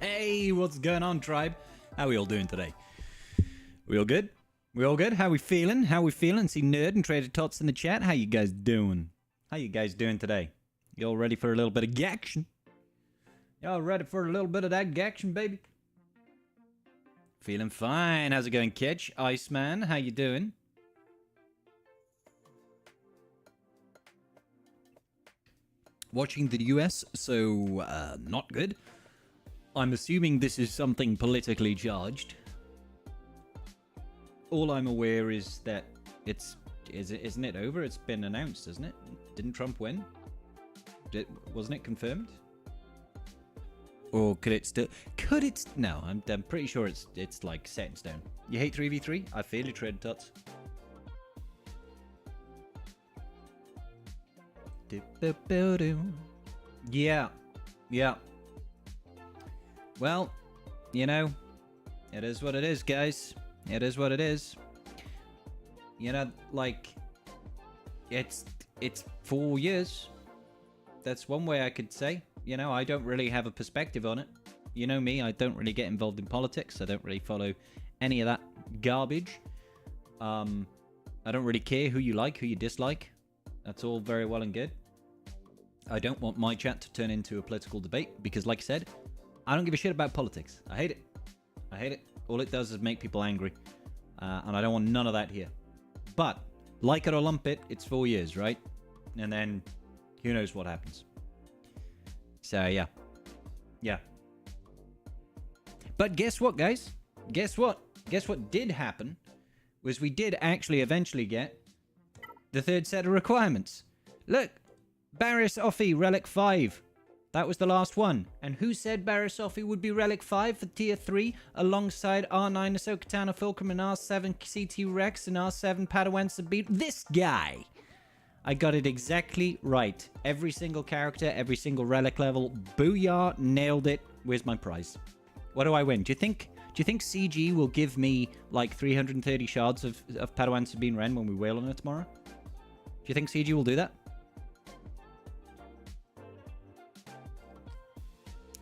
Hey, what's going on, tribe? How we all doing today? We all good? We all good? How we feeling? How we feeling? See Nerd and Trader Tots in the chat. How you guys doing? How you guys doing today? You all ready for a little bit of gaction? Y'all ready for a little bit of that gaction, baby? Feeling fine. How's it going, Kitch? Iceman, how you doing? Watching the US, so not good. I'm assuming this is something politically charged. All I'm aware is that isn't it over? It's been announced, isn't it? Didn't Trump win? Wasn't it confirmed? Or could it still? No, I'm pretty sure it's like set in stone. You hate 3v3? I feel you, Trader Tots. Yeah. Well, you know, it is what it is, guys. It is what it is. You know, like, it's 4 years. That's one way I could say. You know, I don't really have a perspective on it. You know me, I don't really get involved in politics. I don't really follow any of that garbage. I don't really care who you like, who you dislike. That's all very well and good. I don't want my chat to turn into a political debate because, like I said, I don't give a shit about politics. I hate it. I hate it. All it does is make people angry. And I don't want none of that here. But, like it or lump it, it's 4 years, right? And then, who knows what happens. So, yeah. Yeah. But guess what, guys? Guess what? Guess what did happen was we did actually eventually get the third set of requirements. Look, Barriss Offee Relic 5. That was the last one. And who said Barriss Offee would be Relic 5 for Tier 3 alongside R9 Ahsoka Tano Fulcrum and R7 CT Rex and R7 Padawan Sabine? This guy! I got it exactly right. Every single character, every single relic level. Booyah, nailed it. Where's my prize? What do I win? Do you think CG will give me like 330 shards of Padawan Sabine Wren when we whale on her tomorrow? Do you think CG will do that?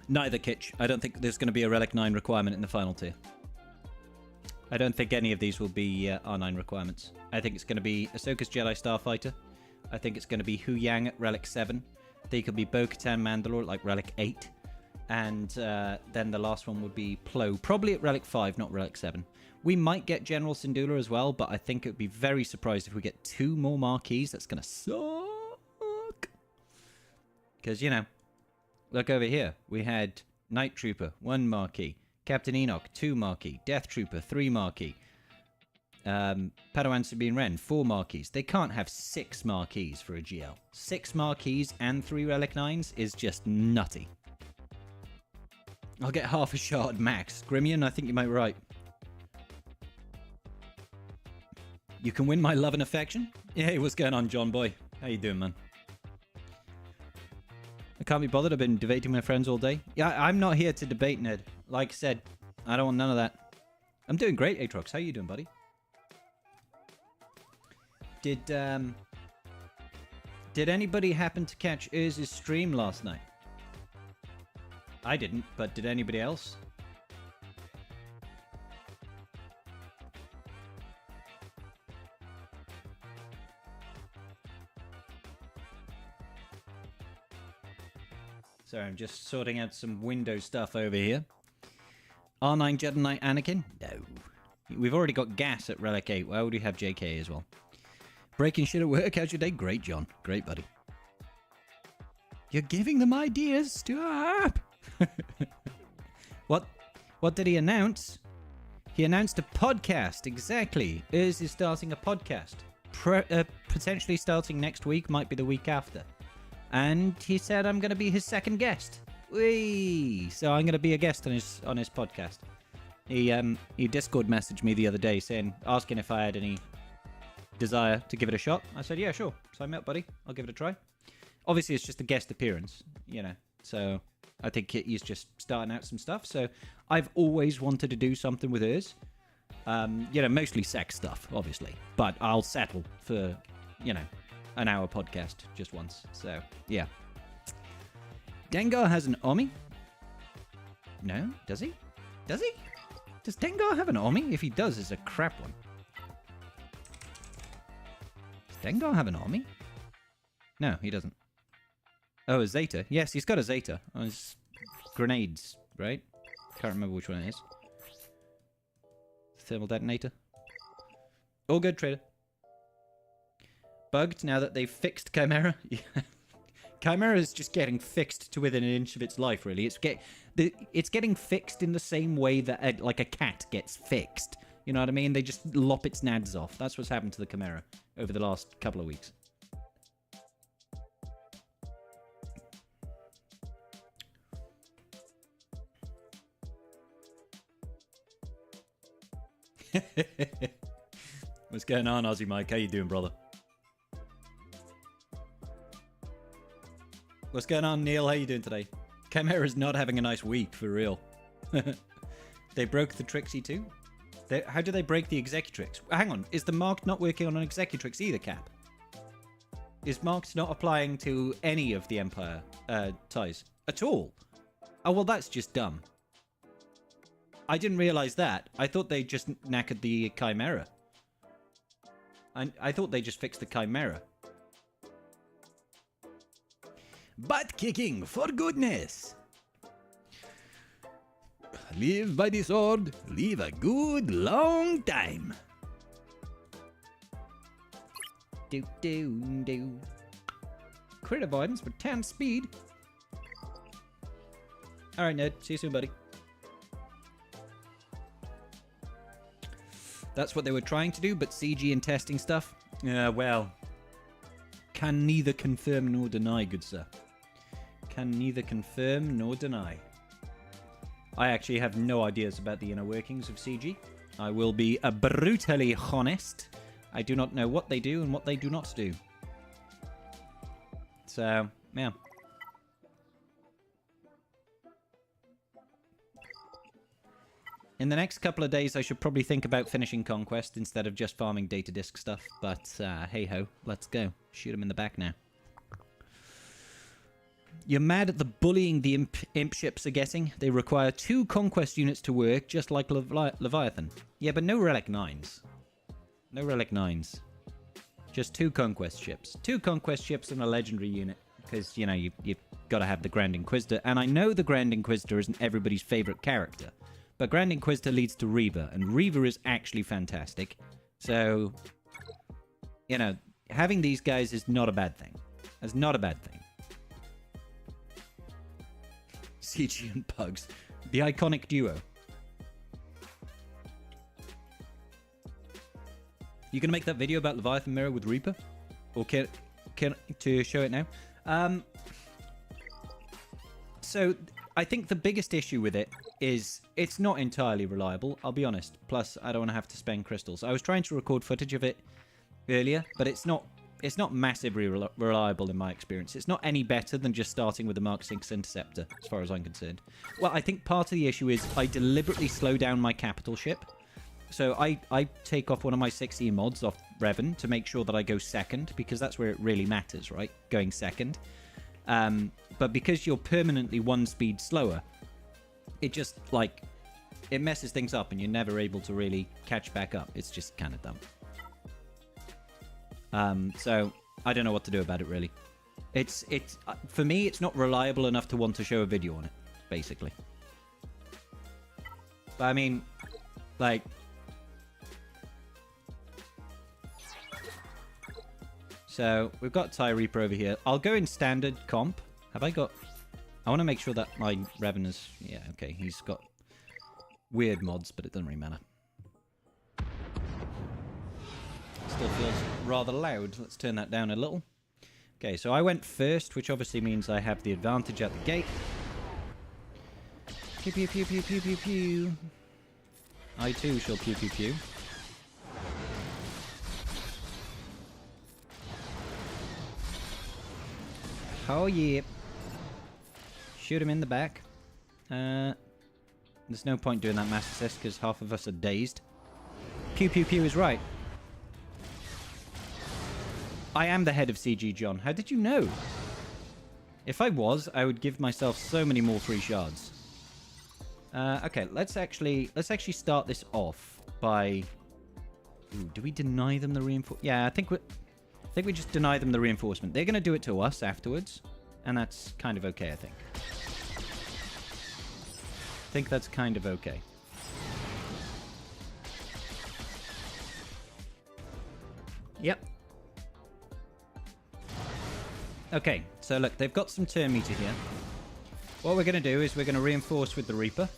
Neither, Kitch. I don't think there's going to be a Relic 9 requirement in the final tier. I don't think any of these will be R9 requirements. I think it's going to be Ahsoka's Jedi Starfighter. I think it's going to be Hu Yang at Relic 7. I think it'll be Bo-Katan Mandalore at like Relic 8. And then the last one would be Plo. Probably at Relic 5, not Relic 7. We might get General Syndulla as well, but I think it would be very surprised if we get 2 more marquees. That's going to suck. Because, you know, look over here. We had Night Trooper, 1 marquee. Captain Enoch, 2 marquee. Death Trooper, 3 marquee. Padawan Sabine Wren, 4 marquees. They can't have 6 marquees for a GL. 6 marquees and 3 Relic 9s is just nutty. I'll get half a shard max. Grimion, I think you might be right. You can win my love and affection? Hey, what's going on, John boy? How you doing, man? I can't be bothered. I've been debating with my friends all day. Yeah, I'm not here to debate, Ned. Like I said, I don't want none of that. I'm doing great, Aatrox. How you doing, buddy? Did anybody happen to catch Urz's stream last night? I didn't, but did anybody else? Sorry, I'm just sorting out some Windows stuff over here. R9 Jedi Knight Anakin? No. We've already got gas at Relic 8. Why would we have JK as well? Breaking shit at work. How's your day? Great, John. Great, buddy. You're giving them ideas. Stop! What did he announce? He announced a podcast. Exactly. Urz is starting a podcast. Potentially starting next week. Might be the week after. And he said I'm going to be his second guest. Whee! So I'm going to be a guest on his podcast. He Discord messaged me the other day asking if I had any desire to give it a shot. I said, yeah, sure. Sign me up, buddy. I'll give it a try. Obviously, it's just a guest appearance, you know. So I think he's just starting out some stuff. So I've always wanted to do something with Urz. You know, mostly sex stuff, obviously. But I'll settle for, you know, an hour podcast just once. So, yeah. Dengar has an Omi? No? Does he? Does he? Does Dengar have an army? If he does, it's a crap one. Does Dengar have an army? No, he doesn't. Oh, a Zeta. Yes, he's got a Zeta. Oh, it's grenades, right? Can't remember which one it is. Thermal detonator. All good, trader. Bugged now that they've fixed Chimera. Chimera is just getting fixed to within an inch of its life, really. It's getting fixed in the same way that like a cat gets fixed. You know what I mean? They just lop its nads off. That's what's happened to the Chimera over the last couple of weeks. What's going on, Aussie Mike? How you doing, brother? What's going on, Neil? How you doing today? Chimera's not having a nice week, for real. They broke the Trixie too? How do they break the Executrix? Hang on, is the Marked not working on an Executrix either, Cap? Is Marked not applying to any of the Empire ties? At all? Oh, well, that's just dumb. I didn't realize that. I thought they just knackered the Chimera. I thought they just fixed the Chimera. Butt kicking, for goodness! Live by the sword, live a good long time. Do. Crit avoidance for 10 speed. Alright, Ned. See you soon, buddy. That's what they were trying to do, but CG and testing stuff? Well, can neither confirm nor deny, good sir. Can neither confirm nor deny. I actually have no ideas about the inner workings of CG. I will be brutally honest. I do not know what they do and what they do not do. So, yeah. In the next couple of days, I should probably think about finishing Conquest instead of just farming data disk stuff. But, hey-ho, let's go. Shoot him in the back now. You're mad at the bullying the imp ships are getting? They require 2 Conquest units to work, just like Leviathan. Yeah, but no Relic 9s. No Relic 9s. Just 2 Conquest ships. 2 Conquest ships and a Legendary unit. Because, you know, you've got to have the Grand Inquisitor. And I know the Grand Inquisitor isn't everybody's favourite character. But Grand Inquisitor leads to Reaver, and Reaver is actually fantastic. So, you know, having these guys is not a bad thing. It's not a bad thing. CG and Pugs. The iconic duo. You gonna make that video about Leviathan Mirror with Reaper? Or can to show it now? So, I think the biggest issue with it is it's not entirely reliable, I'll be honest. Plus, I don't want to have to spend crystals. I was trying to record footage of it earlier, but it's not massively reliable in my experience. It's not any better than just starting with the Mark 6 Interceptor, as far as I'm concerned. Well, I think part of the issue is I deliberately slow down my capital ship. So I take off one of my 6E mods off Revan to make sure that I go second, because that's where it really matters, right? Going second. But because you're permanently 1 speed slower, it just, like, it messes things up and you're never able to really catch back up. It's just kind of dumb. So, I don't know what to do about it, really. It's for me, it's not reliable enough to want to show a video on it, basically. But, I mean, like... So, we've got TIE Reaper over here. I'll go in standard comp. Have I got... I want to make sure that my Revan is... Yeah, okay. He's got weird mods, but it doesn't really matter. Still feels rather loud. Let's turn that down a little. Okay, so I went first, which obviously means I have the advantage at the gate. Pew, pew, pew, pew, pew, pew, pew. I too shall pew, pew, pew. Oh, yeah. Shoot him in the back. There's no point doing that mass assist because half of us are dazed. Pew, pew, pew is right. I am the head of CG, John. How did you know? If I was, I would give myself so many more free shards. Okay, let's actually start this off by... Ooh, do we deny them the reinforcement? Yeah, I think we just deny them the reinforcement. They're going to do it to us afterwards, and that's kind of okay, I think. I think that's kind of okay. Yep. Okay, so look, they've got some turn meter here. What we're going to do is we're going to reinforce with the Reaper,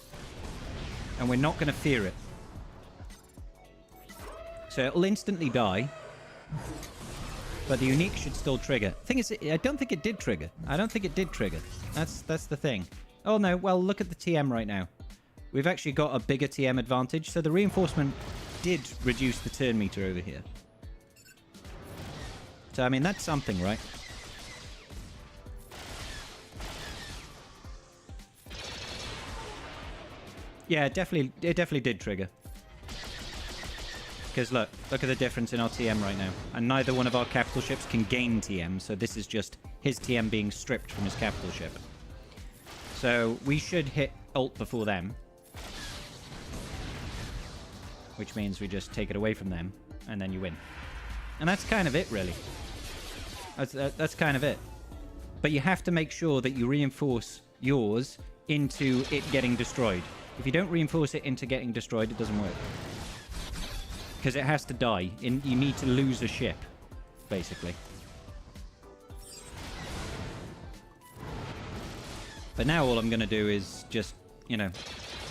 and we're not going to fear it. So it'll instantly die, but the unique should still trigger. Thing is, I don't think it did trigger. I don't think it did trigger. That's the thing. Oh no, well, look at the TM right now. We've actually got a bigger TM advantage, so the reinforcement did reduce the turn meter over here. So, I mean, that's something, right? Yeah, it definitely did trigger. Because look at the difference in our TM right now. And neither one of our capital ships can gain TM, so this is just his TM being stripped from his capital ship. So we should hit ult before them. Which means we just take it away from them, and then you win. And that's kind of it, really. That's kind of it. But you have to make sure that you reinforce yours into it getting destroyed. If you don't reinforce it into getting destroyed, it doesn't work. Because it has to die. You need to lose a ship, basically. But now all I'm going to do is just, you know,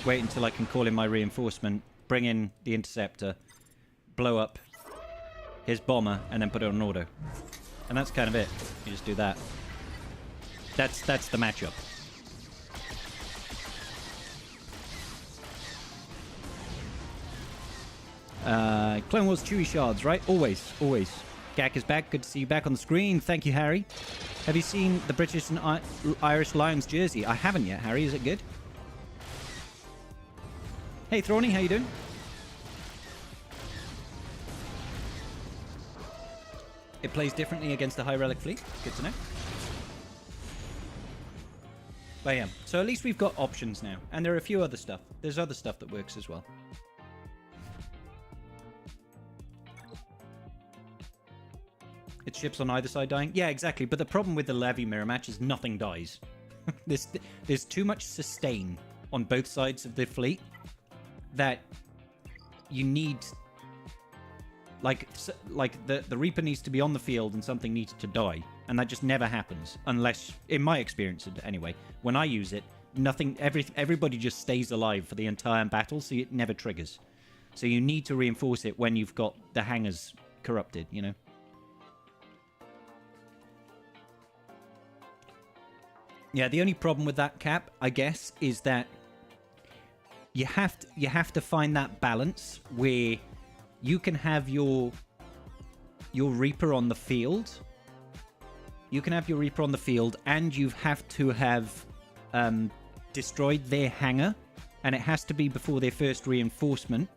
wait until I can call in my reinforcement, bring in the interceptor, blow up his bomber, and then put it on auto. And that's kind of it. You just do that. That's the matchup. Clone Wars Chewy Shards, right? Always, always. Gak is back. Good to see you back on the screen. Thank you, Harry. Have you seen the British and Irish Lions jersey? I haven't yet, Harry. Is it good? Hey, Thrawny, how you doing? It plays differently against the High Relic fleet. Good to know. But yeah, so at least we've got options now. And there are a few other stuff. There's other stuff that works as well. It's ships on either side dying? Yeah, exactly. But the problem with the Levy mirror match is nothing dies. There's too much sustain on both sides of the fleet that you need... Like the Reaper needs to be on the field and something needs to die. And that just never happens. Unless, in my experience anyway, when I use it, everybody just stays alive for the entire battle, so it never triggers. So you need to reinforce it when you've got the hangars corrupted, you know? Yeah, the only problem with that, Cap, I guess, is that you have to find that balance where you can have your Reaper on the field. You can have your Reaper on the field, and you have to have destroyed their hangar, and it has to be before their first reinforcement.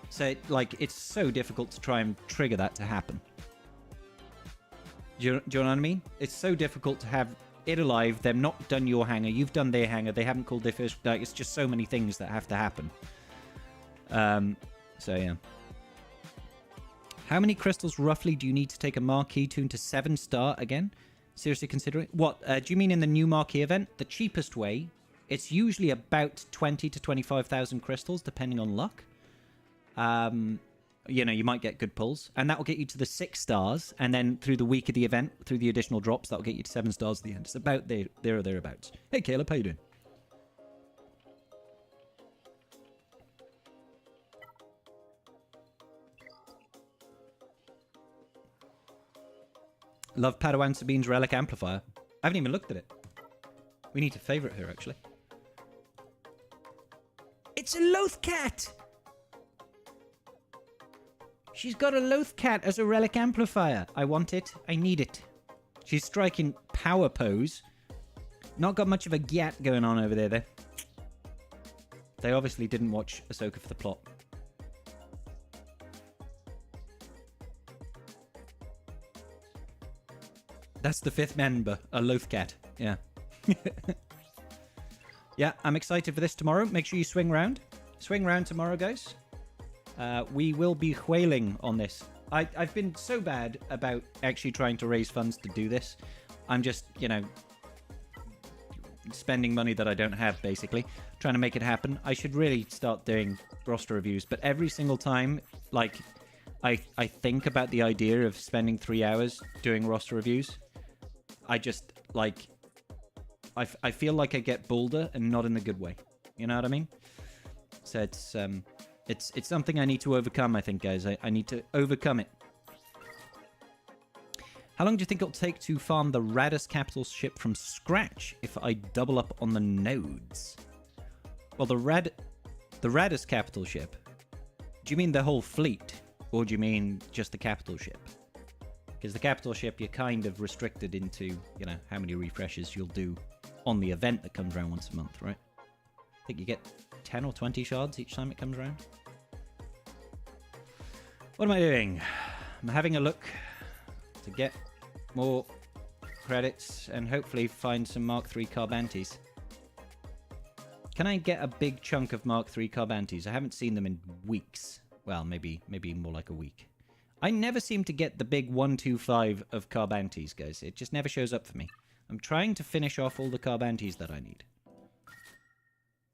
So, it's so difficult to try and trigger that to happen. Do you know what I mean? It's so difficult to have it alive, them not done your hangar, you've done their hangar, they haven't called their first... it's just so many things that have to happen. So, yeah. How many crystals roughly do you need to take a marquee tune to 7-star again? Seriously considering... What, do you mean in the new marquee event? The cheapest way, it's usually about 20 to 25,000 crystals, depending on luck. You know, you might get good pulls. And that will get you to the 6 stars. And then through the week of the event, through the additional drops, that will get you to 7 stars at the end. It's about there or thereabouts. Hey, Caleb, how you doing? Love Padawan Sabine's Relic Amplifier. I haven't even looked at it. We need to favourite her, actually. It's a Loth Cat! She's got a Loth Cat as a Relic Amplifier. I want it. I need it. She's striking power pose. Not got much of a gyat going on over there, though. They obviously didn't watch Ahsoka for the plot. That's the 5th member, a Loth Cat. Yeah. Yeah, I'm excited for this tomorrow. Make sure you swing round. Swing round tomorrow, guys. We will be whaling on this. I've been so bad about actually trying to raise funds to do this. I'm just, spending money that I don't have, basically. Trying to make it happen. I should really start doing roster reviews. But every single time, like, I think about the idea of spending 3 hours doing roster reviews, I just, like... I feel like I get bolder and not in the good way. You know what I mean? So it's something I need to overcome, I think, guys. I need to overcome it. How long do you think it'll take to farm the Radus capital ship from scratch if I double up on the nodes? Well, the Radus capital ship. Do you mean the whole fleet? Or do you mean just the capital ship? Because the capital ship, you're kind of restricted into, how many refreshes you'll do on the event that comes around once a month, right? I think you get 10 or 20 shards each time it comes around. What am I doing? I'm having a look to get more credits and hopefully find some Mark III Carbantes. Can I get a big chunk of Mark III Carbantes? I haven't seen them in weeks. Well, maybe more like a week. I never seem to get the big 125 of Carbantes, guys. It just never shows up for me. I'm trying to finish off all the Carbantes that I need.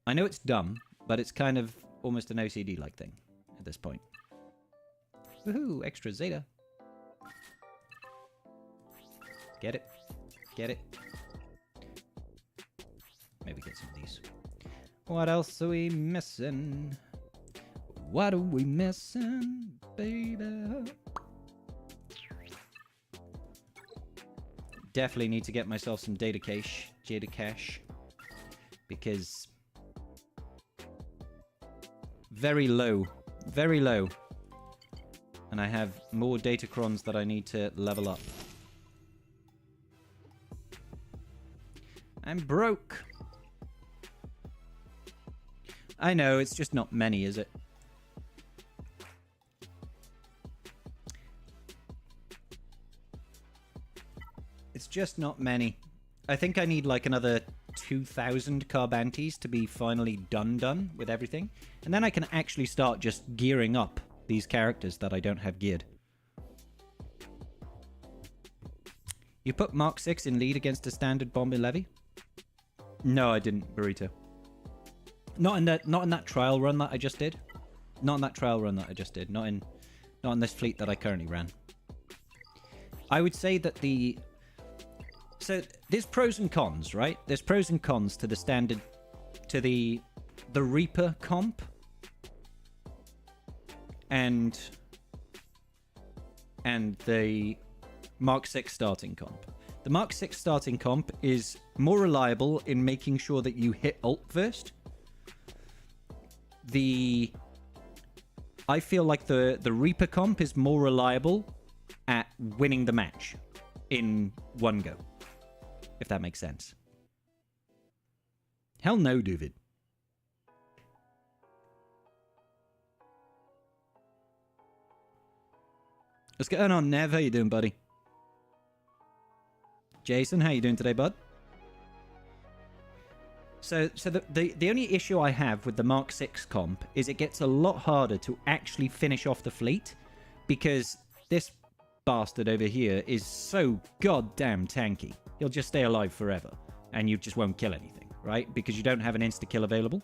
I know it's dumb, but it's kind of almost an OCD-like thing at this point. Woohoo! Extra Zeta. Get it. Get it. Maybe get some of these. What else are we missing? What are we missing, baby? Definitely need to get myself some data cache, because very low, and I have more datacrons that I need to level up. I'm broke. I know, it's just not many, is it? It's just not many. I think I need like another 2,000 Carbantes to be finally done with everything. And then I can actually start just gearing up these characters that I don't have geared. You put Mark 6 in lead against a standard Bomber Levy? No, I didn't, Burrito. Not in that trial run that I just did. Not in that trial run that I just did. Not in this fleet that I currently ran. I would say that the... So, there's pros and cons, right? There's pros and cons to the standard... To the Reaper comp. And the Mark 6 starting comp. The Mark 6 starting comp is more reliable in making sure that you hit ult first. I feel like the Reaper comp is more reliable at winning the match in one go. If that makes sense. Hell no, David. What's going on, Nev? How you doing, buddy? Jason, how you doing today, bud? So the only issue I have with the Mark 6 comp is it gets a lot harder to actually finish off the fleet, because this bastard over here is so goddamn tanky. He'll just stay alive forever, and you just won't kill anything, right? Because you don't have an insta-kill available.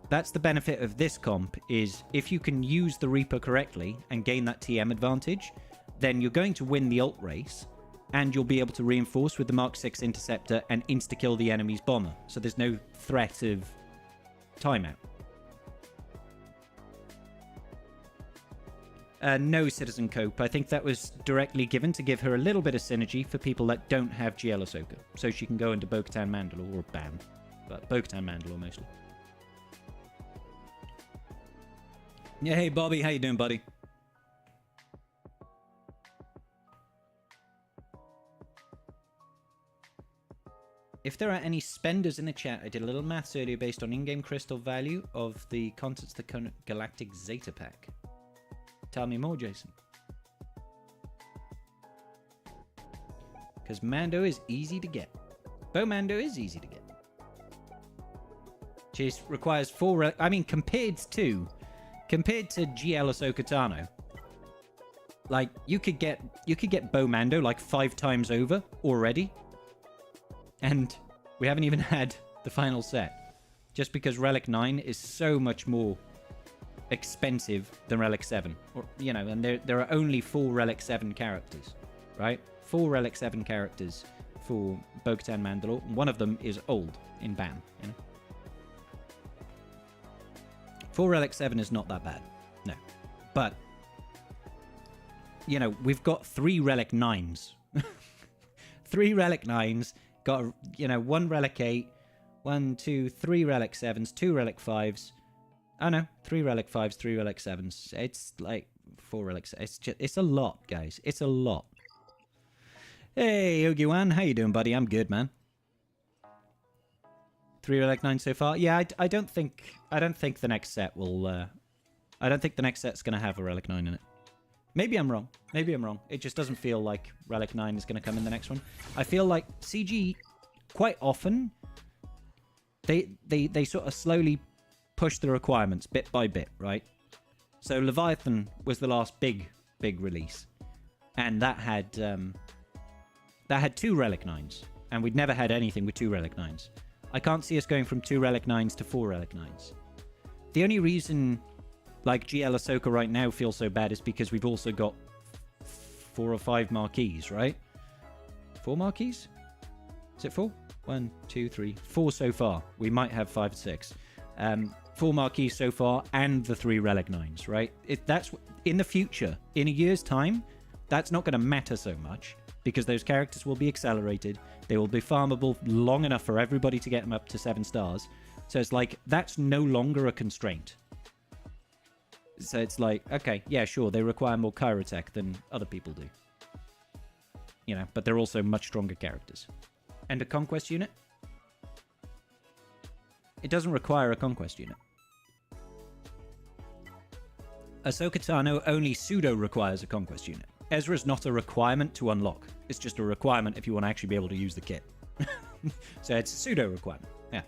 That's the benefit of this comp, is if you can use the Reaper correctly and gain that TM advantage, then you're going to win the ult race, and you'll be able to reinforce with the Mark 6 Interceptor and insta-kill the enemy's bomber. So there's no threat of timeout. No Citizen Cope. I think that was directly given to give her a little bit of synergy for people that don't have GL Ahsoka. So she can go into Bo-Katan Mandalore, or BAM. But Bo-Katan Mandalore mostly. Yeah, hey Bobby, how you doing, buddy? If there are any spenders in the chat, I did a little maths earlier based on in-game crystal value of the contents of the Galactic Zeta Pack. Tell me more, Jason. Because Mando is easy to get. Bo Mando is easy to get. She requires 4... I mean, compared to GL Ahsoka Tano, like, you could get Bo Mando like 5 times over already. And we haven't even had the final set. Just because Relic 9 is so much more expensive than Relic 7. Or, you know, and there are only 4 Relic 7 characters, right? 4 Relic 7 characters for Bo-Katan Mandalore. One of them is old in ban, you know? 4 Relic 7 is not that bad. No. But, you know, we've got 3 Relic 9s. 3 Relic 9s. Got, you know, 1 Relic 8. 1, 2, 3 Relic 7s. 2 Relic 5s. Oh no, 3 Relic 5s, 3 Relic 7s. It's like 4 Relic 7s. It's a lot, guys. It's a lot. Hey, Yogi-wan. How you doing, buddy? I'm good, man. 3 Relic 9 so far? Yeah, I don't think the next set will... I don't think the next set's going to have a Relic 9 in it. Maybe I'm wrong. Maybe I'm wrong. It just doesn't feel like Relic 9 is going to come in the next one. I feel like CG, quite often, they sort of slowly push the requirements bit by bit, right? So Leviathan was the last big release. And that had 2 Relic 9s. And we'd never had anything with 2 Relic 9s. I can't see us going from 2 Relic 9s to 4 Relic 9s. The only reason, like, GL Ahsoka right now feels so bad is because we've also got 4 or 5 marquees, right? 4 marquees? Is it 4? 1, 2, 3, 4 so far. We might have 5 or 6. 4 marquees so far, and the 3 Relic 9s, right? That's in the future, in a year's time, that's not going to matter so much. Because those characters will be accelerated. They will be farmable long enough for everybody to get them up to 7 stars. So it's like, that's no longer a constraint. So it's like, okay, yeah, sure, they require more Kyrotech than other people do. You know, but they're also much stronger characters. And a Conquest unit? It doesn't require a Conquest unit. Ahsoka Tano only pseudo requires a Conquest unit. Ezra's not a requirement to unlock. It's just a requirement if you want to actually be able to use the kit. So it's a pseudo requirement. Yeah.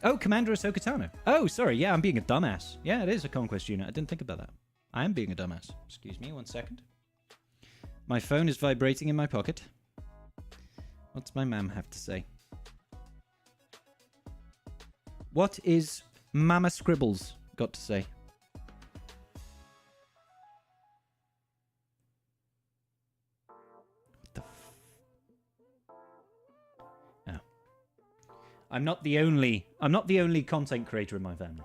Oh, Commander Ahsoka Tano. Oh, sorry. Yeah, I'm being a dumbass. Yeah, it is a Conquest unit. I didn't think about that. I am being a dumbass. Excuse me, 1 second. My phone is vibrating in my pocket. What's my mum have to say? What is Mama Scribbles got to say? I'm not the only content creator in my family.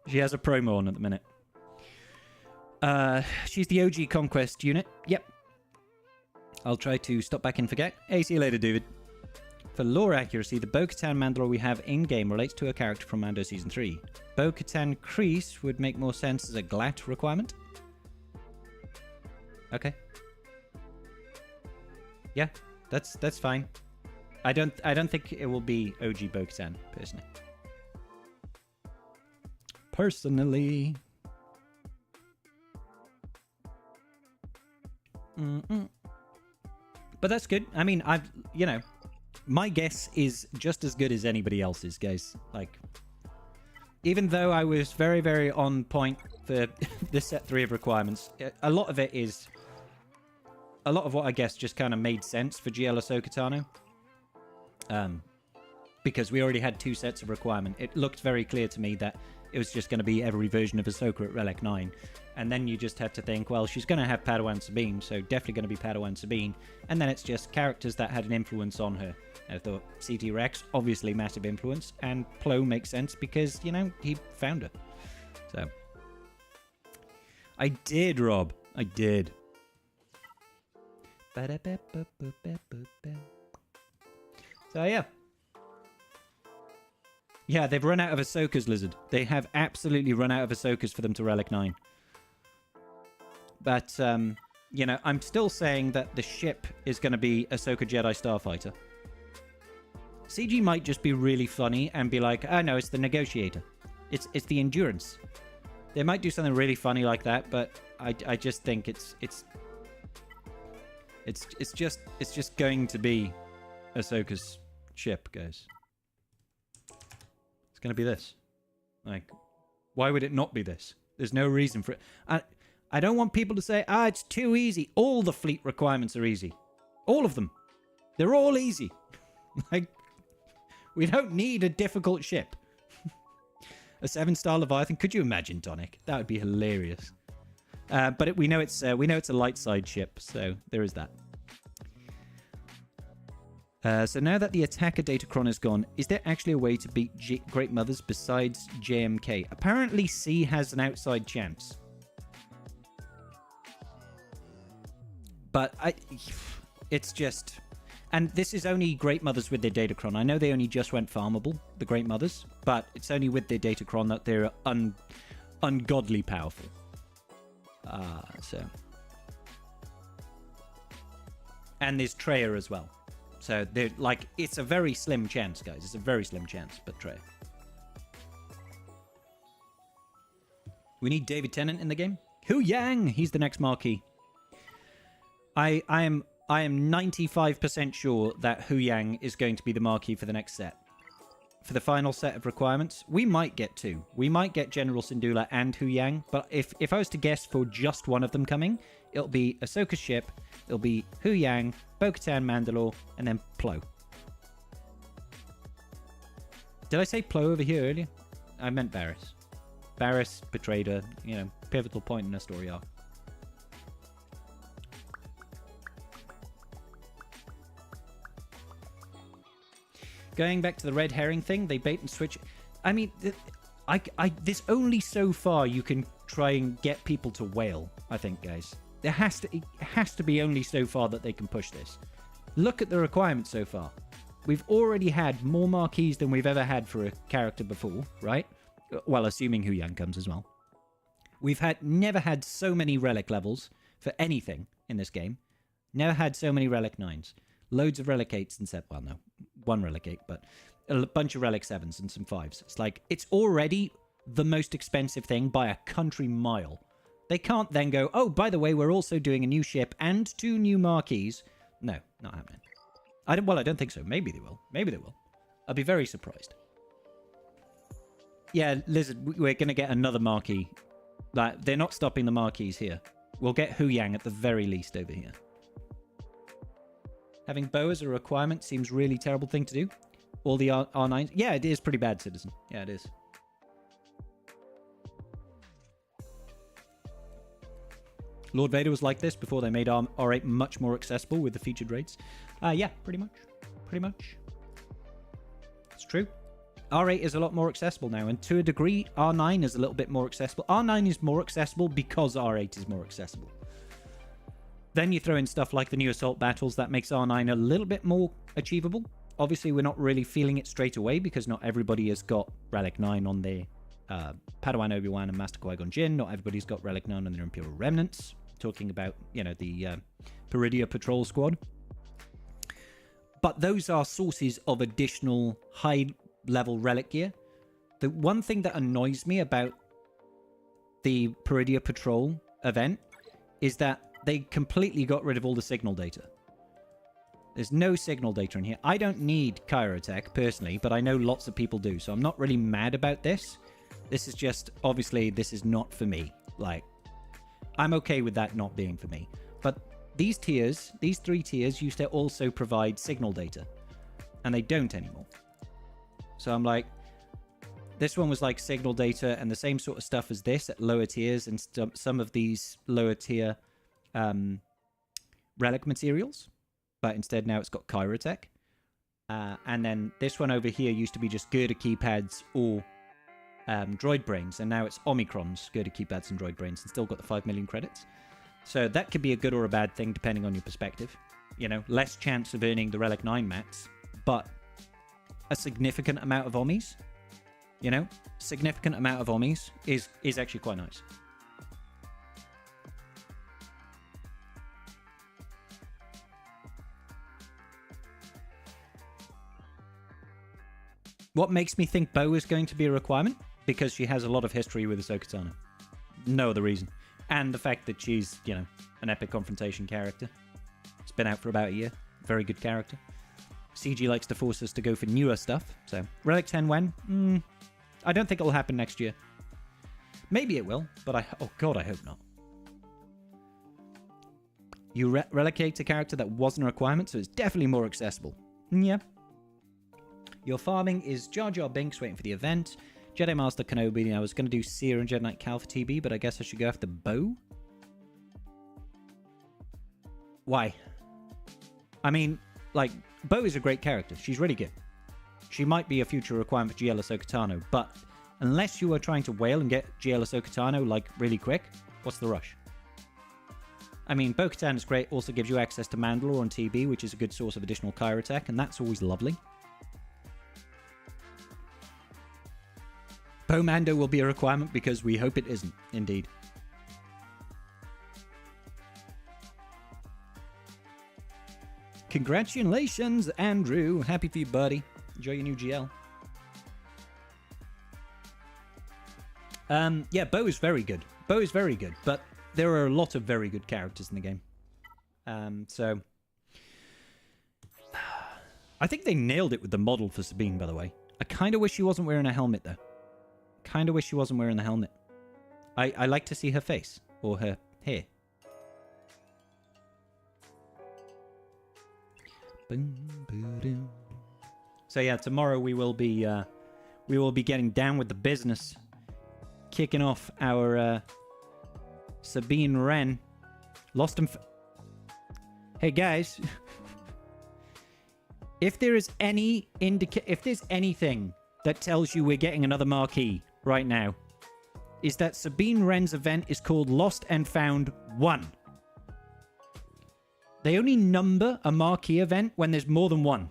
She has a promo on at the minute. She's the OG Conquest unit. Yep. I'll try to stop back and forget. Hey, see you later, David. For lore accuracy, the Bo-Katan Mandalore we have in-game relates to a character from Mando Season 3. Bo-Katan Kreese would make more sense as a GLAT requirement. Okay. Yeah, that's fine. I don't think it will be OG Bo-Katan, personally. But that's good. I mean, my guess is just as good as anybody else's, guys. Like, even though I was very, very on point for the set 3 of requirements, a lot of what I guess just kind of made sense for GL Ahsoka Tano. Because we already had 2 sets of requirement. It looked very clear to me that it was just going to be every version of Ahsoka at Relic 9. And then you just had to think, well, she's going to have Padawan Sabine, so definitely going to be Padawan Sabine. And then it's just characters that had an influence on her. I thought CT Rex, obviously massive influence, and Plo makes sense because, you know, he found her. So, I did, Rob. I did. So, yeah. Yeah, they've run out of Ahsoka's, Lizard. They have absolutely run out of Ahsoka's for them to Relic 9. But, you know, I'm still saying that the ship is going to be Ahsoka Jedi Starfighter. CG might just be really funny and be like, oh no, it's the Negotiator. It's the Endurance. They might do something really funny like that, but I just think it's just going to be Ahsoka's ship, guys. going to be this. Like, why would it not be this? There's no reason for it. I don't want people to say, it's too easy. All the fleet requirements are easy. All of them. They're all easy. Like, we don't need a difficult ship. A 7-star Leviathan. Could you imagine, Tonic? That would be hilarious. But we know it's a light side ship, so there is that. So now that the attacker Datacron is gone, is there actually a way to beat Great Mothers besides JMK? Apparently C has an outside chance. But it's just... And this is only Great Mothers with their Datacron. I know they only just went farmable, the Great Mothers, but it's only with their Datacron that they're ungodly powerful. And there's Treya as well. So they're like, it's a very slim chance, guys. It's a very slim chance, but Treya. We need David Tennant in the game. Hu Yang, he's the next marquee. I am 95% sure that Hu Yang is going to be the marquee for the next set. For the final set of requirements, we might get 2. We might get General Syndulla and Hu Yang, but if I was to guess for just one of them coming, it'll be Ahsoka's ship, it'll be Hu Yang, Bo-Katan, Mandalore, and then Plo. Did I say Plo over here earlier? I meant Barriss. Barriss betrayed her, pivotal point in her story arc. Going back to the red herring thing, they bait and switch. I mean, there's only so far you can try and get people to whale, I think, guys. It has to be only so far that they can push this. Look at the requirements so far. We've already had more marquees than we've ever had for a character before, right? Well, assuming Hu Yang comes as well. We've never had so many relic levels for anything in this game. Never had so many relic 9s. Loads of relic 8s and 7. Well, no. 1 relic 8, but a bunch of relic 7s and some 5s. It's like, it's already the most expensive thing by a country mile. They can't then go, oh, by the way, we're also doing a new ship and 2 new marquees. No, not happening. I don't think so. Maybe they will. Maybe they will. I'll be very surprised. Yeah, Lizard, we're going to get another marquee. Like, they're not stopping the marquees here. We'll get Hu Yang at the very least over here. Having Bo as a requirement seems really terrible thing to do. All the R9s. Yeah, it is pretty bad, Citizen. Yeah, it is. Lord Vader was like this before they made R8 much more accessible with the featured raids. Yeah, pretty much. Pretty much. It's true. R8 is a lot more accessible now, and to a degree, R9 is a little bit more accessible. R9 is more accessible because R8 is more accessible. Then you throw in stuff like the new assault battles that makes R9 a little bit more achievable. Obviously, we're not really feeling it straight away because not everybody has got Relic 9 on their Padawan Obi-Wan and Master Qui-Gon Jinn. Not everybody's got Relic 9 on their Imperial Remnants. Talking about, the Peridia Patrol Squad. But those are sources of additional high-level relic gear. The one thing that annoys me about the Peridia Patrol event is that they completely got rid of all the signal data. There's no signal data in here. I don't need Kyrotech, personally, but I know lots of people do, so I'm not really mad about this. This is just, obviously, this is not for me. Like, I'm okay with that not being for me. But these tiers, these 3 tiers, used to also provide signal data. And they don't anymore. So I'm like, this one was like signal data and the same sort of stuff as this at lower tiers, and some of these lower tier relic materials, but instead now it's got Kyrotech. And then this one over here used to be just Girder keypads or droid brains, and now it's Omicrons, Girder keypads and droid brains, and still got the 5 million credits. So that could be a good or a bad thing depending on your perspective. Less chance of earning the Relic 9 mats, but a significant amount of Ommis. Significant amount of Ommis is actually quite nice. What makes me think Bo is going to be a requirement? Because she has a lot of history with Ahsoka Tano. No other reason. And the fact that she's, an epic confrontation character. It's been out for about a year. Very good character. CG likes to force us to go for newer stuff. So, Relic 10 when? I don't think it'll happen next year. Maybe it will, but oh god, I hope not. You relegate a character that wasn't a requirement, so it's definitely more accessible. Yeah. Your farming is Jar Jar Binks waiting for the event. Jedi Master Kenobi. I was going to do Seer and Jedi Knight Cal for TB, but I guess I should go after Bo. Why? I mean, like, Bo is a great character. She's really good. She might be a future requirement for GL Ahsoka Tano, but unless you are trying to whale and get GL Ahsoka Tano, like, really quick, what's the rush? I mean, Bo-Katan is great, also gives you access to Mandalore on TB, which is a good source of additional Kyra tech, and that's always lovely. Bo-Mando will be a requirement because we hope it isn't, indeed. Congratulations, Andrew. Happy for you, buddy. Enjoy your new GL. Yeah, Bo is very good. Bo is very good, but there are a lot of very good characters in the game. So I think they nailed it with the model for Sabine, by the way. I kind of wish she wasn't wearing a helmet, though. Kind of wish she wasn't wearing the helmet. I like to see her face or her hair. So yeah, tomorrow we will be getting down with the business, kicking off our Sabine Wren. Lost and hey guys, if there is any if there's anything that tells you we're getting another marquee right now, is that Sabine Wren's event is called Lost and Found 1. They only number a marquee event when there's more than one.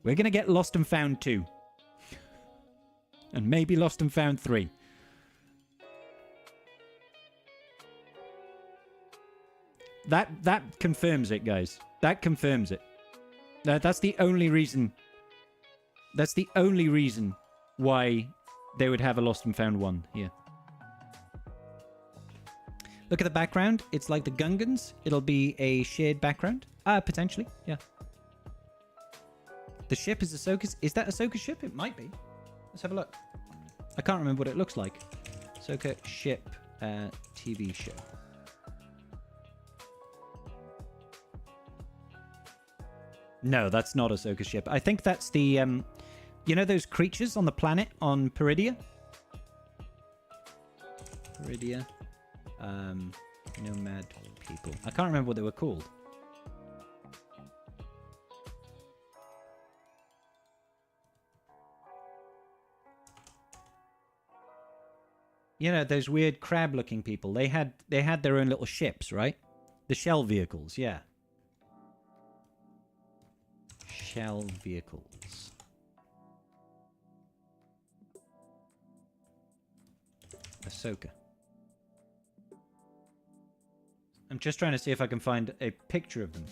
We're going to get Lost and Found 2. And maybe Lost and Found 3. That confirms it, guys. That confirms it. That's the only reason. That's the only reason why they would have a Lost and Found 1 here. Look at the background. It's like the Gungans. It'll be a shared background. Potentially, yeah. The ship is Ahsoka's. Is that Ahsoka's ship? It might be. Let's have a look. I can't remember what it looks like. Ahsoka ship, TV ship. No, that's not Ahsoka's ship. I think that's the, you know those creatures on the planet on Peridia? Peridia. Nomad people. I can't remember what they were called. You know, those weird crab-looking people. They had their own little ships, right? The shell vehicles, yeah. Shell vehicles. Ahsoka. I'm just trying to see if I can find a picture of them.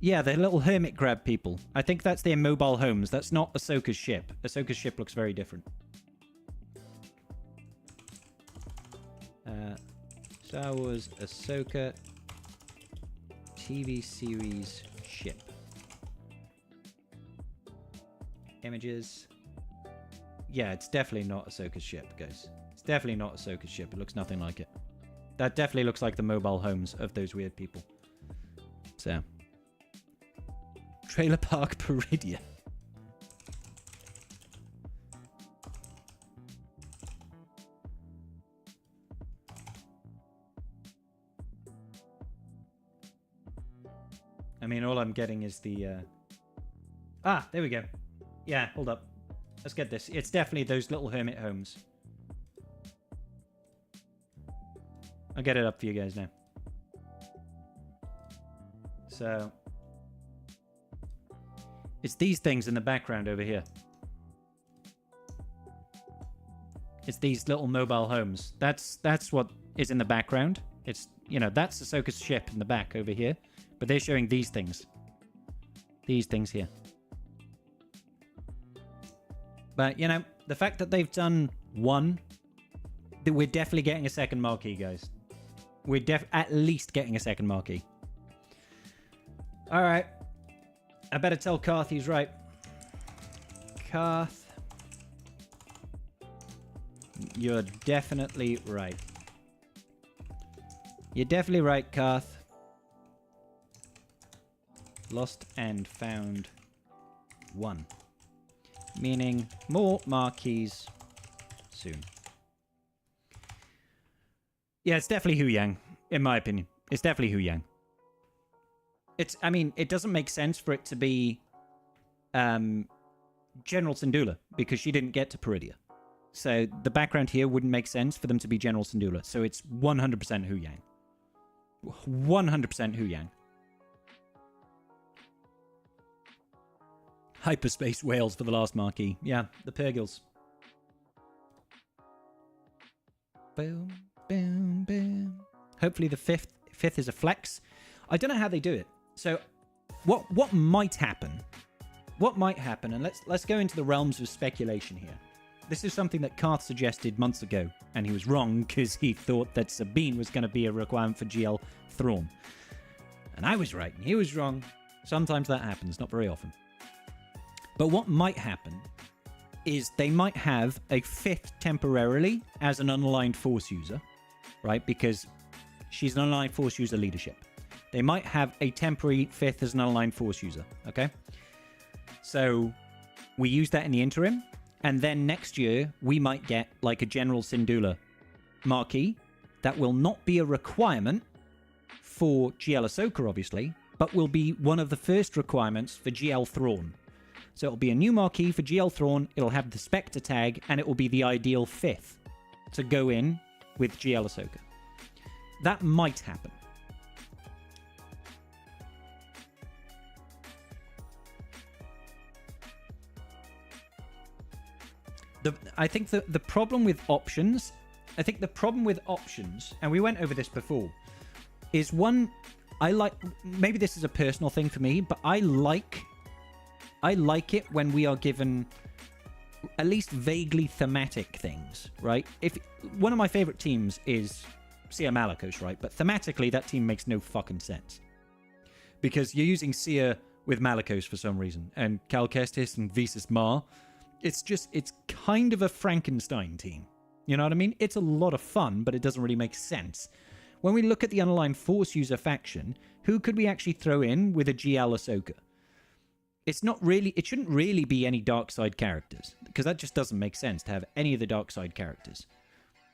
Yeah, they're little hermit crab people. I think that's their mobile homes. That's not Ahsoka's ship. Ahsoka's ship looks very different. Star Wars Ahsoka TV series ship. Images. Yeah, it's definitely not Ahsoka's ship, guys. It's definitely not Ahsoka's ship. It looks nothing like it. That definitely looks like the mobile homes of those weird people. So. Trailer Park Peridia. I mean, all I'm getting is the... there we go. Yeah, hold up. Let's get this. It's definitely those little hermit homes. I'll get it up for you guys now. So... it's these things in the background over here. It's these little mobile homes. That's what is in the background. It's, you know, that's Ahsoka's ship in the back over here. But they're showing these things. These things here. But, you know, the fact that they've done one, we're definitely getting a second marquee, guys. We're at least getting a second marquee. All right. I better tell Carth he's right. Karth. You're definitely right. You're definitely right, Karth. Lost and found 1. Meaning more marquees soon. Yeah, it's definitely Hu Yang, in my opinion. It's definitely Hu Yang. I mean, it doesn't make sense for it to be General Syndulla, because she didn't get to Peridia. So the background here wouldn't make sense for them to be General Syndulla. So it's 100% Hu Yang. 100% Hu Yang. Hyperspace whales for the last marquee. Yeah, the Purgils. Boom, boom, boom. Hopefully the fifth is a flex. I don't know how they do it. So what might happen? What might happen? And let's go into the realms of speculation here. This is something that Karth suggested months ago, and he was wrong because he thought that Sabine was going to be a requirement for GL Thrawn. And I was right, and he was wrong. Sometimes that happens, not very often. But what might happen is they might have a 5th temporarily as an unaligned force user, right? Because she's an unaligned force user leadership. They might have a temporary 5th as an unaligned force user, okay? So we use that in the interim. And then next year, we might get like a General Syndulla marquee that will not be a requirement for GL Ahsoka, obviously, but will be one of the first requirements for GL Thrawn. So it'll be a new marquee for GL Thrawn, it'll have the Spectre tag, and it will be the ideal 5th to go in with GL Ahsoka. That might happen. I think the problem with options, and we went over this before, is one, maybe this is a personal thing for me, but I like it when we are given at least vaguely thematic things, right? If one of my favorite teams is Sia Malakos, right? But thematically, that team makes no fucking sense. Because you're using Sia with Malakos for some reason, and Cal Kestis and Visas Mar. It's kind of a Frankenstein team. You know what I mean? It's a lot of fun, but it doesn't really make sense. When we look at the unaligned Force user faction, who could we actually throw in with a GL Ahsoka? It shouldn't really be any dark side characters, because that just doesn't make sense to have any of the dark side characters.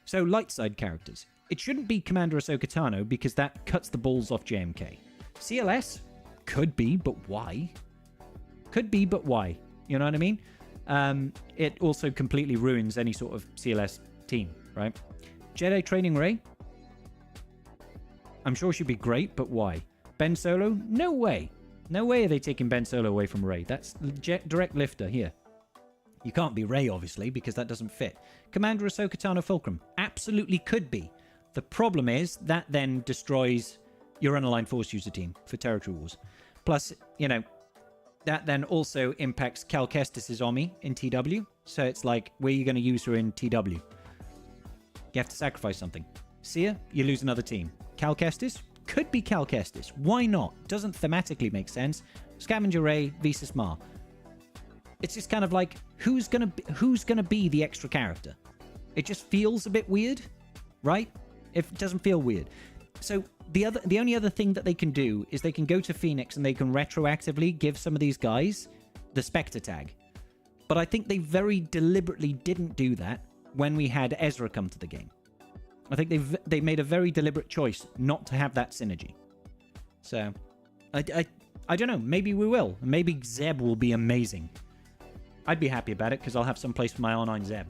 So light side characters. It shouldn't be Commander Ahsoka Tano, because that cuts the balls off JMK. CLS? Could be, but why? Could be, but why? You know what I mean? It also completely ruins any sort of CLS team, right? Jedi Training Rey? I'm sure she'd be great, but why? Ben Solo? No way. No way are they taking Ben Solo away from Rey. That's direct lifter here. You can't be Rey, obviously, because that doesn't fit. Commander Ahsoka Tano Fulcrum? Absolutely could be. The problem is that then destroys your unaligned Force user team for Territory Wars. Plus, you know, that then also impacts Cal Kestis' Omi in TW. So it's like, where are you going to use her in TW? You have to sacrifice something. Sia, you lose another team. Cal Kestis? Could be Cal Kestis. Why not? Doesn't thematically make sense. Scavenger Ray, Visas Mar. It's just kind of like, who's gonna be the extra character? It just feels a bit weird, right? It doesn't feel weird. So the only other thing that they can do is they can go to Phoenix and they can retroactively give some of these guys the Spectre tag. But I think they very deliberately didn't do that when we had Ezra come to the game. I think they made a very deliberate choice not to have that synergy. So I don't know. Maybe we will. Maybe Zeb will be amazing. I'd be happy about it because I'll have some place for my R9 Zeb.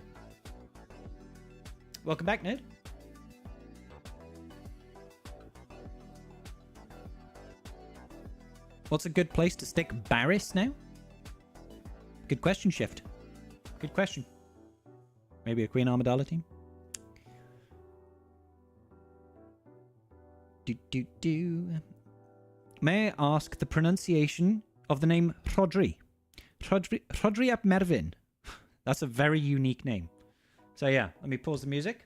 Welcome back, Ned. What's a good place to stick Barriss now? Good question, Shift. Good question. Maybe a Queen Amidala team? May I ask the pronunciation of the name Rodri? Rodri ap Mervin. That's a very unique name. So yeah, let me pause the music.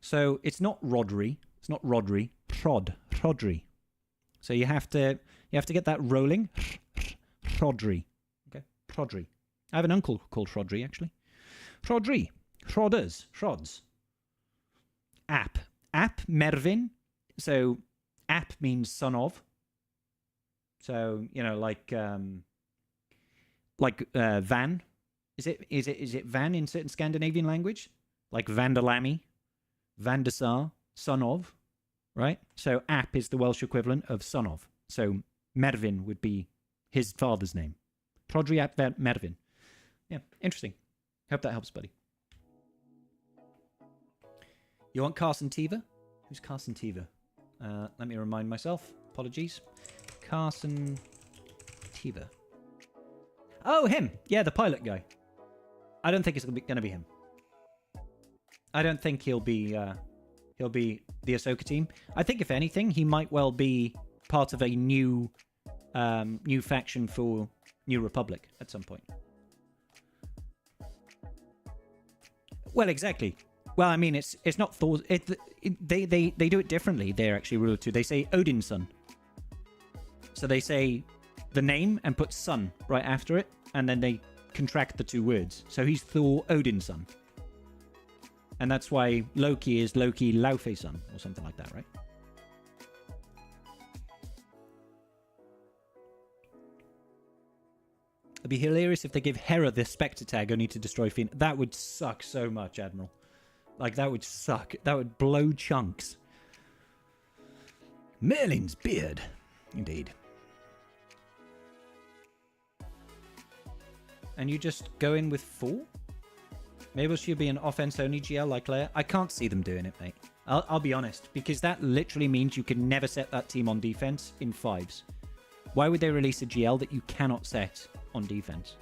So it's not Rodri. It's not Rodri. Rodri. So you have to get that rolling. Rodri. Okay? Rodri. I have an uncle called Shrodri, actually. Shrodri. Shrodders. Shrods. App. App Mervyn. So, app means son of. So, you know, like Van. Is it Van in certain Scandinavian language? Like Vandalami, Vandasar, son of, right? So App is the Welsh equivalent of son of. So Mervyn would be his father's name. Trodri Ap Mervyn. Yeah, interesting. Hope that helps, buddy. You want Carson Teever? Who's Carson Teever? Let me remind myself. Apologies. Carson Teever. Oh, him. Yeah, the pilot guy. I don't think it's going to be him. I don't think he'll be the Ahsoka team. I think if anything, he might well be part of a new faction for New Republic at some point. Well, exactly. Well, I mean, it's not Thor. They do it differently. They're actually ruled to. They say Odin's son. So they say the name and put son right after it, and then they contract the two words. So he's Thor Odin's son. And that's why Loki is Loki Laufey's son, or something like that, right? It'd be hilarious if they give Hera the Spectre tag only to destroy Phoenix. That would suck so much, Admiral. Like, that would suck. That would blow chunks. Merlin's beard. Indeed. And you just go in with 4? Maybe she'll be an offense-only GL like Leia. I can't see them doing it, mate. I'll be honest, because that literally means you can never set that team on defense in 5s. Why would they release a GL that you cannot set on defense?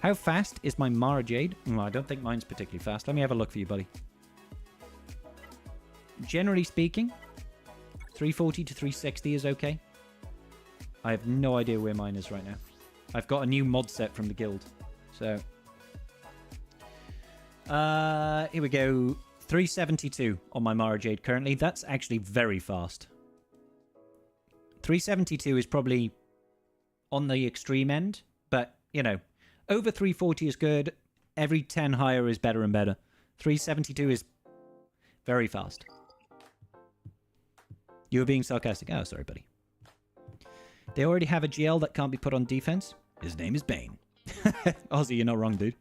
How fast is my Mara Jade? I don't think mine's particularly fast. Let me have a look for you, buddy. Generally speaking, 340 to 360 is okay. I have no idea where mine is right now. I've got a new mod set from the guild. So, here we go. 372 on my Mara Jade currently. That's actually very fast. 372 is probably on the extreme end, but, you know, over 340 is good. Every 10 higher is better and better. 372 is very fast. You were being sarcastic. Oh, sorry, buddy. They already have a GL that can't be put on defense. His name is Bane. Ozzy, you're not wrong, dude.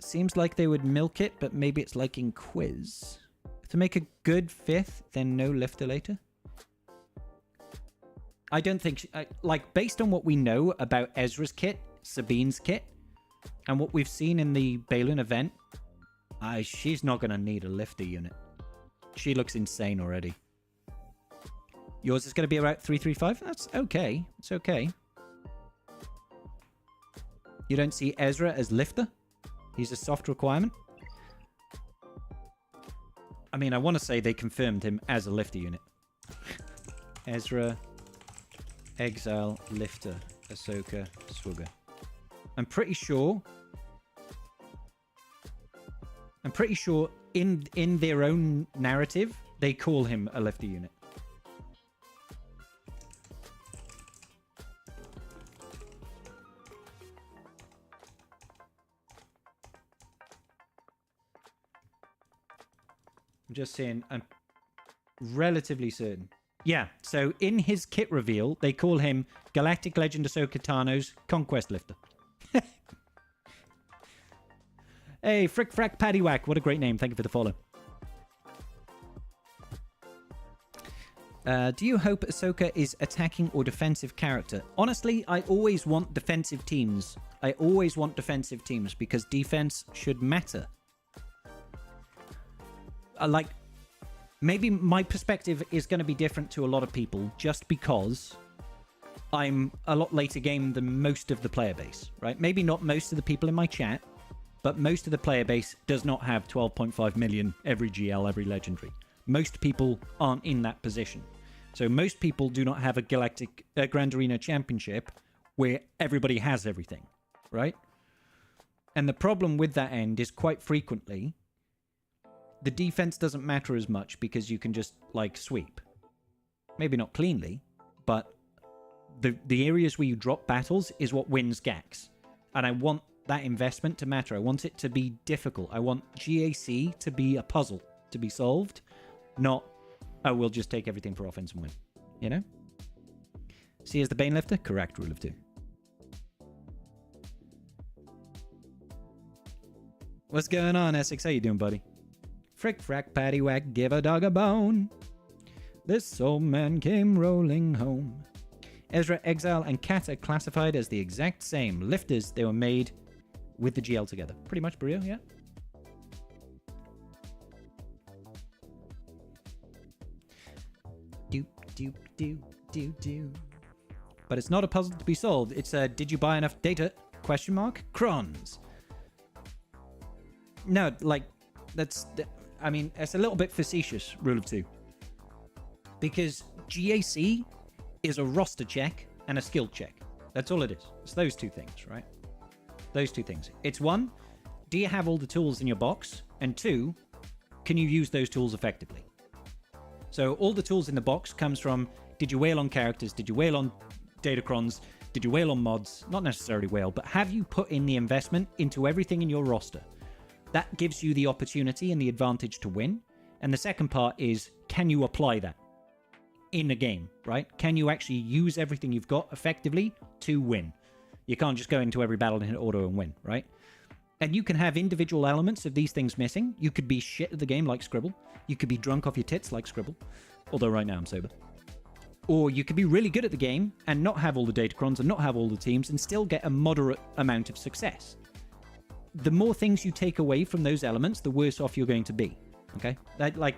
Seems like they would milk it, but maybe it's like in Quiz. To make a good 5th, then no lifter later. I don't think... like, based on what we know about Ezra's kit, Sabine's kit, and what we've seen in the Balin event, she's not going to need a lifter unit. She looks insane already. Yours is going to be about 335? That's okay. It's okay. You don't see Ezra as lifter? He's a soft requirement? I mean, I want to say they confirmed him as a lifter unit. Ezra, Exile, Lifter, Ahsoka, Swugger. I'm pretty sure in their own narrative, they call him a lifter unit. I'm just saying, I'm relatively certain. Yeah, so in his kit reveal, they call him Galactic Legend Ahsoka Tano's Conquest Lifter. Hey, Frick Frack Paddywhack. What a great name. Thank you for the follow. Do you hope Ahsoka is attacking or defensive character? Honestly, I always want defensive teams. I always want defensive teams because defense should matter. Like, maybe my perspective is going to be different to a lot of people just because I'm a lot later game than most of the player base, right? Maybe not most of the people in my chat, but most of the player base does not have 12.5 million every GL, every legendary. Most people aren't in that position. So most people do not have a Galactic Grand Arena Championship where everybody has everything, right? And the problem with that end is quite frequently the defense doesn't matter as much because you can just, like, sweep. Maybe not cleanly, but the areas where you drop battles is what wins GACs. And I want that investment to matter. I want it to be difficult. I want GAC to be a puzzle to be solved, not, oh, we'll just take everything for offense and win. You know? C as the Bane Lifter? Correct, rule of 2. What's going on, Essex? How you doing, buddy? Frick, frack, patty, whack, give a dog a bone. This old man came rolling home. Ezra, Exile, and Cat are classified as the exact same lifters. They were made with the GL together. Pretty much, Brio, yeah? Do, do, do, do, do. But it's not a puzzle to be solved. It's a, did you buy enough data? Question mark? Crons. No, like, that's, I mean, it's a little bit facetious, rule of 2. Because GAC is a roster check and a skill check. That's all it is. It's those two things, right? Those two things. It's 1, do you have all the tools in your box? And 2, can you use those tools effectively? So all the tools in the box comes from, did you whale on characters? Did you whale on datacrons? Did you whale on mods? Not necessarily whale, but have you put in the investment into everything in your roster? That gives you the opportunity and the advantage to win. And the second part is, can you apply that in a game, right? Can you actually use everything you've got effectively to win? You can't just go into every battle and hit auto and win, right? And you can have individual elements of these things missing. You could be shit at the game like Scribble. You could be drunk off your tits like Scribble. Although right now I'm sober. Or you could be really good at the game and not have all the datacrons and not have all the teams and still get a moderate amount of success. The more things you take away from those elements, the worse off you're going to be. Okay? Like,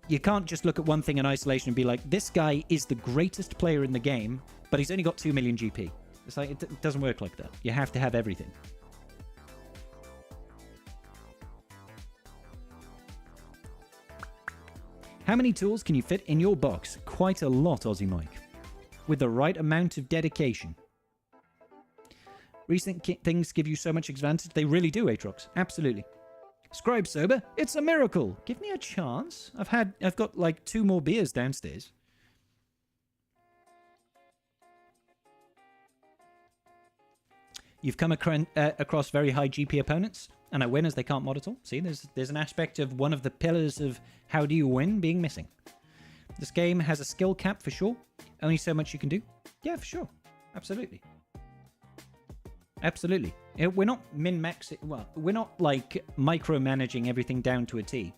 you can't just look at one thing in isolation and be like, this guy is the greatest player in the game, but he's only got 2 million GP. It's like, it doesn't work like that. You have to have everything. How many tools can you fit in your box? Quite a lot, Aussie Mike. With the right amount of dedication. Recent things give you so much advantage. They really do, Aatrox. Absolutely. Scribe sober. It's a miracle. Give me a chance. I've got like 2 more beers downstairs. You've come across very high GP opponents, and I win as they can't mod at all. See, there's an aspect of one of the pillars of how do you win being missing. This game has a skill cap for sure. Only so much you can do. Yeah, for sure. Absolutely. Absolutely. We're not min-maxing. Well, we're not like micromanaging everything down to a T.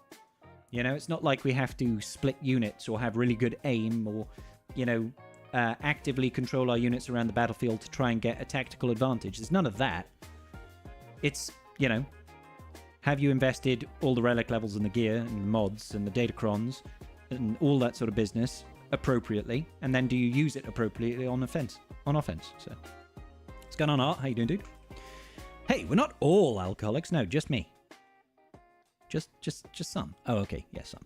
You know, it's not like we have to split units or have really good aim or, you know, actively control our units around the battlefield to try and get a tactical advantage. There's none of that. It's, you know, have you invested all the relic levels in the gear and the mods and the datacrons and all that sort of business appropriately, and then do you use it appropriately on offense? So, what's going on, Art? How you doing, dude? Hey, we're not all alcoholics. No, just me. Just some. Oh, okay. Yes, some.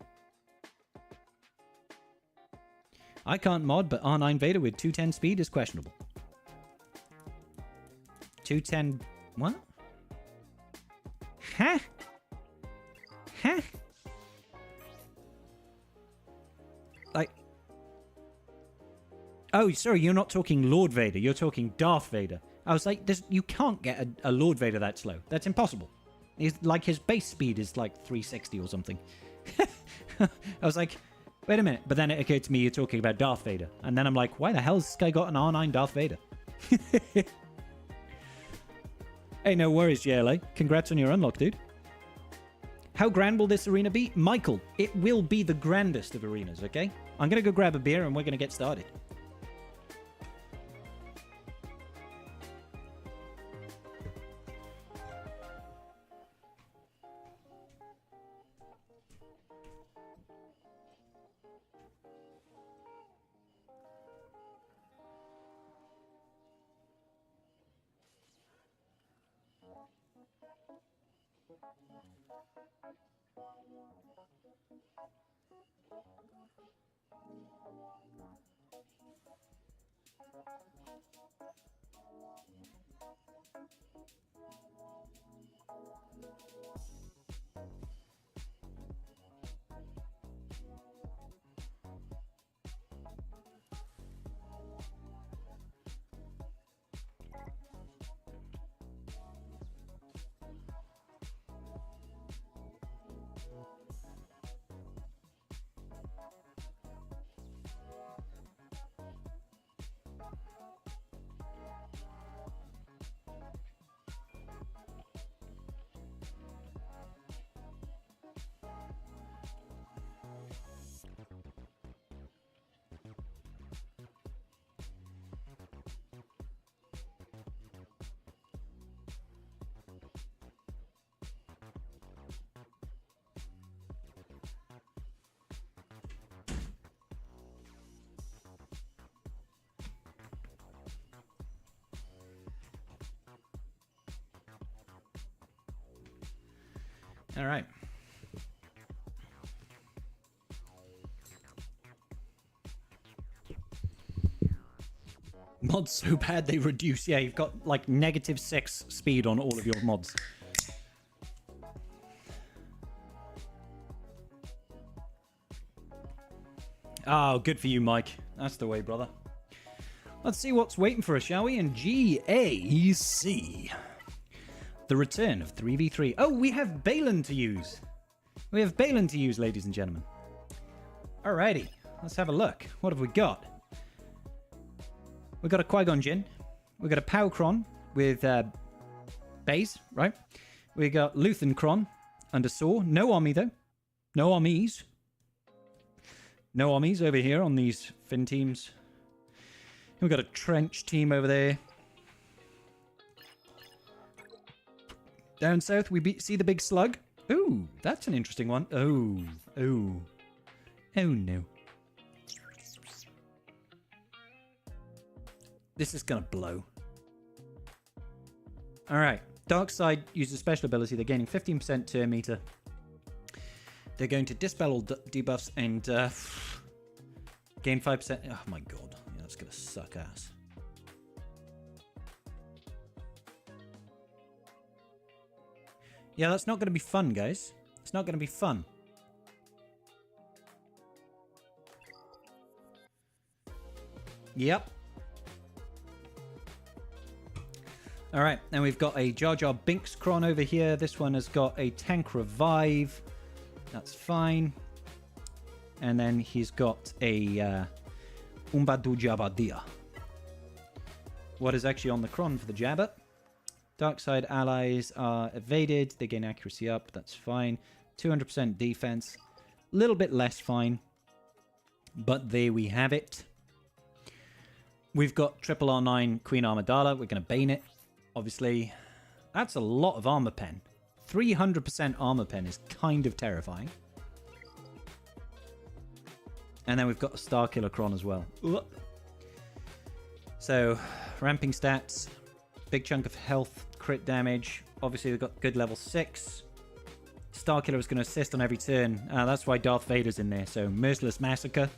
I can't mod, but R9 Vader with 210 speed is questionable. 210... What? Huh? Huh? Like... Oh, sorry, you're not talking Lord Vader. You're talking Darth Vader. I was like, you can't get a Lord Vader that slow. That's impossible. Like, his base speed is like 360 or something. I was like, wait a minute. But then it occurred to me you're talking about Darth Vader. And then I'm like, why the hell has this guy got an R9 Darth Vader? Hey, no worries, JLA. Congrats on your unlock, dude. How grand will this arena be? Michael, it will be the grandest of arenas, okay? I'm going to go grab a beer and we're going to get started. All right. Mods so bad they reduce. Yeah, you've got like -6 speed on all of your mods. Oh, good for you, Mike. That's the way, brother. Let's see what's waiting for us, shall we? In GAC. The return of 3v3. Oh, we have Balin to use. We have Balin to use, ladies and gentlemen. Alrighty. Let's have a look. What have we got? We've got a Qui-Gon Jinn. We've got a Powcron with Baze, right? We got Luthen Cron under Saw. No army, though. No armies. No armies over here on these Finn teams. We've got a Trench team over there. Down south, we see the big slug. Ooh, that's an interesting one. Oh, oh. Oh, no. This is going to blow. All right. Dark Side uses special ability. They're gaining 15% turn meter. They're going to dispel all debuffs and gain 5%. Oh, my God. Yeah, that's going to suck ass. Yeah, that's not going to be fun, guys. It's not going to be fun. Yep. All right, and we've got a Jar Jar Binks Cron over here. This one has got a Tank Revive. That's fine. And then he's got a Umbadu Jabadia. What is actually on the Cron for the Jabba? Dark Side allies are evaded. They gain accuracy up. That's fine. 200% defense. A little bit less fine. But there we have it. We've got Triple R9 Queen Amidala. We're going to Bane it. Obviously, that's a lot of armor pen. 300% armor pen is kind of terrifying. And then we've got a Starkiller Cron as well. So, ramping stats. Big chunk of health, crit damage. Obviously, we've got good level 6. Starkiller is going to assist on every turn. That's why Darth Vader's in there. So, Merciless Massacre.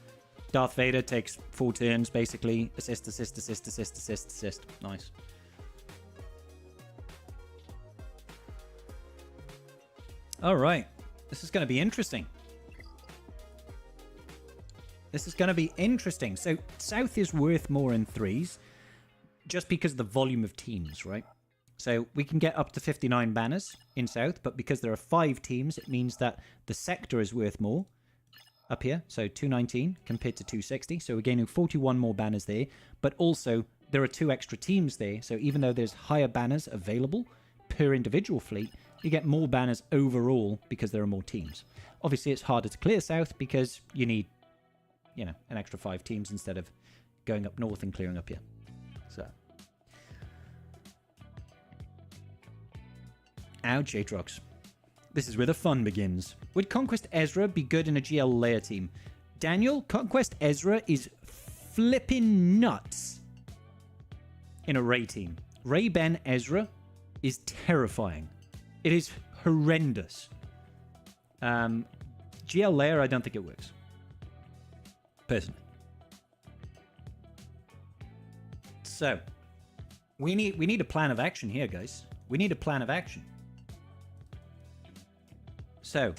Darth Vader takes 4 turns, basically. Assist, assist, assist, assist, assist, assist. Nice. All right. This is going to be interesting. This is going to be interesting. So, South is worth more in 3s. Just because of the volume of teams, right? So we can get up to 59 banners in South, but because there are 5 teams, it means that the sector is worth more up here. So 219 compared to 260. So we're gaining 41 more banners there. But also, there are 2 extra teams there. So even though there's higher banners available per individual fleet, you get more banners overall because there are more teams. Obviously, it's harder to clear South because you need, you know, an extra 5 teams instead of going up north and clearing up here. So, ouch, Aatrox. This is where the fun begins. Would Conquest Ezra be good in a GL Leia team? Daniel, Conquest Ezra is flipping nuts in a Rey team. Rey Ben Ezra is terrifying. It is horrendous. GL Leia, I don't think it works. Personally. So, we need a plan of action here, guys. We need a plan of action. So,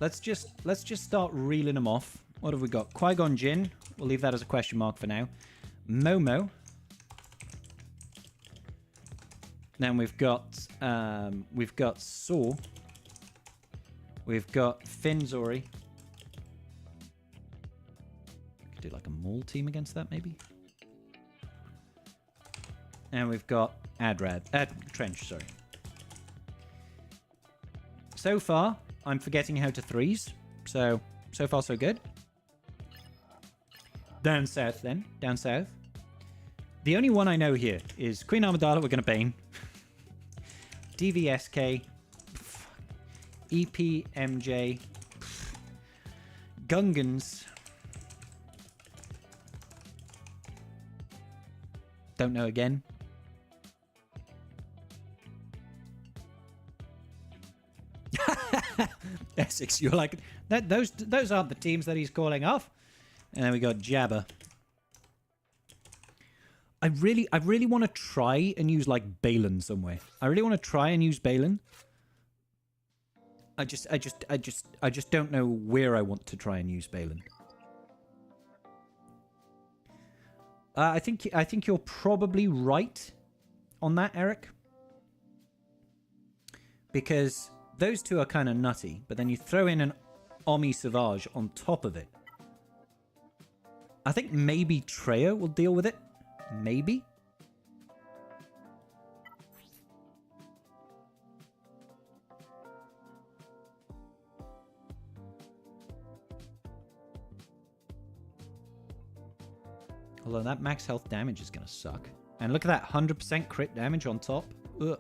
let's just start reeling them off. What have we got? Qui-Gon Jinn. We'll leave that as a question mark for now. Momo. Then we've got Saw. We've got Finzori. Could do like a Maul team against that, maybe. And we've got Trench, sorry. So far, I'm forgetting how to 3s. So far so good. Down south then. Down south. The only one I know here is Queen Amidala, we're going to Bane. DVSK. EPMJ. Gungans. Don't know again. Essex. You're like, those aren't the teams that he's calling off. And then we got Jabba. I really want to try and use like Balin somewhere. I really want to try and use Balin. I just don't know where I want to try and use Balin. I think you're probably right on that, Eric. Because those two are kind of nutty, but then you throw in an Omi Savage on top of it. I think maybe Treya will deal with it. Maybe. Although that max health damage is going to suck. And look at that 100% crit damage on top. Ugh.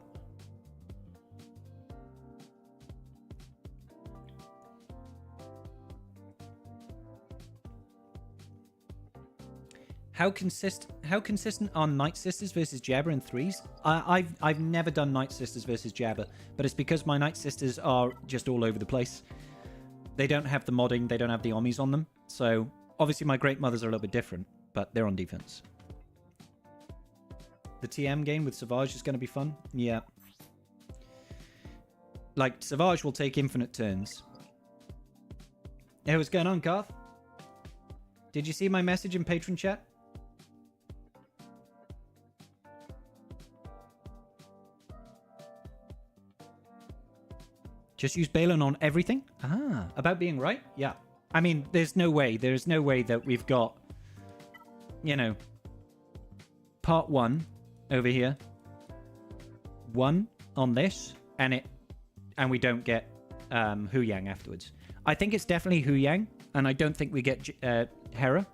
How consistent are Night Sisters versus Jabba in threes? I've never done Night Sisters versus Jabba, but it's because my Night Sisters are just all over the place. They don't have the modding, they don't have the Omis on them. So obviously my Great Mothers are a little bit different, but they're on defense. The TM game with Savage is going to be fun. Yeah. Like, Savage will take infinite turns. Hey, what's going on, Garth? Did you see my message in Patreon chat? Just use Balin on everything? Ah, about being right? Yeah. I mean, there's no way that we've got, you know, part 1 over here, 1 on this, and we don't get Hu Yang afterwards. I think it's definitely Hu Yang, and I don't think we get Hera,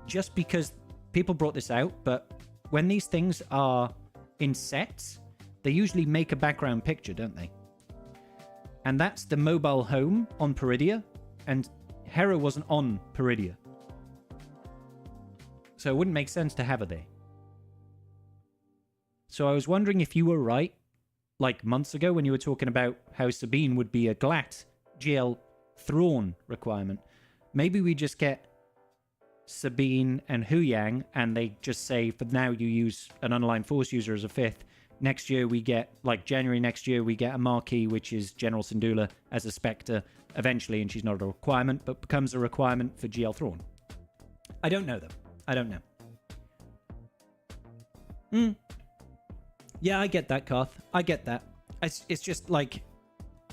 just because people brought this out, but when these things are in sets, they usually make a background picture, don't they? And that's the mobile home on Peridia, and Hera wasn't on Peridia. So it wouldn't make sense to have her there. So I was wondering if you were right, like months ago when you were talking about how Sabine would be a GLAT GL Thrawn requirement. Maybe we just get Sabine and Hu Yang, and they just say, for now you use an Unaligned Force user as a 5th. Next year we get, like January next year, we get a Marquis, which is General Syndulla as a Spectre eventually, and she's not a requirement, but becomes a requirement for GL Thrawn. I don't know, though. I don't know. Yeah, I get that, Karth. I get that. It's just like,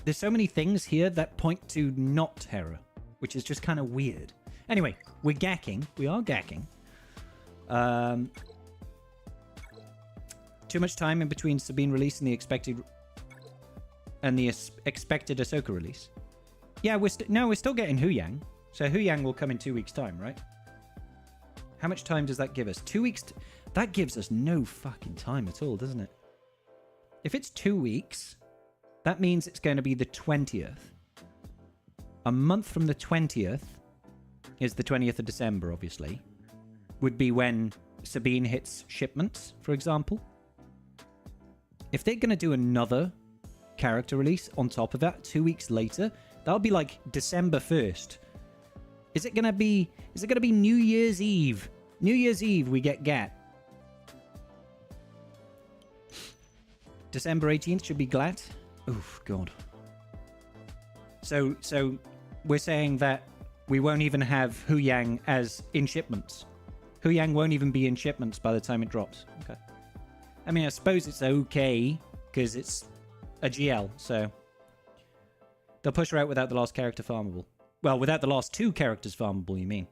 there's so many things here that point to not Hera, which is just kind of weird. Anyway, we're gacking. We are gacking. Too much time in between Sabine release and the expected Ahsoka release. Yeah, we're still getting Hu Yang. So Hu Yang will come in 2 weeks' time, right? How much time does that give us? 2 weeks? That gives us no fucking time at all, doesn't it? If it's 2 weeks, that means it's going to be the 20th. A month from the 20th is the 20th of December, obviously. Would be when Sabine hits shipments, for example. If they're going to do another character release on top of that 2 weeks later, that'll be like December 1st. Is it going to be New Year's Eve? New Year's Eve we get GAT. December 18th should be GLAT. Oof, God. So we're saying that we won't even have Hu Yang as in shipments. Hu Yang won't even be in shipments by the time it drops. Okay. I mean, I suppose it's okay, because it's a GL, so... They'll push her out without the last character farmable. Well, without the last 2 characters farmable, you mean?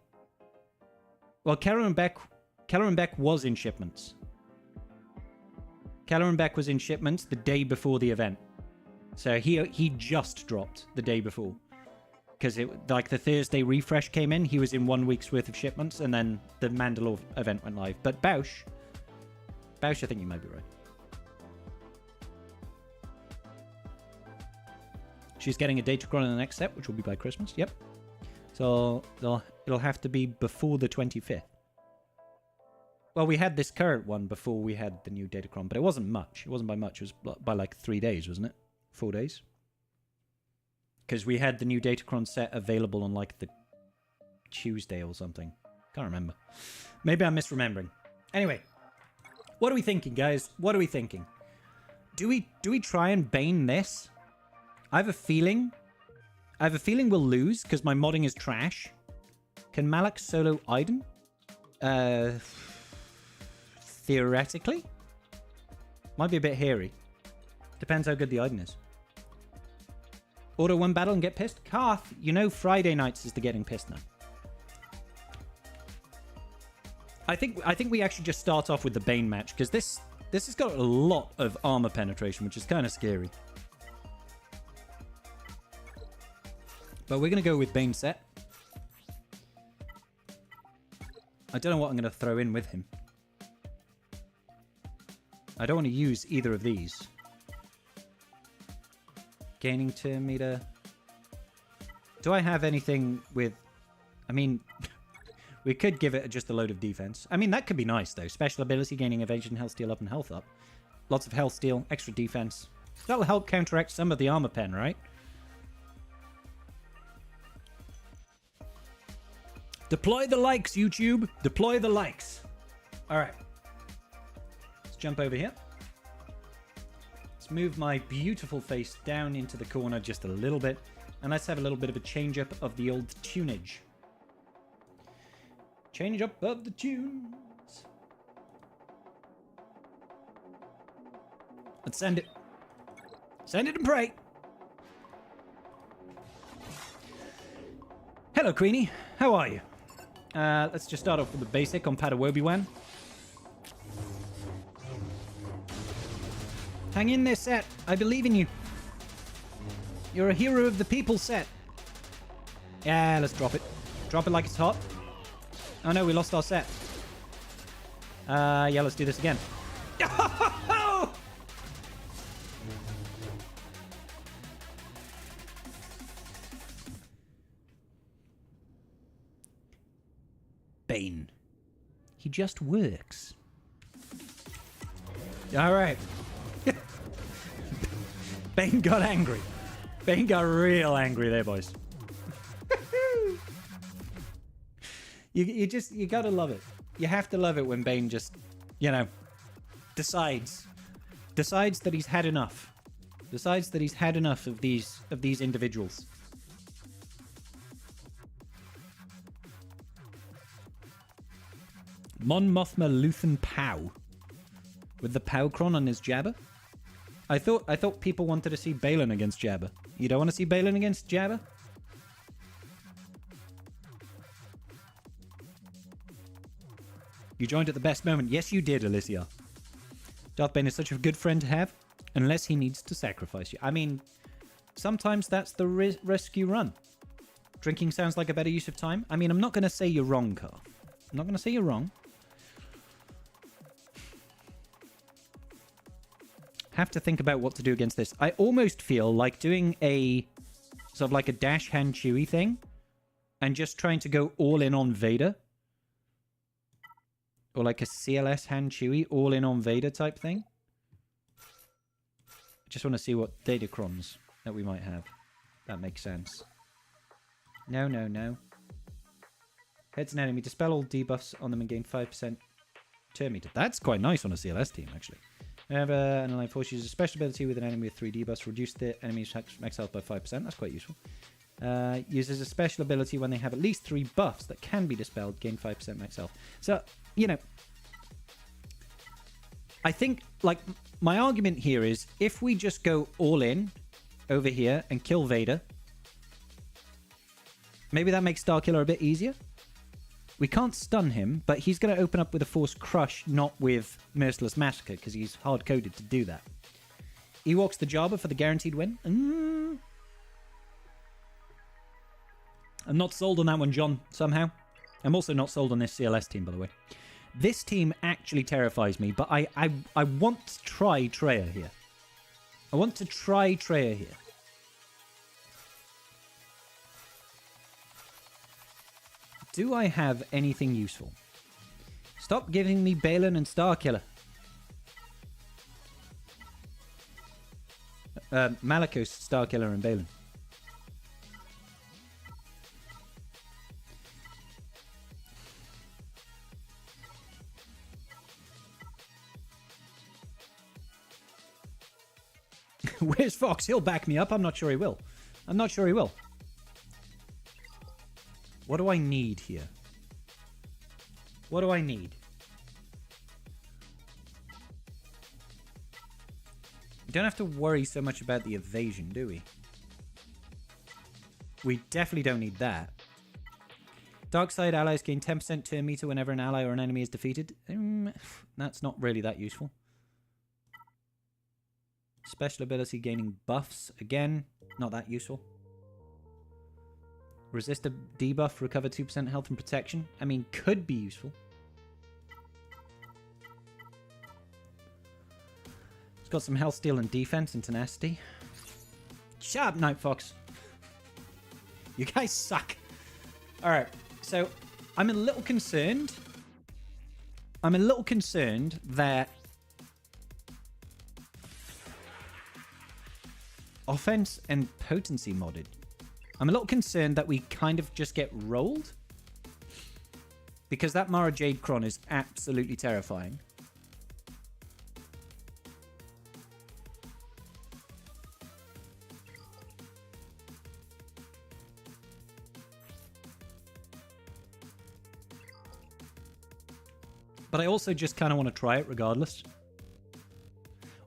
Well, Kelleran Beck was in shipments. Kelleran Beck was in shipments the day before the event. So he just dropped the day before. Because like the Thursday refresh came in, he was in 1 week's worth of shipments, and then the Mandalore event went live. But Bausch, I think you might be right. She's getting a Datacron in the next set, which will be by Christmas. Yep. So it'll have to be before the 25th. Well, we had this current one before we had the new Datacron, but it wasn't much. It wasn't by much. It was by like 3 days, wasn't it? 4 days. Because we had the new Datacron set available on like the Tuesday or something. Can't remember. Maybe I'm misremembering. Anyway, what are we thinking, guys? What are we thinking? Do we try and Bane this? I have a feeling we'll lose because my modding is trash. Can Malak solo Iden? Theoretically. Might be a bit hairy. Depends how good the Iden is. Order one battle and get pissed? Karth, you know Friday nights is the getting pissed now. I think we actually just start off with the Bane match, because this has got a lot of armor penetration, which is kind of scary. But we're going to go with Bane set. I don't know what I'm going to throw in with him. I don't want to use either of these. Gaining turn meter. Do I have anything with... I mean, we could give it just a load of defense. I mean, that could be nice, though. Special ability, gaining evasion, health steal up, and health up. Lots of health steal, extra defense. That'll help counteract some of the armor pen, right? Deploy the likes, YouTube. Deploy the likes. All right. Let's jump over here. Let's move my beautiful face down into the corner just a little bit. And let's have a little bit of a change up of the old tunage. Change up of the tunes. Let's send it. Send it and pray. Hello, Queenie. How are you? Let's just start off with the basic on Padawobi-wan. Hang in there, Set. I believe in you. You're a hero of the people, Set. Yeah, let's drop it. Drop it like it's hot. Oh no, we lost our Set. Yeah, let's do this again. Bane. He just works. All right. Bane got angry. Bane got real angry there, boys. You gotta love it. You have to love it when Bane just, you know, decides that he's had enough. Decides that he's had enough of these individuals. Mon Mothma Luthen Pow. With the Powcron on his Jabba. I thought people wanted to see Balin against Jabba. You don't want to see Balin against Jabba? You joined at the best moment. Yes, you did, Alicia. Darth Bane is such a good friend to have, unless he needs to sacrifice you. I mean, sometimes that's the risk you run. Drinking sounds like a better use of time. I mean, I'm not going to say you're wrong, Carl. I'm not going to say you're wrong. Have to think about what to do against this. I almost feel like doing a sort of like a Dash Hand Chewie thing and just trying to go all in on Vader. Or like a CLS Hand Chewie all in on Vader type thing. I just want to see what Datacrons that we might have. That makes sense. No, no, no. Heads an enemy. Dispel all debuffs on them and gain 5% turn meter. That's quite nice on a CLS team, actually. Whenever an allied force uses a special ability with an enemy with 3 debuffs, reduce the enemy's max health by 5%. That's quite useful. Uses a special ability when they have at least 3 buffs that can be dispelled, gain 5% max health. So, you know, I think, like, my argument here is if we just go all in over here and kill Vader, maybe that makes Starkiller a bit easier. We can't stun him, but he's going to open up with a Force Crush, not with Merciless Massacre, because he's hard-coded to do that. Ewoks the Jabba for the guaranteed win. I'm not sold on that one, John, somehow. I'm also not sold on this CLS team, by the way. This team actually terrifies me, but I want to try Traya here. I want to try Traya here. Do I have anything useful? Stop giving me Balin and Starkiller. Malakos, Starkiller, and Balin. Where's Fox? He'll back me up. I'm not sure he will. I'm not sure he will. What do I need here? What do I need? We don't have to worry so much about the evasion, do we? We definitely don't need that. Dark side allies gain 10% turn meter whenever an ally or an enemy is defeated. That's not really that useful. Special ability gaining buffs. Again, not that useful. Resist a debuff, recover 2% health and protection. I mean, could be useful. It's got some health steal and defense and tenacity. Shut up, Night Fox. You guys suck. Alright, so I'm a little concerned. That offense and potency modded. I'm a little concerned that we kind of just get rolled. Because that Mara Jade Cron is absolutely terrifying. But I also just kind of want to try it regardless.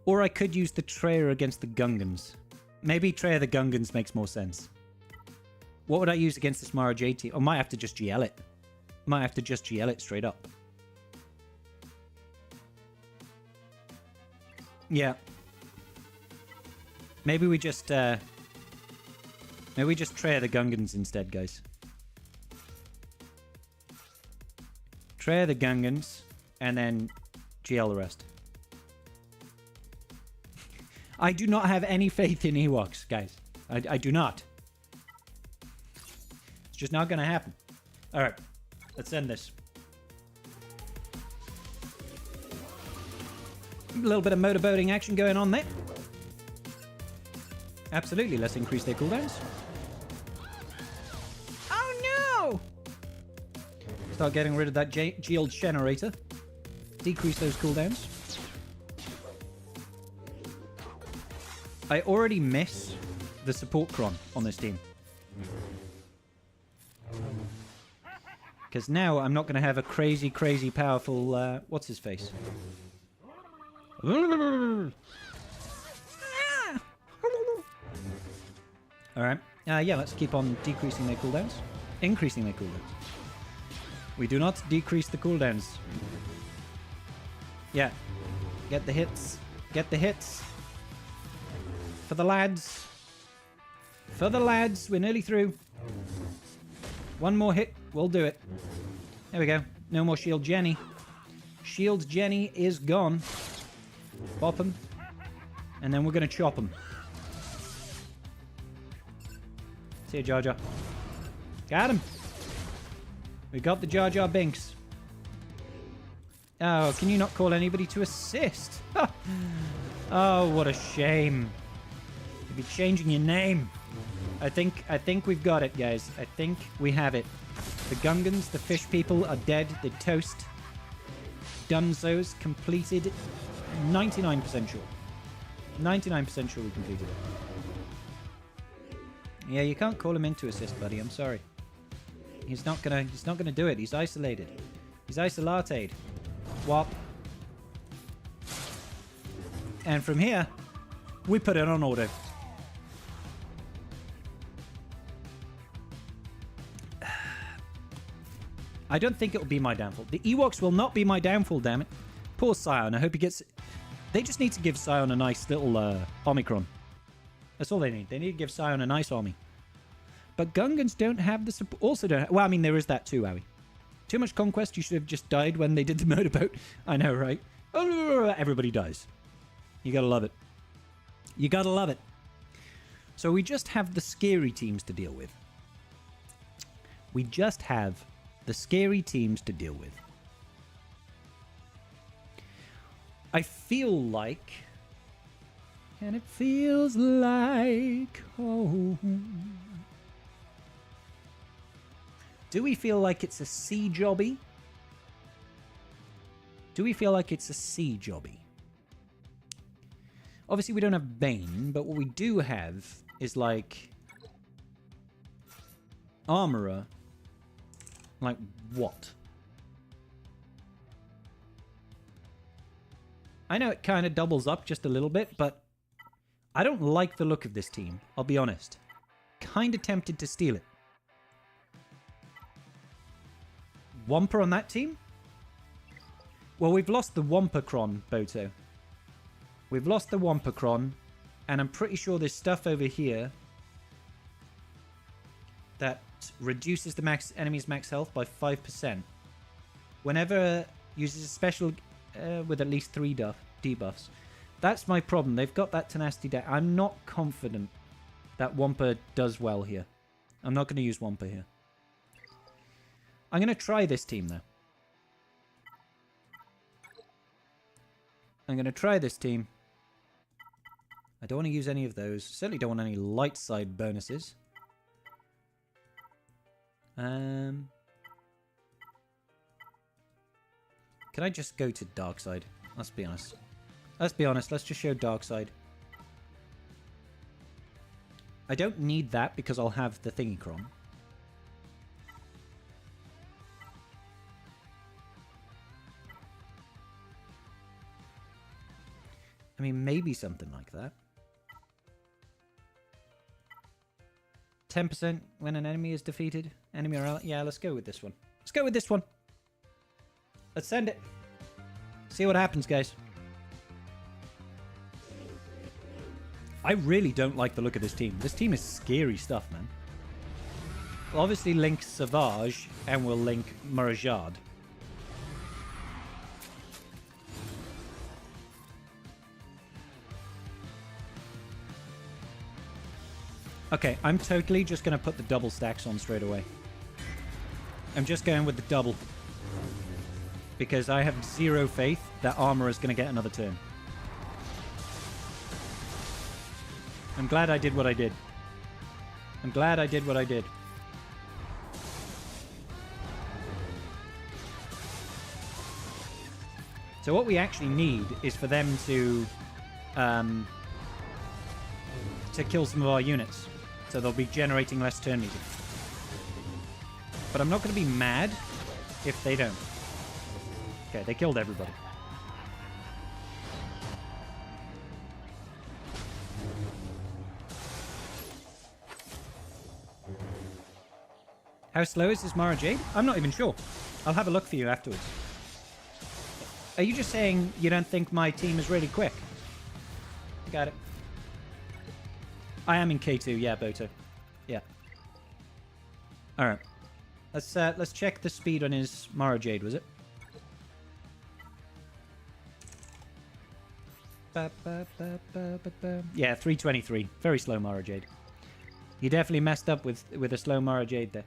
Or I could use the Treya against the Gungans. Maybe Treya the Gungans makes more sense. What would I use against this Mara Jade team? I might have to just GL it. Might have to just GL it straight up. Yeah. Maybe we just Treya the Gungans instead, guys. Treya the Gungans. And then GL the rest. I do not have any faith in Ewoks, guys. I do not. It's just not going to happen. Alright, let's end this. A little bit of motorboating action going on there. Absolutely, let's increase their cooldowns. Oh no! Start getting rid of that GL generator. Decrease those cooldowns. I already miss the support cron on this team. Because now I'm not going to have a crazy, crazy powerful... what's his face? Alright. Yeah, let's keep on decreasing their cooldowns. Increasing their cooldowns. We do not decrease the cooldowns. Yeah. Get the hits. Get the hits. For the lads. For the lads. We're nearly through. One more hit. We'll do it. There we go. No more Shield Jenny. Shield Jenny is gone. Pop him. And then we're going to chop him. See you, Jar Jar. Got him. We got the Jar Jar Binks. Oh, can you not call anybody to assist? Oh, what a shame. You'd be changing your name. I think we've got it, guys. I think we have it. The Gungans, the fish people, are dead. They're toast. Dunzos completed. 99% sure. 99% sure we completed it. Yeah, you can't call him in to assist, buddy. I'm sorry. He's not gonna do it. He's isolated. He's isolated. Wop. And from here, we put it on auto. I don't think it will be my downfall. The Ewoks will not be my downfall, damn it. Poor Scion. I hope he gets... They just need to give Scion a nice little Omicron. That's all they need. They need to give Scion a nice army. But Gungans don't have the support. Also don't have... Well, I mean, there is that too, Owie. Too much conquest. You should have just died when they did the motorboat. I know, right? Oh, everybody dies. You gotta love it. You gotta love it. So we just have the scary teams to deal with. We just have the scary teams to deal with. I feel like... And it feels like home. Do we feel like it's a sea jobby? Do we feel like it's a sea jobby? Obviously, we don't have Bane, but what we do have is, like, Armorer. Like, what? I know it kind of doubles up just a little bit, but I don't like the look of this team, I'll be honest. Kind of tempted to steal it. Wampa on that team? Well, we've lost the Wampacron, Boto. We've lost the Wampacron, and I'm pretty sure there's stuff over here that reduces the enemy's max health by 5%. Whenever uses a special with at least 3 debuffs. That's my problem. They've got that tenacity down. I'm not confident that Wampa does well here. I'm not going to use Wampa here. I'm going to try this team, though. I'm going to try this team. I don't want to use any of those. Certainly don't want any light side bonuses. Can I just go to dark side? Let's be honest. Let's be honest. Let's just show dark side. I don't need that because I'll have the thingy-cron. I mean, maybe something like that. 10% when an enemy is defeated. Enemy or ally. Yeah, let's go with this one. Let's go with this one. Let's send it. See what happens, guys. I really don't like the look of this team. This team is scary stuff, man. We'll obviously link Savage, and we'll link Marajad. Okay, I'm totally just going to put the double stacks on straight away. I'm just going with the double. Because I have zero faith that Armor is going to get another turn. I'm glad I did what I did. I'm glad I did what I did. So what we actually need is for them to kill some of our units. So they'll be generating less turn meter. But I'm not going to be mad if they don't. Okay, they killed everybody. How slow is this Mara Jade? I'm not even sure. I'll have a look for you afterwards. Are you just saying you don't think my team is really quick? Got it. I am in K2, yeah, Boto. Yeah. Alright. Let's check the speed on his Mara Jade, was it? Yeah, 323. Very slow Mara Jade. You definitely messed up with a slow Mara Jade there.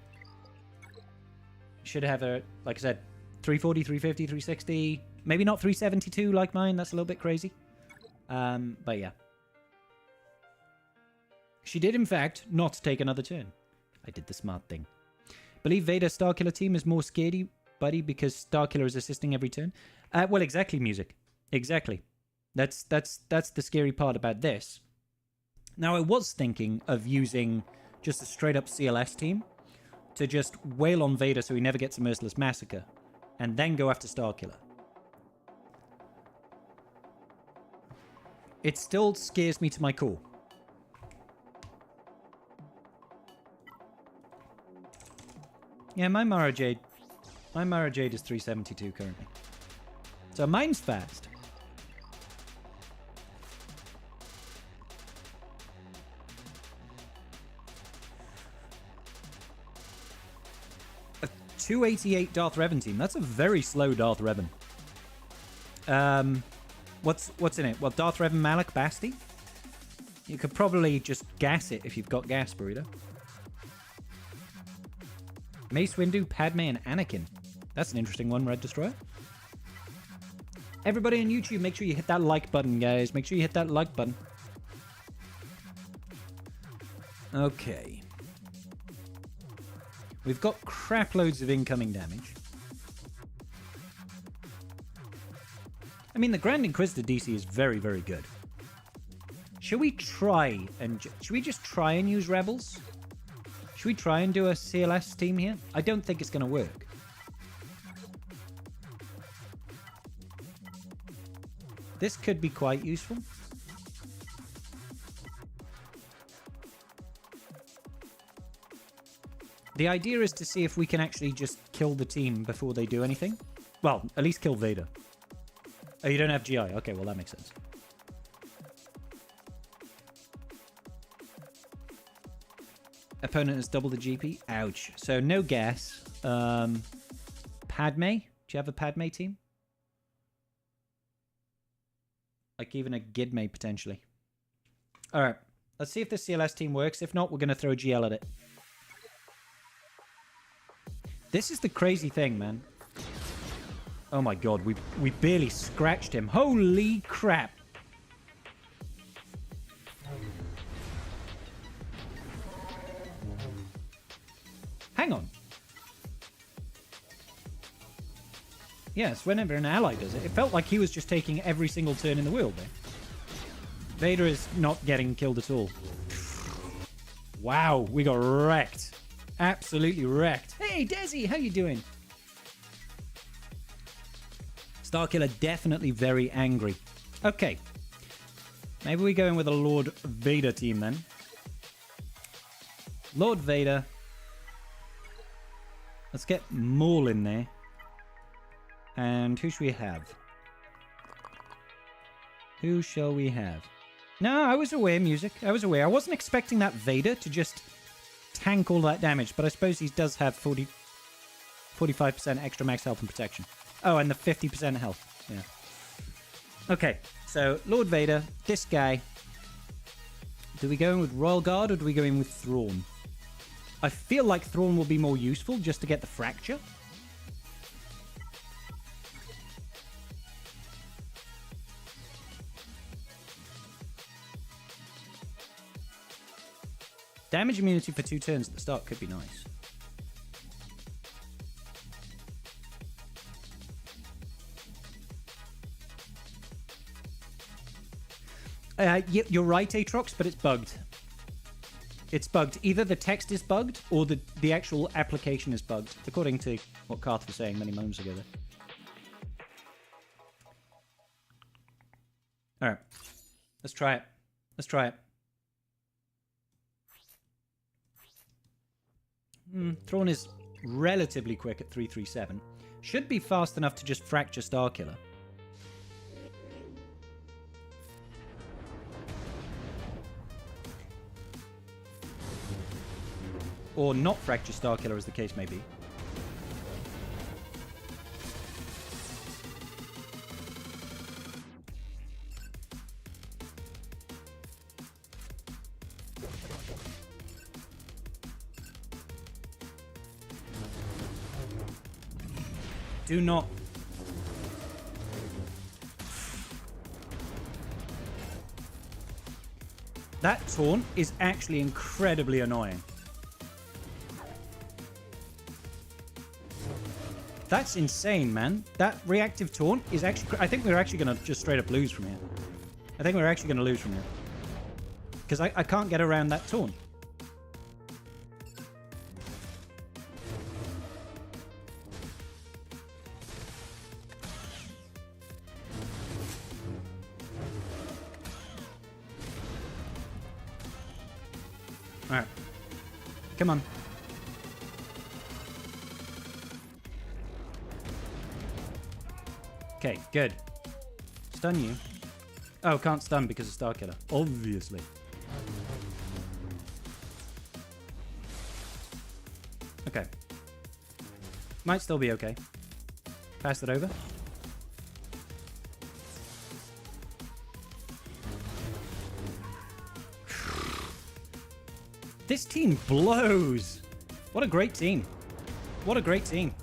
Should have a, like I said, 340, 350, 360. Maybe not 372 like mine. That's a little bit crazy. But yeah. She did, in fact, not take another turn. I did the smart thing. Believe Vader Starkiller team is more scaredy, buddy, because Starkiller is assisting every turn. Well, exactly, Music. Exactly. That's the scary part about this. Now, I was thinking of using just a straight-up CLS team to just wail on Vader so he never gets a Merciless Massacre, and then go after Starkiller. It still scares me to my core. Yeah, my Mara Jade is 372 currently. So mine's fast. A 288 Darth Revan team. That's a very slow Darth Revan. What's in it? Well, Darth Revan, Malak, Basti. You could probably just gas it if you've got gas, Burrito. Mace Windu, Padme, and Anakin. That's an interesting one, Red Destroyer. Everybody on YouTube, make sure you hit that like button, guys. Make sure you hit that like button. Okay. We've got crap loads of incoming damage. I mean, the Grand Inquisitor DC is very, very good. Should we try and... Should we just try and use rebels? Should we try and do a CLS team here? I don't think it's going to work. This could be quite useful. The idea is to see if we can actually just kill the team before they do anything. Well, at least kill Vader. Oh, you don't have GI. Okay, well, that makes sense. Opponent has double the GP. Ouch. So, no gas. Padme? Do you have a Padme team? Like even a Gidme, potentially. Alright. Let's see if the CLS team works. If not, we're going to throw GL at it. This is the crazy thing, man. Oh my god, we barely scratched him. Holy crap. Hang on. Yes, whenever an ally does it, it felt like he was just taking every single turn in the world there. Vader is not getting killed at all. Wow, we got wrecked. Absolutely wrecked. Hey, Desi, how you doing? Starkiller definitely very angry. Okay. Maybe we go in with a Lord Vader team then. Lord Vader. Let's get Maul in there. And who should we have? Who shall we have? No, I was aware, music. I was aware. I wasn't expecting that Vader to just tank all that damage, but I suppose he does have 45% extra max health and protection. Oh, and the 50% health. Yeah. Okay, so Lord Vader, this guy. Do we go in with Royal Guard or do we go in with Thrawn? I feel like Thrawn will be more useful just to get the fracture. Damage immunity for 2 turns at the start could be nice. You're right, Aatrox, but it's bugged. It's bugged. Either the text is bugged or the actual application is bugged, according to what Karth was saying many moments ago there. Alright. Let's try it. Let's try it. Thrawn is relatively quick at 337. Should be fast enough to just fracture Starkiller. Or not fracture Starkiller, as the case may be. Do not. That taunt is actually incredibly annoying. That's insane, man. That reactive taunt is actually... I think we're actually going to just straight up lose from here. I think we're actually going to lose from here. Because I can't get around that taunt. Alright. Come on. Okay, good. Stun you. Oh, can't stun because of Starkiller. Obviously. Okay. Might still be okay. Pass it over. This team blows. What a great team. What a great team.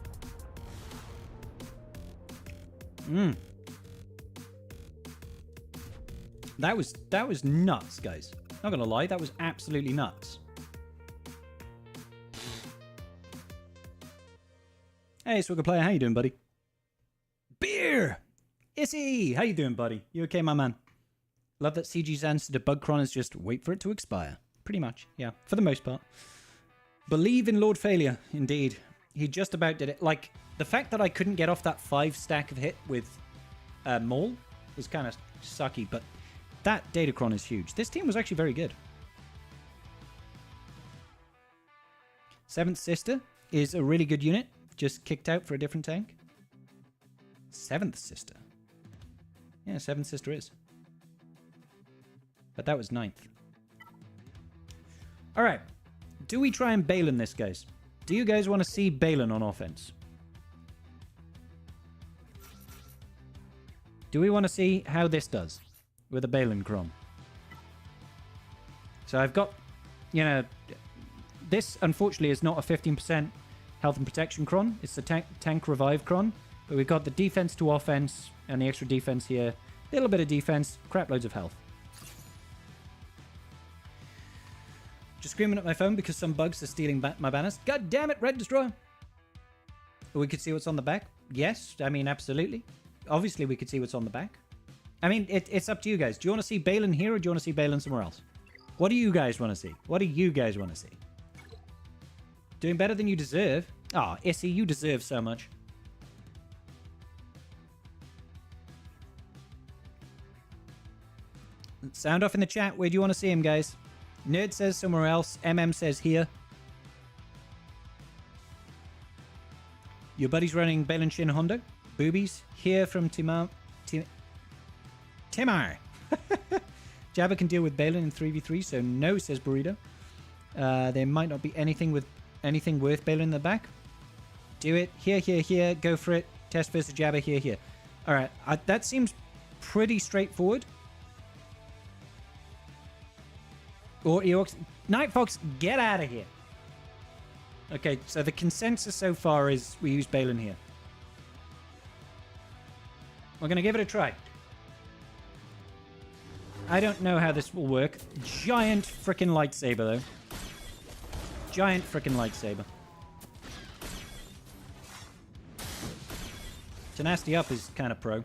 That was nuts, guys. Not gonna lie, that was absolutely nuts. Hey, Swigger Player, how you doing, buddy? Beer! Issy! How you doing, buddy? You okay, my man? Love that CG's answer to Bugcron is just wait for it to expire. Pretty much, yeah, for the most part. Believe in Lord Failure, indeed. He just about did it. Like, the fact that I couldn't get off that 5 stack of hit with Maul was kind of sucky, but that Datacron is huge. This team was actually very good. Seventh Sister is a really good unit. Just kicked out for a different tank. Seventh Sister. Yeah, Seventh Sister is. But that was 9th. Alright. Do we try and Balin this, guys? Do you guys want to see Balin on offense? Do we want to see how this does with a Balin Cron? So I've got, you know, this unfortunately is not a 15% health and protection Cron. It's a tank revive Cron. But we've got the defense to offense and the extra defense here. A little bit of defense, crap loads of health. Just screaming at my phone because some bugs are stealing my banners. God damn it, Red Destroyer. We could see what's on the back. Yes, I mean, absolutely. Obviously, we could see what's on the back. I mean, it's up to you guys. Do you want to see Balin here or do you want to see Balin somewhere else? What do you guys want to see? What do you guys want to see? Doing better than you deserve? Ah, oh, Issy, you deserve so much. Sound off in the chat. Where do you want to see him, guys? Nerd says somewhere else. MM says here. Your buddy's running Balin Shin Hondo. Boobies. Here from Timar. Jabba can deal with Balin in 3v3, so no, says Burrito. There might not be anything worth Balin in the back. Do it. Here, here, here. Go for it. Test versus Jabba. Here, here. Alright. That seems pretty straightforward. Or Ewoks. Night Fox, get out of here. Okay, so the consensus so far is we use Balin here. We're going to give it a try. I don't know how this will work. Giant frickin' lightsaber, though. Giant frickin' lightsaber. Tenacity up is kind of pro.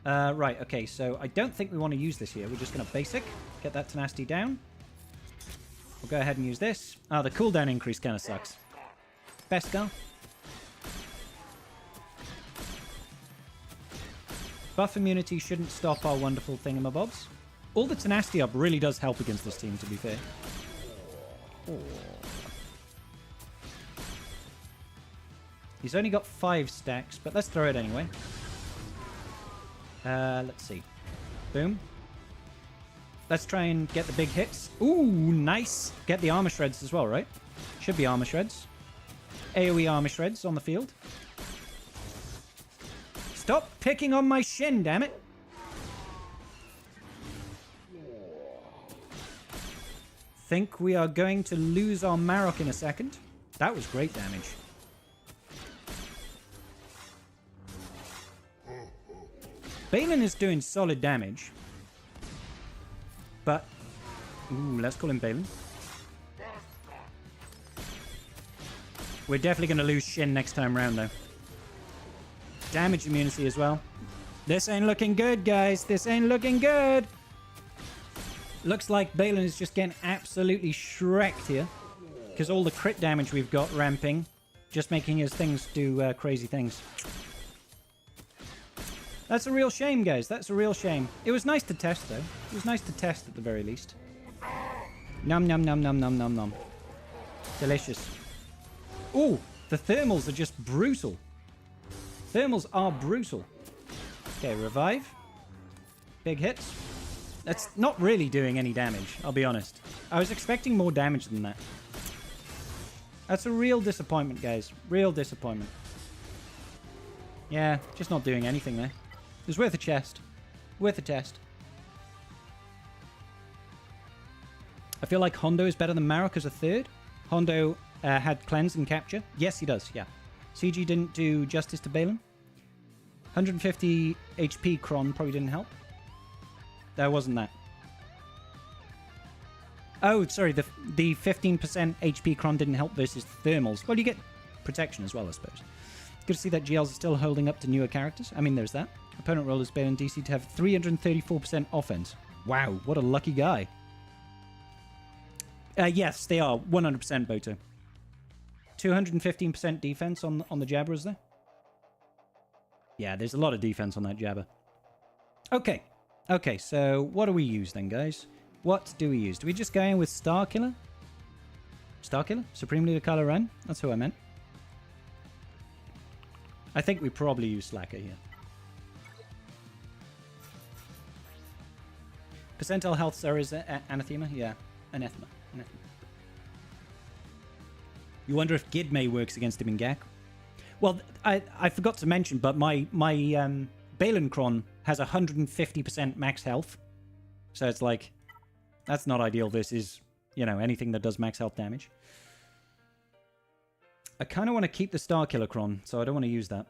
Right, okay, so I don't think we want to use this here. We're just going to basic. Get that tenacity down. We'll go ahead and use this. Oh, the cooldown increase kind of sucks. Beskar. Buff immunity shouldn't stop our wonderful thingamabobs. All the tenacity up really does help against this team, to be fair. Oh. He's only got 5 stacks, but let's throw it anyway. Let's see. Boom. Let's try and get the big hits. Ooh, nice. Get the armor shreds as well, right? Should be armor shreds. AoE armor shreds on the field. Stop picking on my shin, damn it. Think we are going to lose our Marok in a second. That was great damage. Balin is doing solid damage. But, ooh, let's call him Balin. We're definitely going to lose Shin next time round, though. Damage immunity as well. This ain't looking good, guys. This ain't looking good. Looks like Balin is just getting absolutely shreked here. Because all the crit damage we've got ramping. Just making his things do crazy things. That's a real shame, guys. That's a real shame. It was nice to test, though. It was nice to test at the very least. Nom nom nom nom nom nom nom. Delicious. Ooh, the thermals are just brutal. Thermals are brutal. Okay, revive. Big hits. That's not really doing any damage, I'll be honest. I was expecting more damage than that. That's a real disappointment, guys. Real disappointment. Yeah, just not doing anything there. It was worth a chest. Worth a test. I feel like Hondo is better than Marok as a third. Hondo had cleanse and capture. Yes, he does, yeah. CG didn't do justice to Balin. 150 HP Cron probably didn't help. That wasn't that. Oh, sorry, the 15% HP Cron didn't help versus thermals. Well, you get protection as well, I suppose. Good to see that GLs are still holding up to newer characters. I mean, there's that. Opponent rollers Balin DC to have 334% offense. Wow, what a lucky guy. Yes, they are. 100% Boto. 215% defense on the Jabber, is there? Yeah, there's a lot of defense on that Jabber. Okay. Okay, so what do we use then, guys? What do we use? Do we just go in with Star Killer? Star Killer? Supreme Leader Kylo Ren? That's who I meant. I think we probably use Slacker here. Percentile health, sir, is Anathema? Yeah, Anathema. You wonder if Gidmay works against him in Gak? Well, I forgot to mention, but my Balenkron has 150% max health. So it's like, that's not ideal versus, you know, anything that does max health damage. I kind of want to keep the Star Killer Kron, so I don't want to use that.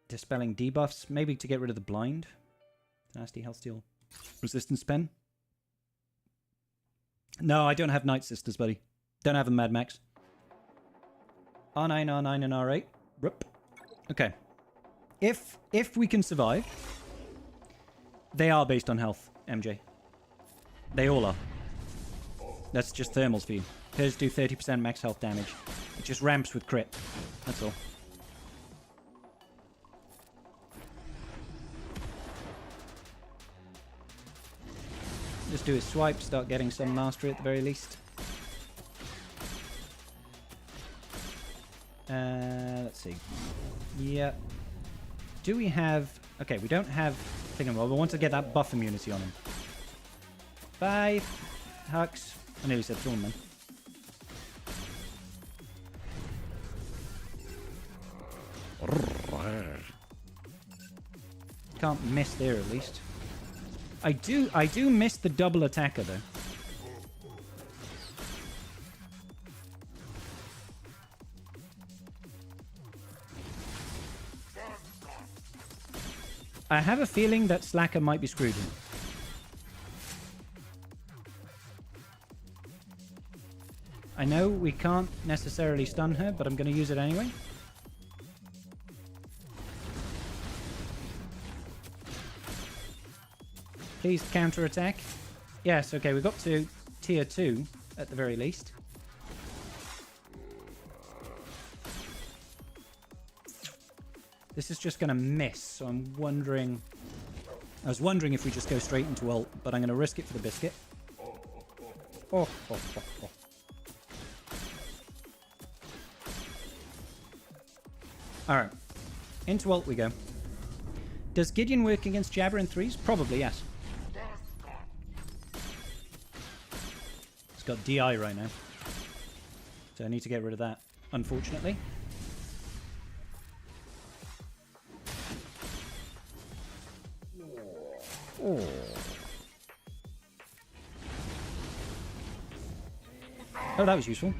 Dispelling debuffs, maybe to get rid of the blind. Nasty health steal. Resistance pen. No, I don't have Night Sisters, buddy. Don't have a Mad Max. R9, R9, and R8. Rup. Okay. If we can survive, they are based on health, MJ. They all are. That's just thermals for you. Hers do 30% max health damage. It just ramps with crit. That's all. Just do a swipe, start getting some mastery at the very least. Let's see. Yeah. Do we have... Okay, we don't have... Thingamabob. We want to get that buff immunity on him. 5 Hux. I nearly said Thorn, man. Can't miss there, at least. I do miss the double attacker, though. I have a feeling that Slacker might be screwed in. I know we can't necessarily stun her, but I'm going to use it anyway. Please counter-attack. Yes, okay, we got to tier 2 at the very least. This is just going to miss, so I'm wondering... I was wondering if we just go straight into ult, but I'm going to risk it for the biscuit. Oh. Alright. Into ult we go. Does Gideon work against Jabber in 3s? Probably, yes. It's got DI right now. So I need to get rid of that, unfortunately. Oh. Oh, that was useful.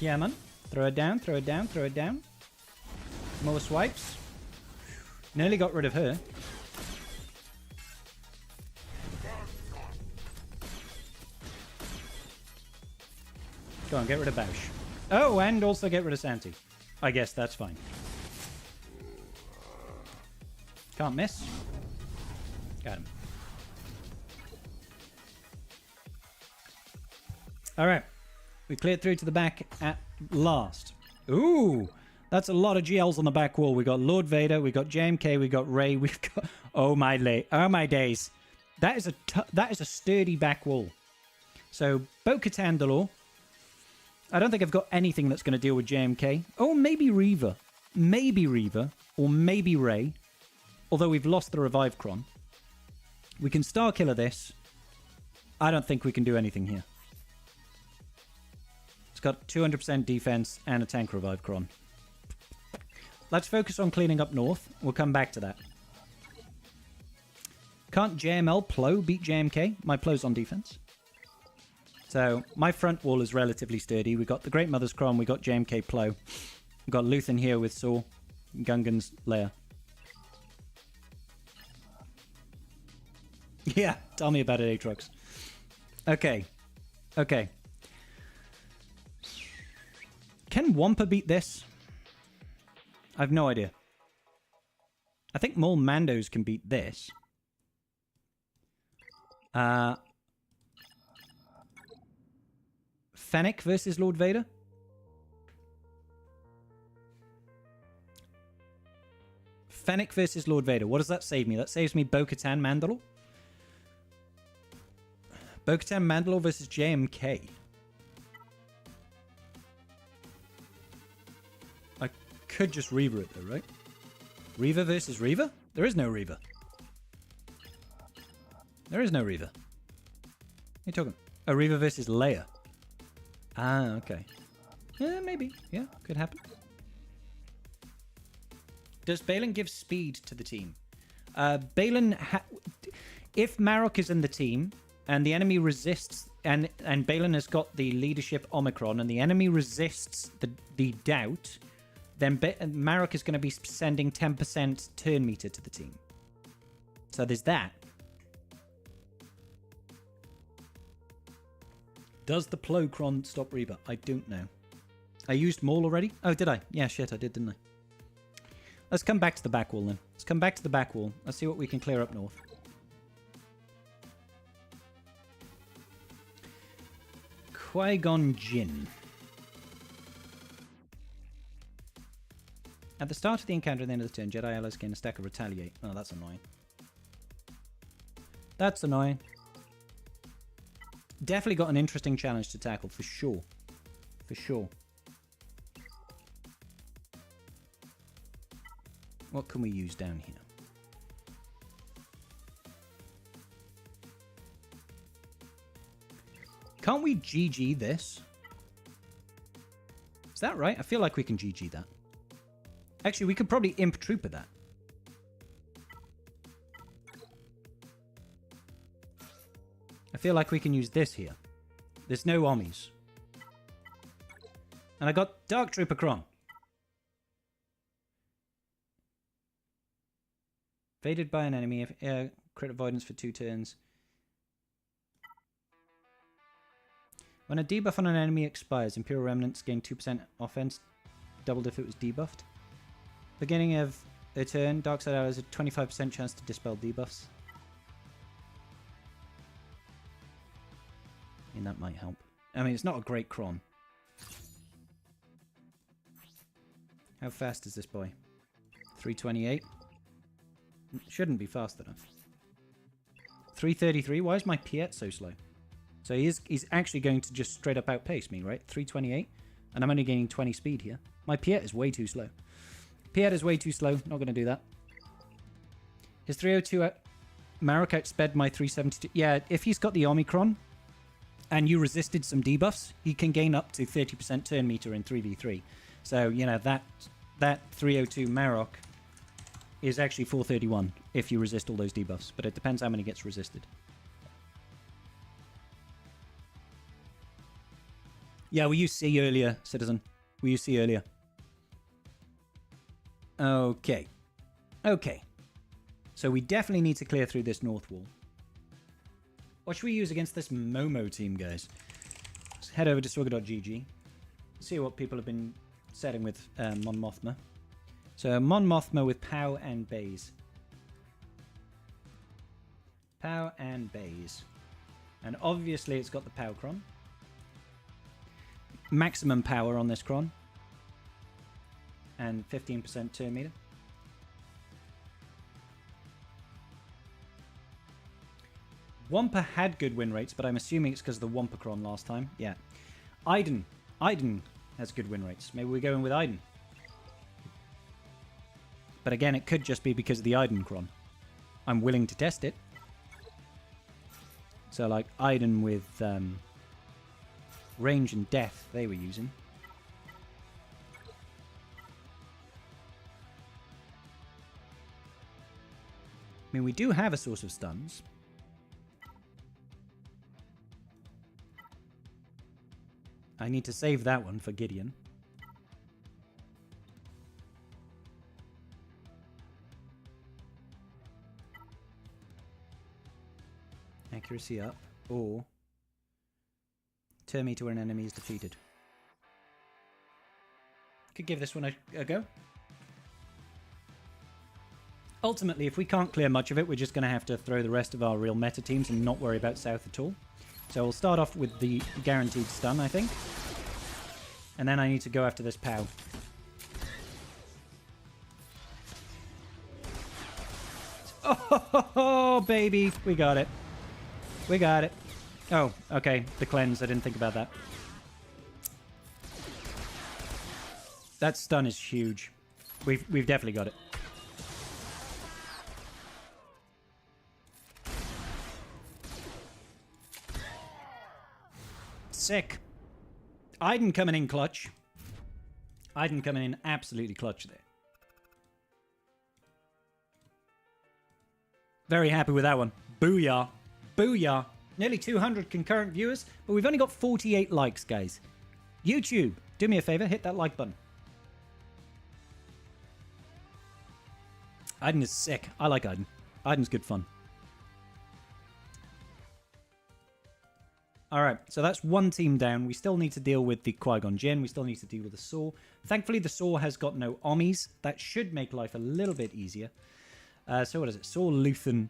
Yeah, man. Throw it down, throw it down, throw it down. More swipes. Nearly got rid of her. Go on, get rid of Bausch. Oh, and also get rid of Santi. I guess that's fine. Can't miss. Got him. Alright. We cleared through to the back at last. Ooh! That's a lot of GLs on the back wall. We got Lord Vader, we got JMK, we got Rey, we've got... Oh my days. That is a sturdy back wall. So, Bo-Katan Dalor. I don't think I've got anything that's going to deal with JMK. Oh, maybe Reva. Maybe Reva. Or maybe Rey. Although we've lost the Revive Cron. We can Star Killer this. I don't think we can do anything here. It's got 200% defense and a tank Revive Cron. Let's focus on cleaning up north. We'll come back to that. Can't JML Plo beat JMK? My Plo's on defense. So, my front wall is relatively sturdy. We got the Great Mother's Cron, we got JMK Plo. We got Luthen here with Saw. Gungan's Lair. Yeah, tell me about it, Aatrox. Okay. Okay. Can Wampa beat this? I have no idea. I think Maul Mandos can beat this. Fennec versus Lord Vader. Fennec versus Lord Vader. What does that save me? That saves me Bo-Katan Mandalore. Bo-Katan Mandalore versus JMK. I could just Reaver it though, right? Reaver versus Reaver? There is no Reaver. There is no Reaver. What are you talking? A Reaver versus Leia. Ah, okay. Yeah, maybe. Yeah, could happen. Does Balin give speed to the team? Balin, if Marok is in the team and the enemy resists, and Balin has got the leadership Omicron, and the enemy resists the doubt, then Marok is going to be sending 10% turn meter to the team. So there's that. Does the Plocron stop Reaver? I don't know. I used Maul already? Oh, did I? Yeah, shit, I did, didn't I? Let's come back to the back wall then. Let's come back to the back wall. Let's see what we can clear up north. Qui-Gon Jinn. At the start of the encounter at the end of the turn, Jedi allies gain a stack of Retaliate. Oh, that's annoying. That's annoying. Definitely got an interesting challenge to tackle, for sure. For sure. What can we use down here? Can't we GG this? Is that right? I feel like we can GG that. Actually, we could probably Imp Trooper that. I feel like we can use this here. There's no Ommies. And I got Dark Trooper Kron. Evaded by an enemy. Crit avoidance for 2 turns. When a debuff on an enemy expires, Imperial Remnants gain 2% offense, doubled if it was debuffed. Beginning of a turn, Darkside allies have a 25% chance to dispel debuffs. I mean, that might help. I mean, it's not a great Kron. How fast is this boy? 328? Shouldn't be fast enough. 333? Why is my Piet so slow? So he's actually going to just straight up outpace me, right? 328? And I'm only gaining 20 speed here. My Piet is way too slow. Piet is way too slow. Not going to do that. His 302 Marok outsped my 372. Yeah, if he's got the Omicron and you resisted some debuffs, he can gain up to 30% turn meter in 3v3. So, you know, that 302 Marok is actually 431 if you resist all those debuffs. But it depends how many gets resisted. Yeah, we used C earlier, Citizen. We used C earlier. Okay. Okay. So we definitely need to clear through this north wall. What should we use against this Momo team, guys? Let's head over to swigger.gg. See what people have been setting with Mon Mothma. So Mon Mothma with Pow and Baze. Pow and Baze. And obviously it's got the Pow Cron. Maximum power on this Cron. And 15% turn meter. Wampa had good win rates, but I'm assuming it's because of the Wampacron last time. Yeah. Iden. Iden has good win rates. Maybe we're going with Iden. But again, it could just be because of the Iden-Cron. I'm willing to test it. So like Iden with range and death they were using. I mean, we do have a source of stuns. I need to save that one for Gideon. Accuracy up, or turn me to when an enemy is defeated. Could give this one a go. Ultimately, if we can't clear much of it, we're just going to have to throw the rest of our real meta teams and not worry about South at all. So we'll start off with the guaranteed stun, I think. And then I need to go after this POW. Oh, baby. We got it. We got it. Oh, okay. The cleanse. I didn't think about that. That stun is huge. We've definitely got it. Sick. Iden coming in clutch. Iden coming in absolutely clutch there. Very happy with that one. Booyah. Booyah. Nearly 200 concurrent viewers, but we've only got 48 likes, guys. YouTube, do me a favor, hit that like button. Iden is sick. I like Iden. Iden's good fun. Alright, so that's one team down. We still need to deal with the Qui-Gon Jinn. We still need to deal with the Saw. Thankfully, the Saw has got no Ommis. That should make life a little bit easier. So what is it? Saw Luthen,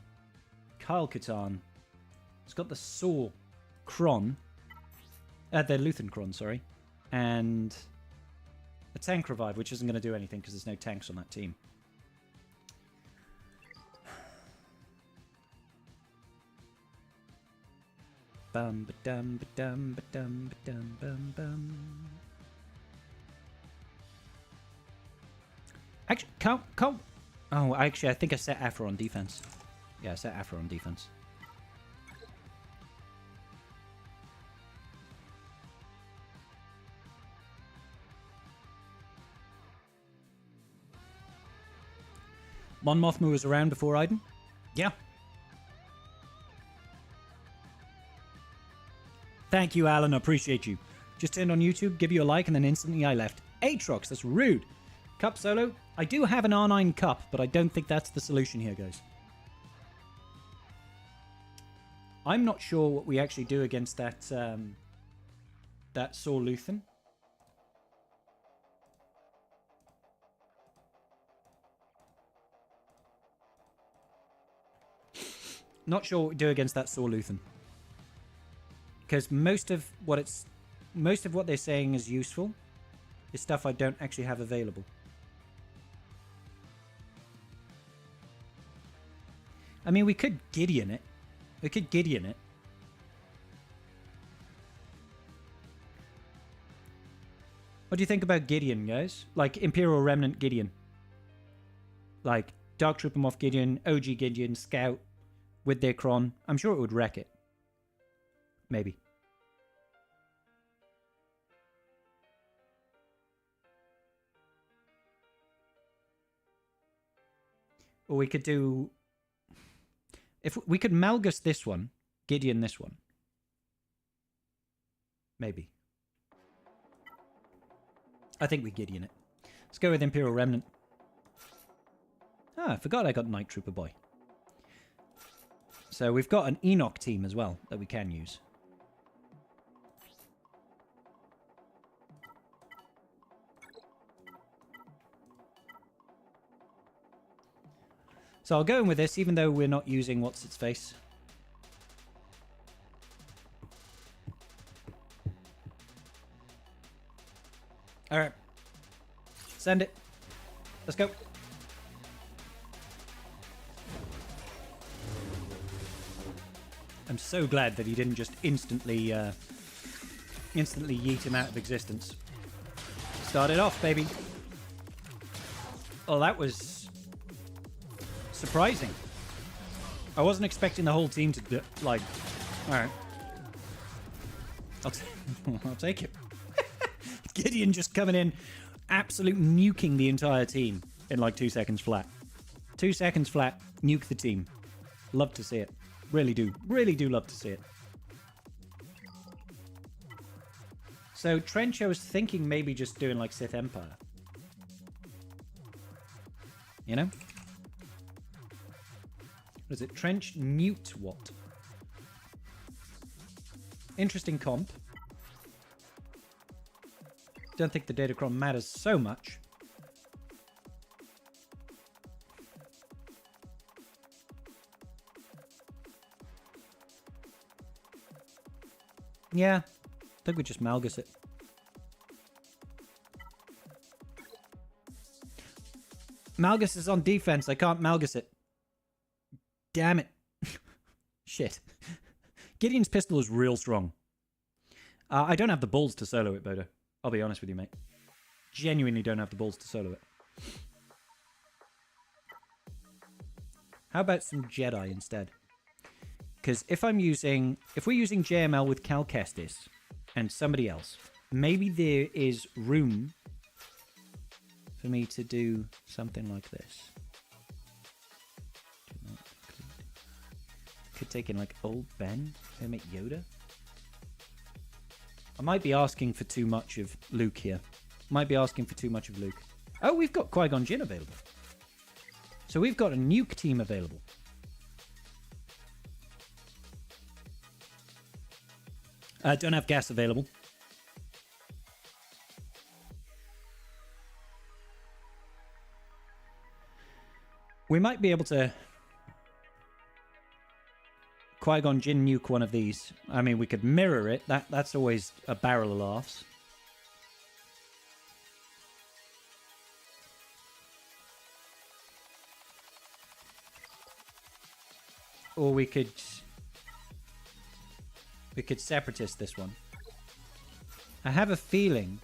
Kyle Katarn. It's got the Saw Kron. The Luthen Kron, sorry. And a tank revive, which isn't going to do anything because there's no tanks on that team. Bum ba dum ba dum ba dum ba dum bum bum. Actually, can't. Oh, actually, I think I set Afro on defense. Yeah, I set Afro on defense. Mon Mothma was around before Iden? Yeah. Thank you, Alan. I appreciate you. Just turned on YouTube, give you a like, and then instantly I left. Aatrox, that's rude. Cup solo. I do have an R9 cup, but I don't think that's the solution here, guys. I'm not sure what we actually do against that that Saw Luthen. Not sure what we do against that Saw Luthen. Because most of what they're saying is useful is stuff I don't actually have available. I mean, we could Gideon it. We could Gideon it. What do you think about Gideon, guys? Like Imperial Remnant Gideon. Like Dark Trooper Moff Gideon, OG Gideon, Scout with their Kron. I'm sure it would wreck it. Maybe. Or we could do... If we could Malgus this one, Gideon this one. Maybe. I think we Gideon it. Let's go with Imperial Remnant. Ah, I forgot I got Night Trooper Boy. So we've got an Enoch team as well that we can use. So I'll go in with this, even though we're not using what's-its-face. Alright. Send it. Let's go. I'm so glad that he didn't just instantly yeet him out of existence. Start it off, baby. Oh, that was... surprising. I wasn't expecting the whole team to do, like... Alright. I'll take it. Gideon just coming in, absolute nuking the entire team in like 2 seconds flat. 2 seconds flat, nuke the team. Love to see it. Really do. Really do love to see it. So Trench, I was thinking maybe just doing like Sith Empire. You know? What is it? Trench Newt what? Interesting comp. Don't think the Datacron matters so much. Yeah. I think we just Malgus it. Malgus is on defense. I can't Malgus it. Damn it. Shit. Gideon's pistol is real strong. I don't have the balls to solo it, Bodo. I'll be honest with you, mate. Genuinely don't have the balls to solo it. How about some Jedi instead? Because if we're using JML with Cal Kestis and somebody else, maybe there is room for me to do something like this. Could take in like old Ben and make Yoda. I might be asking for too much of Luke here. Might be asking for too much of Luke. Oh, we've got Qui-Gon Jinn available. So we've got a nuke team available. I don't have gas available. We might be able to Qui-Gon Jinn nuke one of these. I mean, we could mirror it. That's always a barrel of laughs. Or we could separatist this one. I have a feeling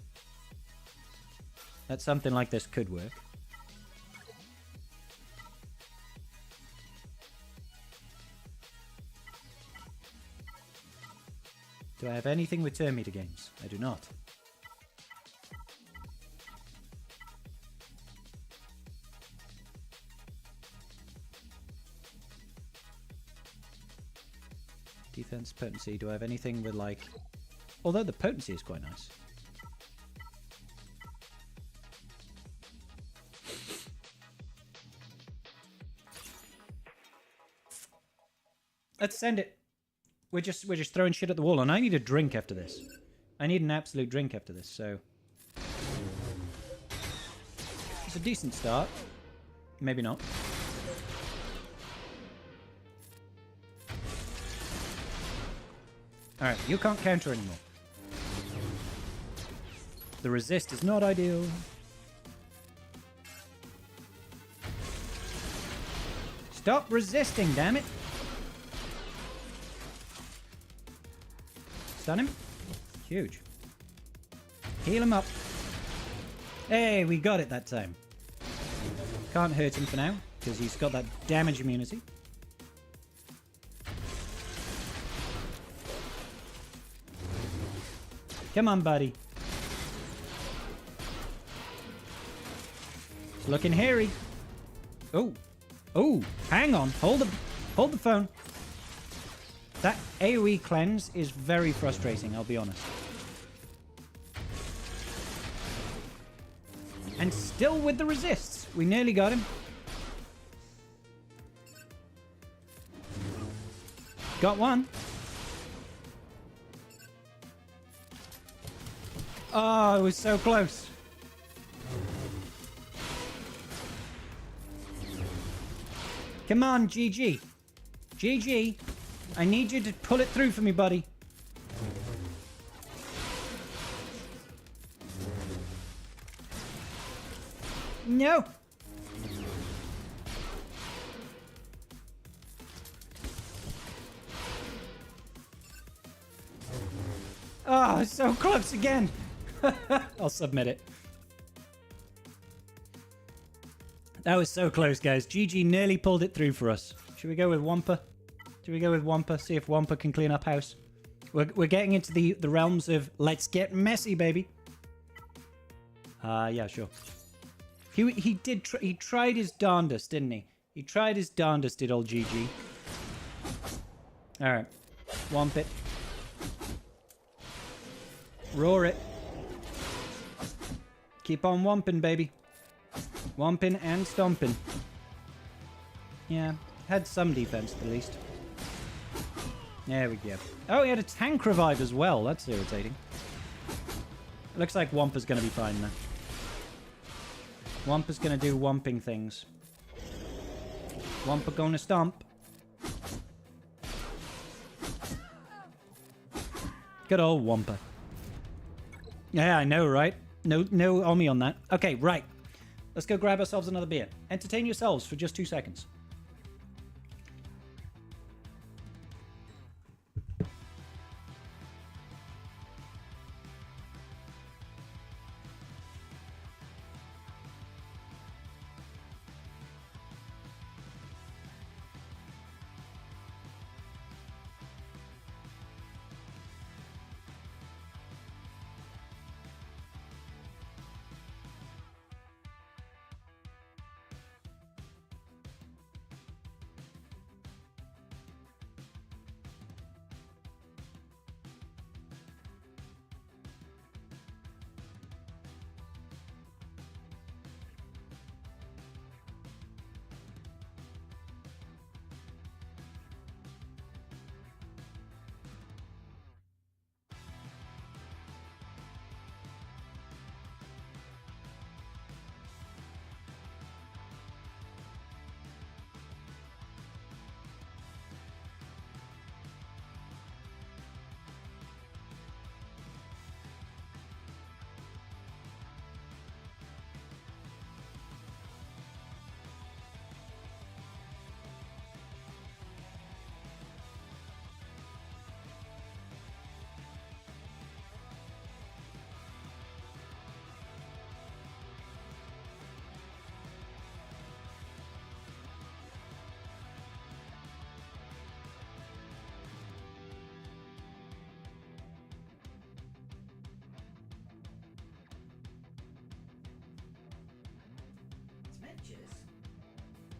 that something like this could work. Do I have anything with turn meter games? I do not. Defense, potency. Do I have anything with like... Although the potency is quite nice. Let's send it. We're just throwing shit at the wall, and I need a drink after this. I need an absolute drink after this, so... It's a decent start. Maybe not. Alright, you can't counter anymore. The resist is not ideal. Stop resisting, damn it! Stun him. Huge. Heal him up. Hey, we got it that time. Can't hurt him for now, because he's got that damage immunity. Come on, buddy. It's looking hairy. Oh. Oh, hang on. Hold the phone. That AoE cleanse is very frustrating, I'll be honest. And still with the resists. We nearly got him. Got one. Oh, it was so close. Come on, GG. GG. I need you to pull it through for me, buddy. No. Oh, so close again. I'll submit it. That was so close, guys. GG nearly pulled it through for us. Should we go with Wampa? Should we go with Wampa? See if Wampa can clean up house. We're getting into the realms of let's get messy, baby. Yeah, sure. He tried his darndest, didn't he? He tried his darndest, did old GG. All right, Wamp it. Roar it. Keep on Wamping, baby. Wamping and stomping. Yeah, had some defense at least. There we go. Oh, he had a tank revive as well. That's irritating. Looks like Wampa's going to be fine now. Wampa's going to do Wamping things. Wampa going to stomp. Good old Wampa. Yeah, I know, right? No Omi on that. Okay, right. Let's go grab ourselves another beer. Entertain yourselves for just 2 seconds.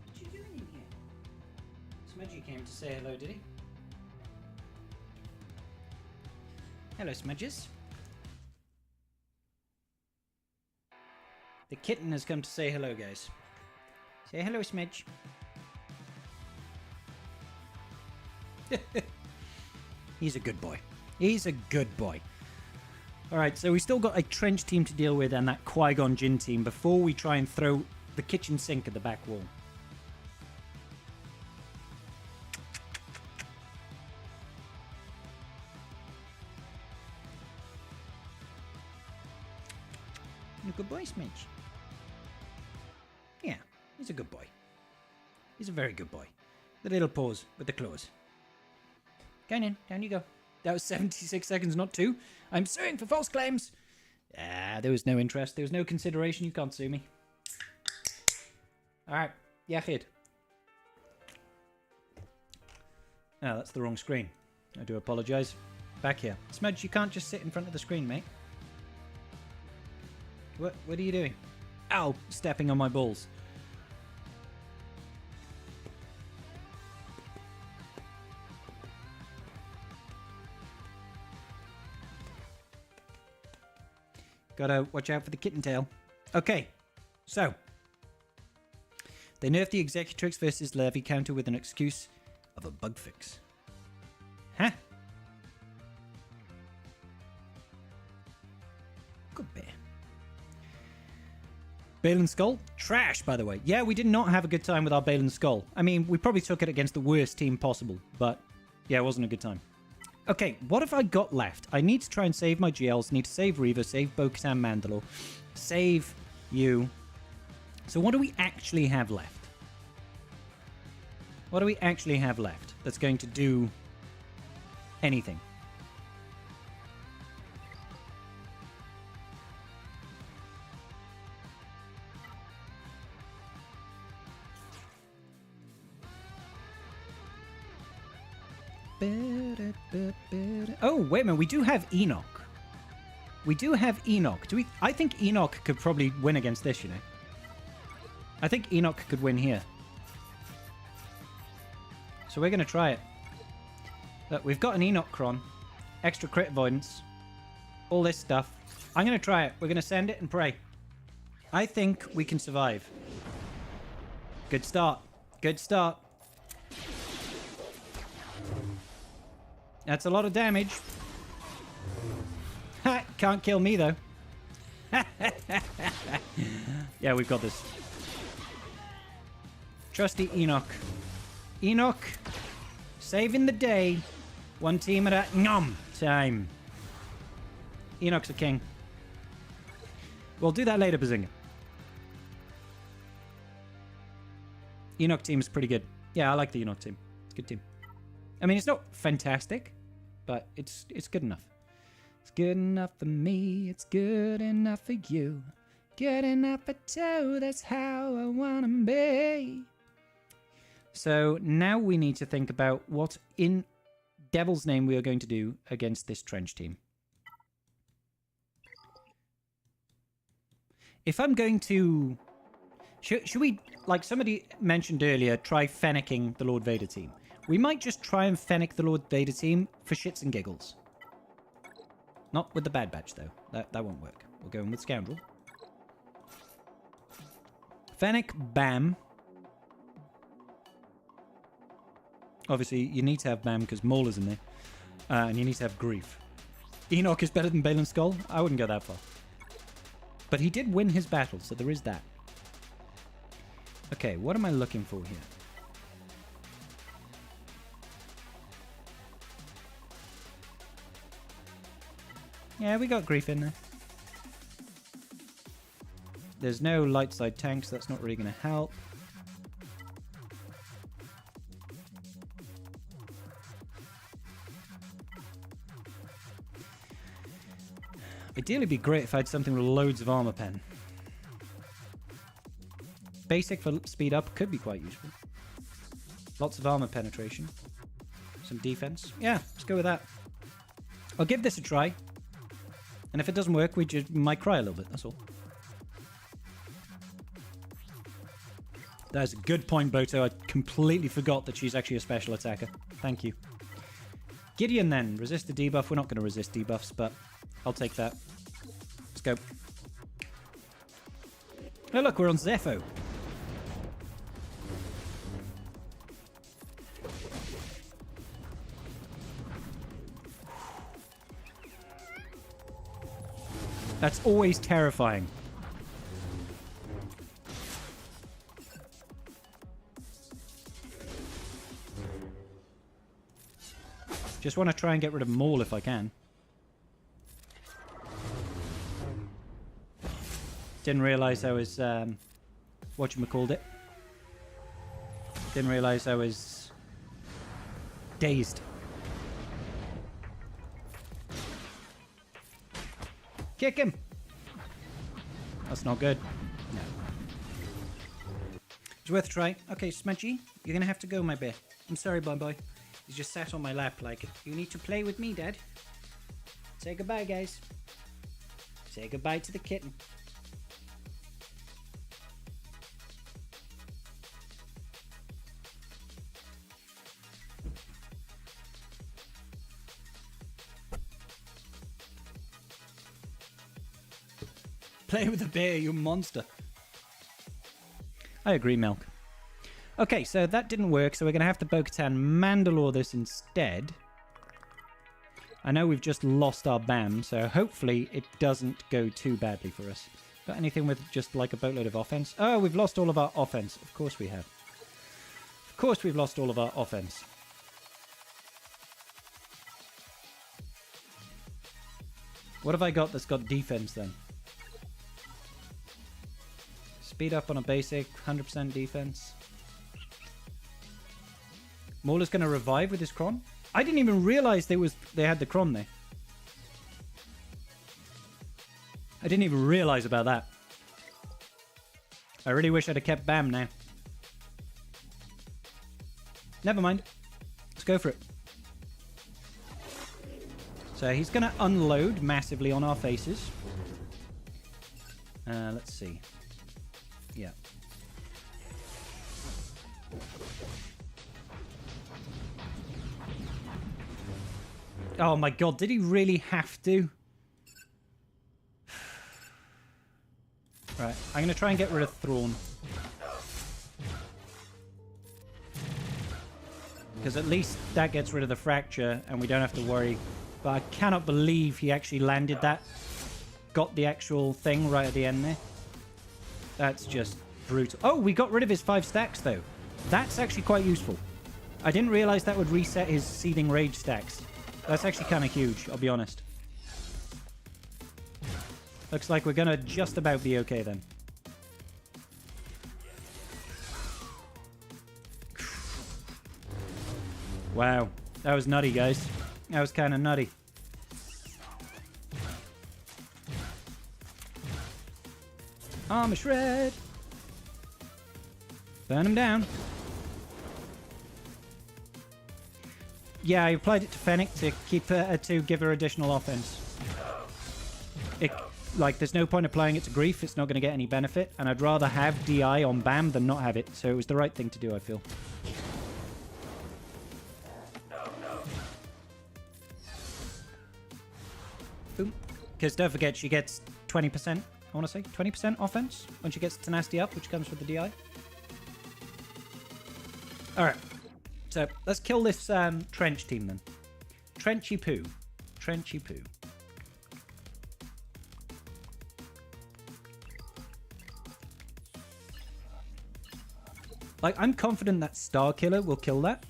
What you doing in here? Smudgy came to say hello, did he? Hello, Smudges. The kitten has come to say hello, guys. Say hello, Smudge. He's a good boy. He's a good boy. Alright, so we still got a trench team to deal with and that Qui-Gon Jinn team before we try and throw the kitchen sink at the back wall. You're a good boy, Smidge. Yeah, he's a good boy. He's a very good boy. The little paws with the claws. Going in, down you go. That was 76 seconds, not 2. I'm suing for false claims. There was no interest. There was no consideration. You can't sue me. Alright. Yeah, kid. Oh, that's the wrong screen. I do apologise. Back here. Smudge, you can't just sit in front of the screen, mate. What are you doing? Ow! Stepping on my balls. Gotta watch out for the kitten tail. Okay, so. They nerfed the Executrix versus Levy counter with an excuse of a bug fix. Huh? Good bear. Balin Skull? Trash, by the way. Yeah, we did not have a good time with our Balin Skull. I mean, we probably took it against the worst team possible, but yeah, it wasn't a good time. Okay, what have I got left? I need to try and save my GLs. Need to save Reaver, save Bo-Katan Mandalore, save you. So what do we actually have left? What do we actually have left that's going to do anything? Oh, wait a minute. We do have Enoch. We do have Enoch. Do we? I think Enoch could probably win against this, you know. I think Enoch could win here. So we're going to try it. Look, we've got an Enoch Cron. Extra crit avoidance. All this stuff. I'm going to try it. We're going to send it and pray. I think we can survive. Good start. Good start. That's a lot of damage. Ha! Can't kill me, though. Yeah, we've got this. Trusty Enoch. Enoch, saving the day. One team at a time. Enoch's a king. We'll do that later, Bazinga. Enoch team is pretty good. Yeah, I like the Enoch team. It's a good team. I mean, it's not fantastic, but it's good enough. It's good enough for me. It's good enough for you. Good enough for two. That's how I want to be. So now we need to think about what in Devil's name we are going to do against this trench team. If I'm going to... Should we, like somebody mentioned earlier, try Fennicking the Lord Vader team? We might just try and Fennick the Lord Vader team for shits and giggles. Not with the Bad Batch, though. That won't work. We'll go in with Scoundrel. Fennick, Bam. Obviously, you need to have Bam because Maul is in there. And you need to have Grief. Enoch is better than Balin Skull? I wouldn't go that far. But he did win his battle, so there is that. Okay, what am I looking for here? Yeah, we got Grief in there. There's no light side tanks, so that's not really going to help. Ideally, it'd be great if I had something with loads of armor pen. Basic for speed up could be quite useful. Lots of armor penetration. Some defense. Yeah, let's go with that. I'll give this a try. And if it doesn't work, we just might cry a little bit, that's all. That's a good point, Boto. I completely forgot that she's actually a special attacker. Thank you. Gideon then. Resist the debuff. We're not going to resist debuffs, but I'll take that. Let's go. Oh, look, we're on Zepho. That's always terrifying. Just want to try and get rid of Maul if I can. Didn't realize I was, whatchamacallit. Didn't realize I was dazed. Kick him! That's not good. No. It's worth a try. Okay, Smudgy, you're gonna have to go, my bear. I'm sorry, boy. He's just sat on my lap like, you need to play with me, Dad. Say goodbye, guys. Say goodbye to the kitten. Play with the bear, you monster. I agree, Milk. Okay, so that didn't work, so we're going to have to Bo-Katan Mandalore this instead. I know we've just lost our BAM, so hopefully it doesn't go too badly for us. Got anything with just like a boatload of offense? Oh, we've lost all of our offense. Of course we have. Of course we've lost all of our offense. What have I got that's got defense then? Speed up on a basic, 100% defense. Maul is going to revive with his Cron. I didn't even realize they had the Cron there. I didn't even realize about that. I really wish I'd have kept BAM now. Never mind. Let's go for it. So he's going to unload massively on our faces. Let's see. Yeah. Oh my god, did he really have to? Right, I'm going to try and get rid of Thrawn. Because at least that gets rid of the fracture and we don't have to worry. But I cannot believe he actually landed that. Got the actual thing right at the end there. That's just brutal. Oh, we got rid of his 5 stacks though. That's actually quite useful. I didn't realize that would reset his Seething Rage stacks. That's actually kind of huge, I'll be honest. Looks like we're going to just about be okay then. Wow. That was nutty, guys. That was kind of nutty. Armor shred. Burn him down. Yeah, I applied it to Fennec to keep her, to give her additional offense. Like, there's no point applying it to Grief. It's not going to get any benefit. And I'd rather have DI on Bam than not have it. So it was the right thing to do, I feel. Boom. Because don't forget, she gets 20%, I want to say, 20% offense when she gets Tenacity up, which comes with the DI. Alright. So, let's kill this Trench team then. Trenchy poo. Trenchy poo. Like, I'm confident that Star Killer will kill that.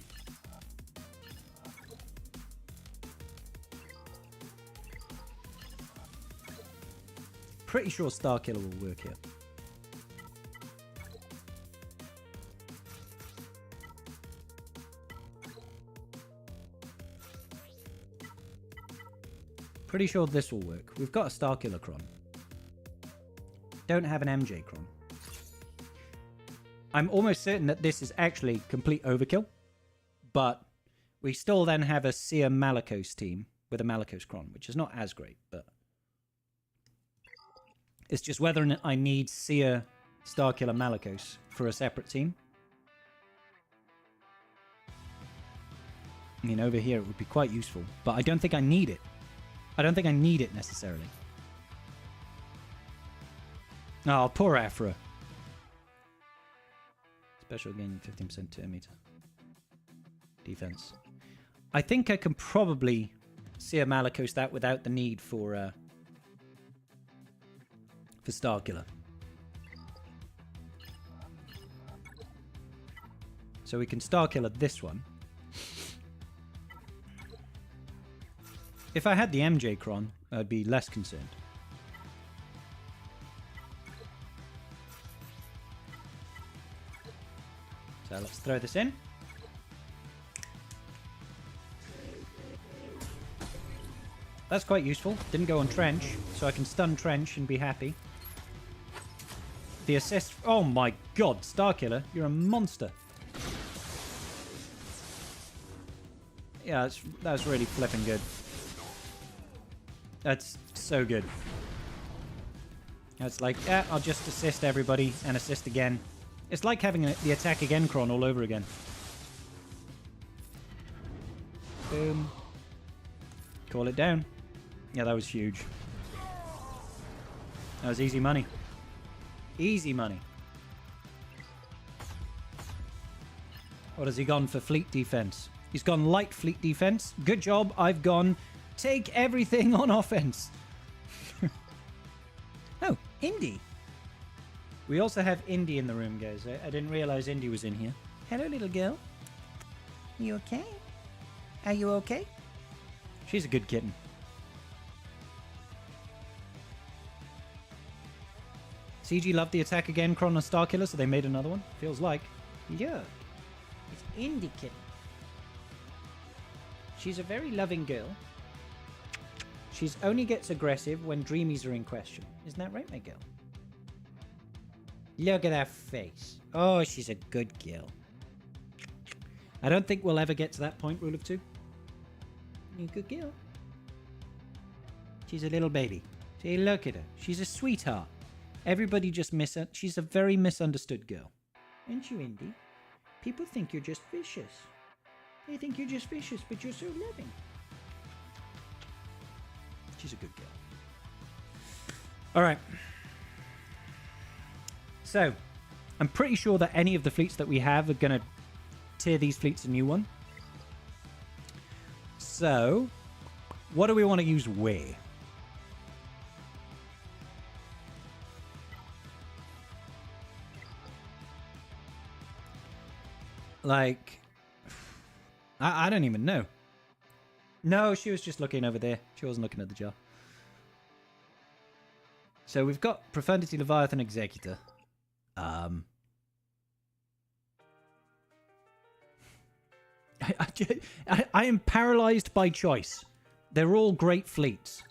Pretty sure Star Killer will work here. Pretty sure this will work. We've got a Star Killer Cron. Don't have an MJ Cron. I'm almost certain that this is actually complete overkill, but we still then have a Seer Malakos team with a Malakos Cron, which is not as great, but it's just whether or not I need Seer Starkiller Malakos for a separate team. I mean, over here it would be quite useful, but I don't think I need it. I don't think I need it necessarily. Oh, poor Afra. Special gain 15% 2 meter defense. I think I can probably Seer Malakos that without the need for Starkiller. So we can Starkiller this one. If I had the MJ Cron, I'd be less concerned. So let's throw this in. That's quite useful. Didn't go on Trench, so I can stun Trench and be happy. The assist... Oh my god, Starkiller, you're a monster. Yeah, that's really flipping good. That's so good. It's like, yeah, I'll just assist everybody and assist again. It's like having the attack again Cron all over again. Boom. Call it down. Yeah, that was huge. That was easy money. Easy money. What has he gone for? Fleet defense. He's gone light fleet defense. Good job. I've gone take everything on offense. Oh, Indy. We also have Indy in the room, guys. I didn't realize Indy was in here. Hello, little girl. You okay? Are you okay? She's a good kitten. CG loved the attack again, Cron and Starkiller, so they made another one. Feels like. Yeah. It's Indy kitten. She's a very loving girl. She's only gets aggressive when dreamies are in question. Isn't that right, my girl? Look at that face. Oh, she's a good girl. I don't think we'll ever get to that point, Rule of Two. You good girl. She's a little baby. See, look at her. She's a sweetheart. Everybody just miss her. She's a very misunderstood girl. Aren't you, Indy? People think you're just vicious. They think you're just vicious, but you're so loving. She's a good girl. All right. So, I'm pretty sure that any of the fleets that we have are going to tier these fleets a new one. So, what do we want to use where? Like, I don't even know. No, she was just looking over there. She wasn't looking at the jar. So we've got Profundity Leviathan Executor. I am paralyzed by choice. They're all great fleets.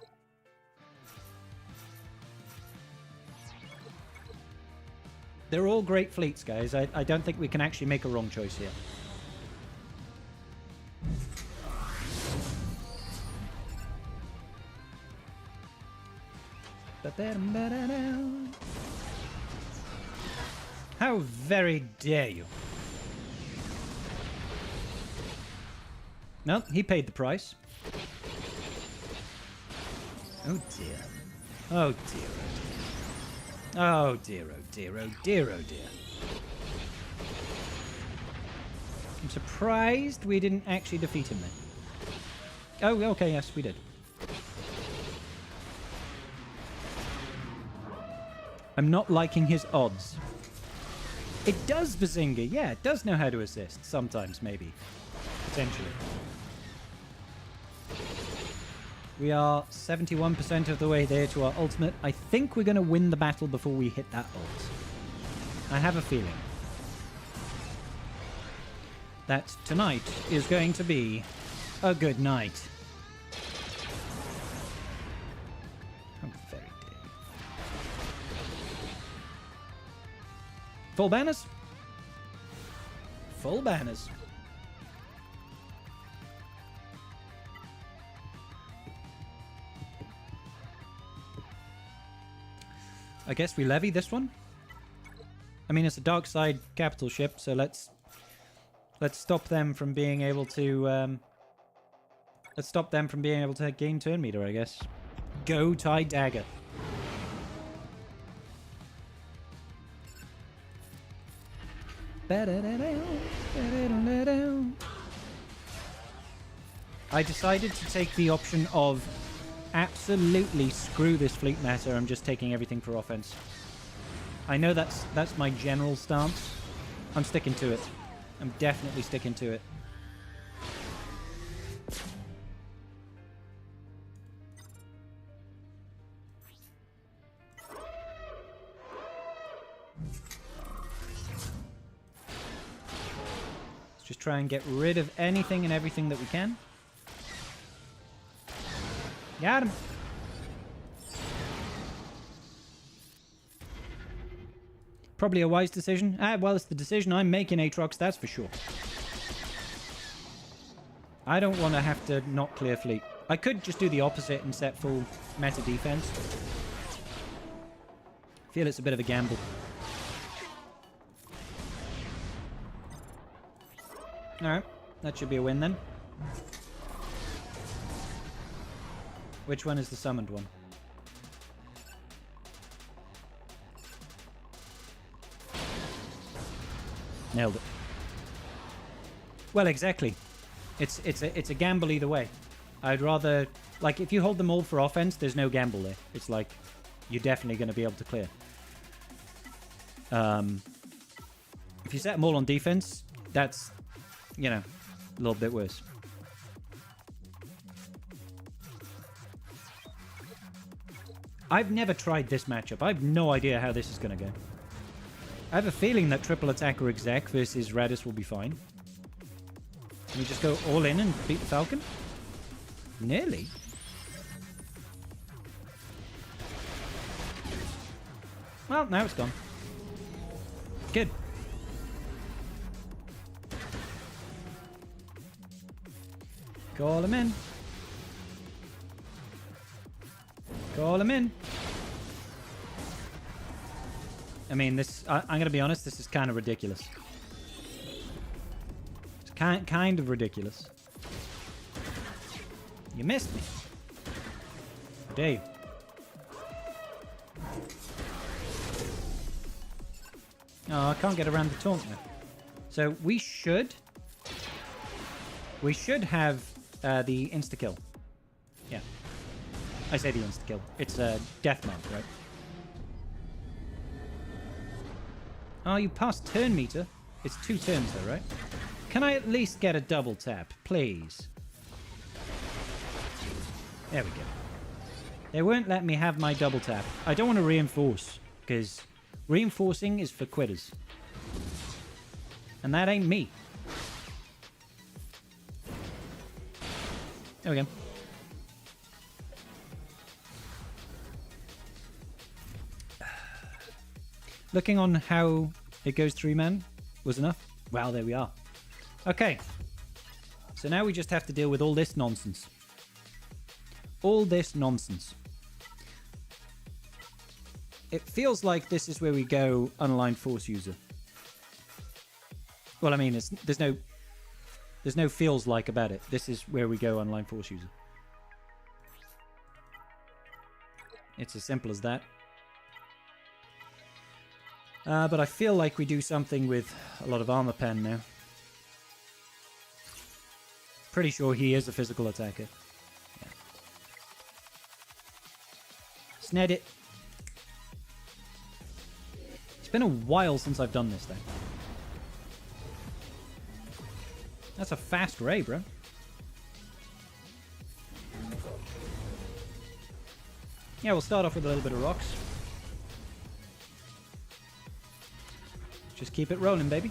They're all great fleets, guys. I don't think we can actually make a wrong choice here. How very dare you? No, he paid the price. Oh dear. Oh dear, oh dear. Oh dear, oh dear, oh dear, oh dear. I'm surprised we didn't actually defeat him then. Oh, okay, yes, we did. I'm not liking his odds. It does, Bazinga. Yeah, it does know how to assist. Sometimes, maybe. Potentially. We are 71% of the way there to our ultimate. I think we're going to win the battle before we hit that ult. I have a feeling that tonight is going to be a good night. How very dare you. Full banners? Full banners. I guess we levy this one. I mean, it's a dark side capital ship, so let's stop them from being able to let's stop them from being able to gain turn meter, I guess. Go tie dagger. I decided to take the option of absolutely screw this fleet matter. I'm just taking everything for offense. I know that's my general stance. I'm sticking to it. I'm definitely sticking to it. Let's just try and get rid of anything and everything that we can. Got him. Probably a wise decision. Well, it's the decision I'm making, Aatrox, that's for sure. I don't want to have to not clear fleet. I could just do the opposite and set full meta defense. I feel it's a bit of a gamble. Alright, that should be a win then. Which one is the summoned one? Nailed it. Well, exactly. It's a gamble either way. I'd rather, like, if you hold them all for offense, there's no gamble there. It's like you're definitely going to be able to clear. If you set them all on defense, that's, you know, a little bit worse. I've never tried this matchup. I have no idea how this is going to go. I have a feeling that triple attacker exec versus Radis will be fine. Can we just go all in and beat the Falcon? Nearly. Well, now it's gone. Good. Call him in. Call him in. I mean, this... I'm going to be honest, this is kind of ridiculous. It's kind of ridiculous. You missed me. How dare you? Oh, I can't get around the taunt now. So we should have the insta-kill. Yeah. I say the insta-kill. It's a death mark, right? Oh, you passed turn meter? It's 2 turns though, right? Can I at least get a double tap, please? There we go. They won't let me have my double tap. I don't want to reinforce, because reinforcing is for quitters. And that ain't me. There we go. Looking on how it goes 3-man was enough. Wow, there we are. Okay. So now we just have to deal with all this nonsense. All this nonsense. It feels like this is where we go unaligned force user. Well, I mean, there's no feels like about it. This is where we go unaligned force user. It's as simple as that. But I feel like we do something with a lot of armor pen now. Pretty sure he is a physical attacker. Yeah. Sned it. It's been a while since I've done this, though. That's a fast ray, bro. Yeah, we'll start off with a little bit of rocks. Just keep it rolling, baby.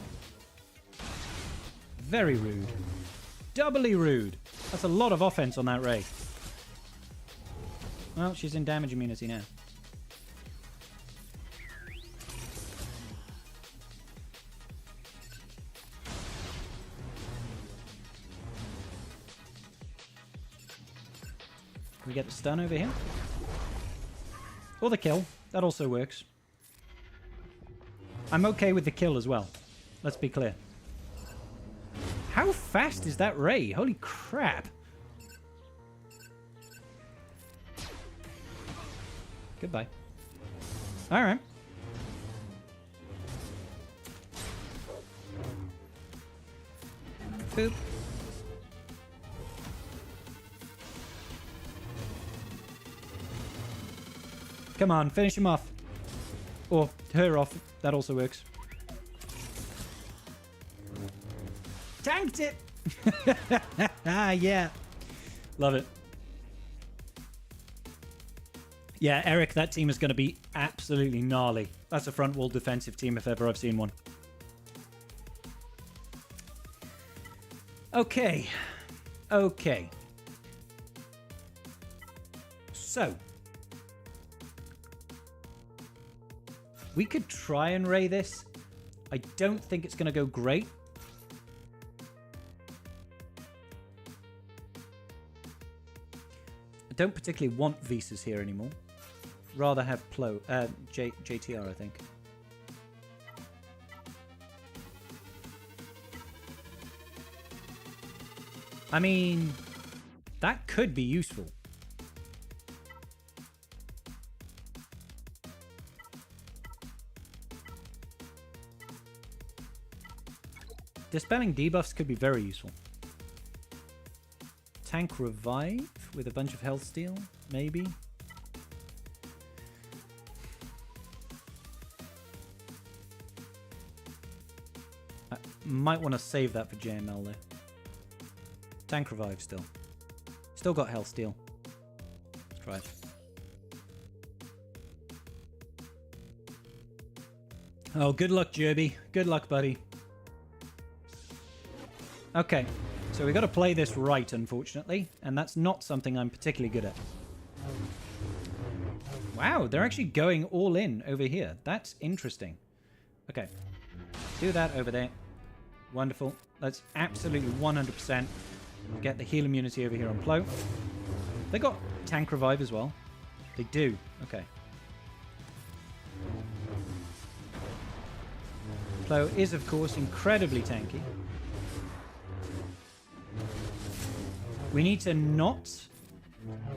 Very rude. Doubly rude. That's a lot of offense on that ray. Well, she's in damage immunity now. Can we get the stun over here? Or the kill. That also works. I'm okay with the kill as well. Let's be clear. How fast is that ray? Holy crap. Goodbye. Alright. Boop. Come on, finish him off. Or her off. That also works. Tanked it! Yeah. Love it. Yeah, Eric, that team is going to be absolutely gnarly. That's a front wall defensive team if ever I've seen one. Okay. Okay. So. We could try and ray this. I don't think it's going to go great. I don't particularly want Visas here anymore. Rather have JTR, I think. I mean, that could be useful. Dispelling debuffs could be very useful. Tank revive with a bunch of health steal, maybe. I might want to save that for JML though. Tank revive still. Still got health steal. Let's try it. Oh, good luck, Jerby. Good luck, buddy. Okay, so we got to play this right, unfortunately, and that's not something I'm particularly good at. Wow, they're actually going all in over here. That's interesting. Okay, do that over there. Wonderful. Let's absolutely 100% get the heal immunity over here on Plo. They got tank revive as well. They do. Okay. Plo is, of course, incredibly tanky. We need to not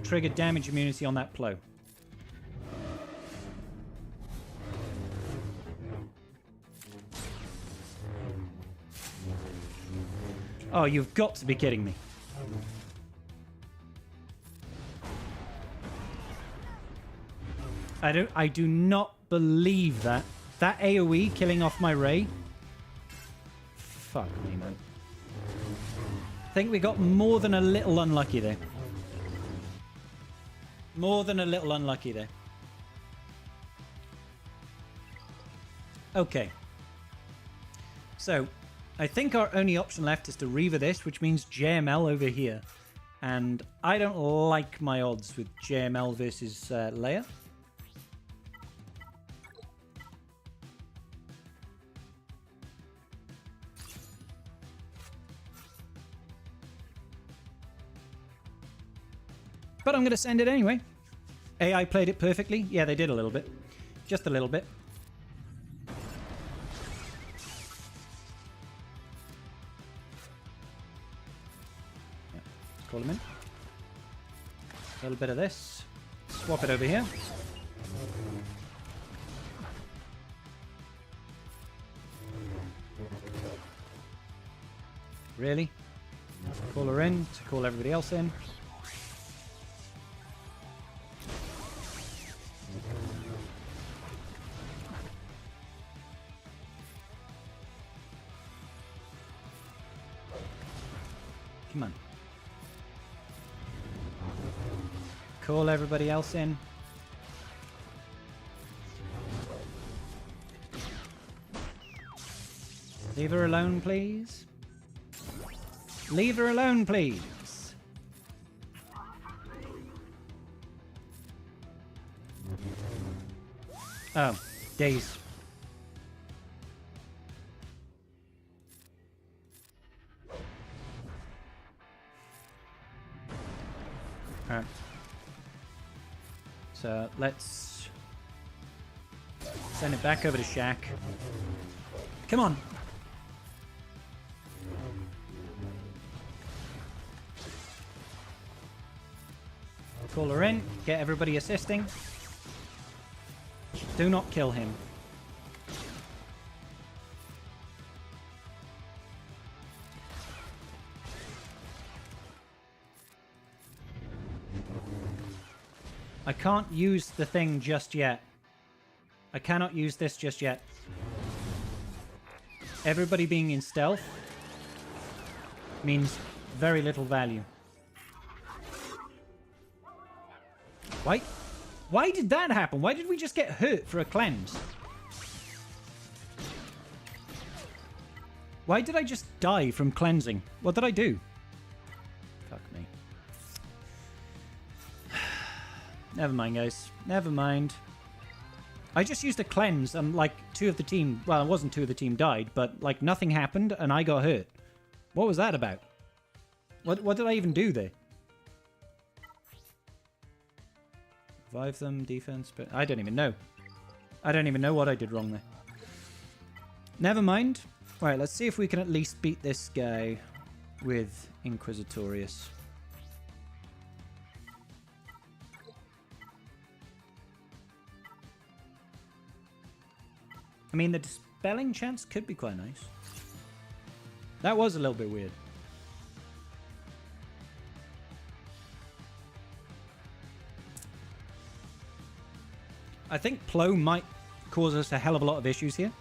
trigger damage immunity on that Plo. Oh, you've got to be kidding me. I do not believe that. That AoE killing off my Ray. Fuck me, man. I think we got more than a little unlucky there. More than a little unlucky there. Okay. So, I think our only option left is to Reaver this, which means JML over here. And I don't like my odds with JML versus Leia. But I'm going to send it anyway. AI played it perfectly. Yeah, they did a little bit. Just a little bit. Yeah, call him in. A little bit of this. Swap it over here. Really? Call her in to call everybody else in. Come on. Call everybody else in. Leave her alone, please. Leave her alone, please. Oh, days. Alright. So let's send it back over to Shaq. Come on. Call her in. Get everybody assisting. Do not kill him. I can't use the thing just yet. I cannot use this just yet. Everybody being in stealth means very little value. Why? Why did that happen? Why did we just get hurt for a cleanse? Why did I just die from cleansing? What did I do? Fuck me. Never mind, guys. Never mind. I just used a cleanse and, like, two of the team... Well, it wasn't two of the team died, but, like, nothing happened and I got hurt. What was that about? What did I even do there? Revive them, defense... But I don't even know. I don't even know what I did wrong there. Never mind. Alright, let's see if we can at least beat this guy with Inquisitorius. I mean, the dispelling chance could be quite nice. That was a little bit weird. I think Plo might cause us a hell of a lot of issues here.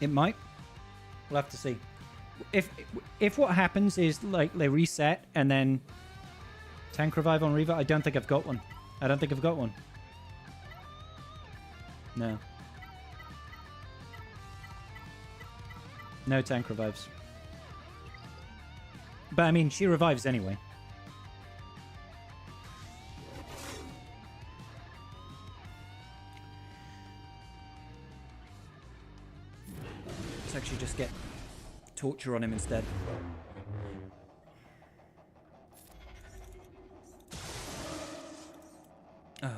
It might. We'll have to see. If what happens is, like, they reset and then tank revive on Reaver, I don't think I've got one. I don't think I've got one. No. No tank revives. But, I mean, she revives anyway. Let's actually just get torture on him instead. Oh,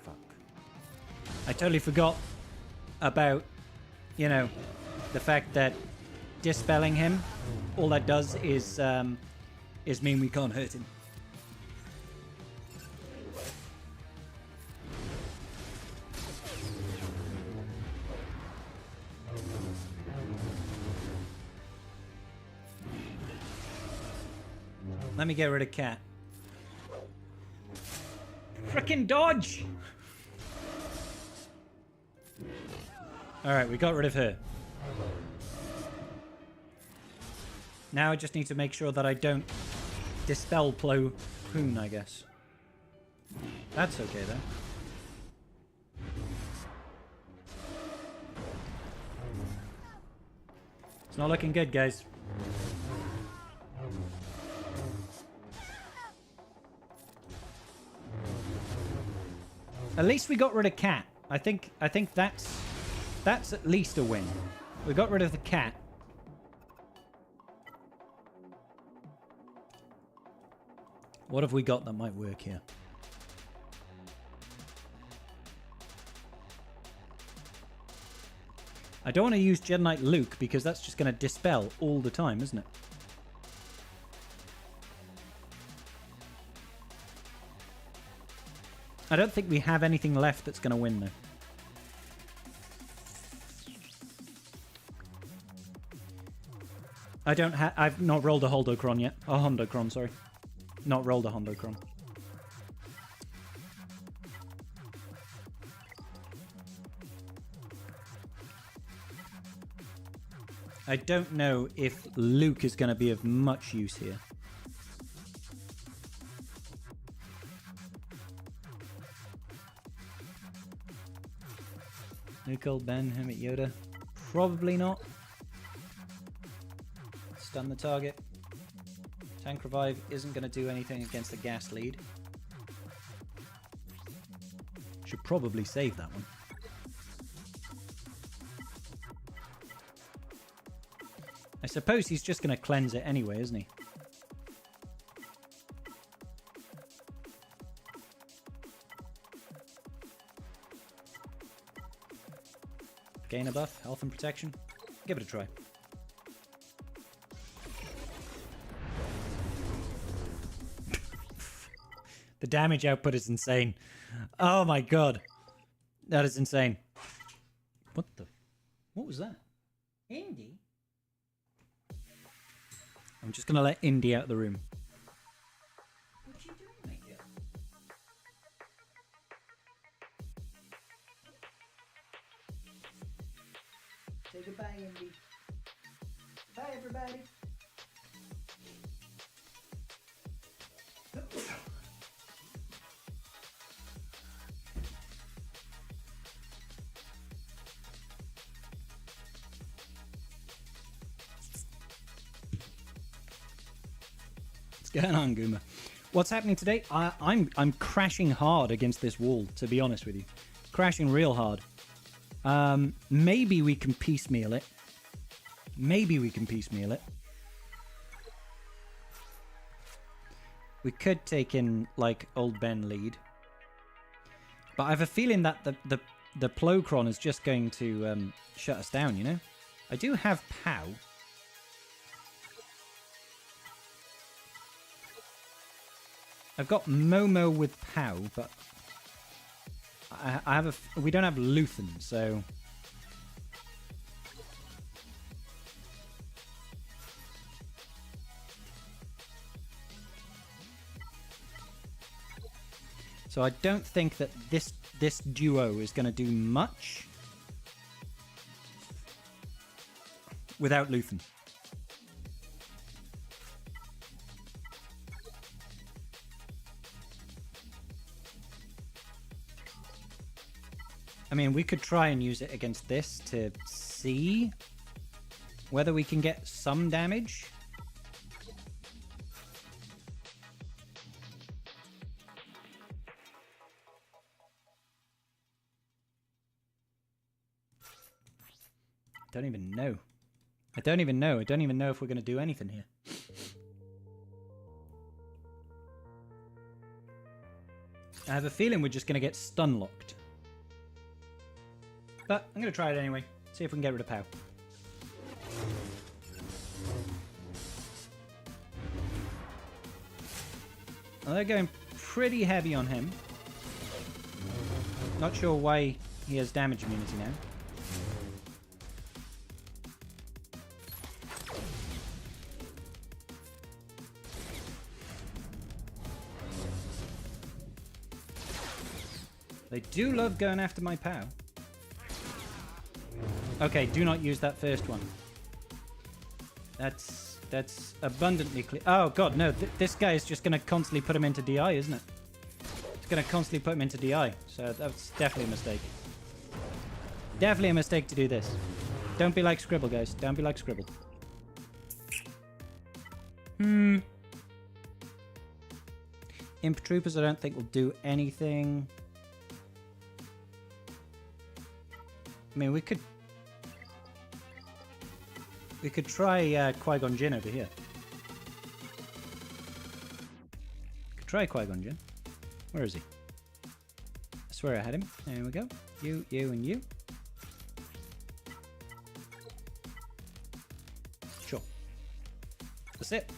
fuck. I totally forgot about, you know, the fact that dispelling him, all that does is mean we can't hurt him. Let me get rid of Cat. Frickin' dodge! Alright, we got rid of her. Now I just need to make sure that I don't Dispel Ploon, I guess. That's okay, though. It's not looking good, guys. At least we got rid of Cat. I think that's at least a win. We got rid of the cat. What have we got that might work here? I don't want to use Jedi Knight Luke because that's just going to dispel all the time, isn't it? I don't think we have anything left that's going to win, though. I've not rolled a Holdocron yet. A Hondocron, sorry. Not rolled a Hondocron. I don't know if Luke is going to be of much use here. Luke, Old Ben, Hermit Yoda. Probably not. Stun the target. Tank Revive isn't going to do anything against the gas lead. Should probably save that one. I suppose he's just going to cleanse it anyway, isn't he? Gain a buff, health and protection. Give it a try. The damage output is insane. Oh my god. That is insane. What was that? Indy? I'm just going to let Indy out of the room. What you doing, mate? Say goodbye, Indy. Bye, everybody. What's going on, Gooma? What's happening today? I'm crashing hard against this wall, to be honest with you. Crashing real hard. Maybe we can piecemeal it. Maybe we can piecemeal it. We could take in, like, Old Ben lead. But I have a feeling that the Plocron is just going to shut us down, you know? I do have POW. I've got Momo with POW, but I have we don't have Luthen, so I don't think that this duo is going to do much without Luthen. I mean, we could try and use it against this to see whether we can get some damage. Don't even know. I don't even know if we're going to do anything here. I have a feeling we're just going to get stun locked. But I'm going to try it anyway. See if we can get rid of POW. Well, they're going pretty heavy on him. Not sure why he has damage immunity now. They do love going after my POW. Okay, do not use that first one. That's That's abundantly clear. Oh, God, no. This guy is just going to constantly put him into DI, isn't it? It's going to constantly put him into DI. So that's definitely a mistake. Definitely a mistake to do this. Don't be like Scribble, guys. Don't be like Scribble. Imp Troopers, I don't think will do anything. I mean, we could try Qui-Gon Jinn over here. Could try Qui-Gon Jinn. Where is he? I swear I had him. There we go. You, and you. Sure. That's it.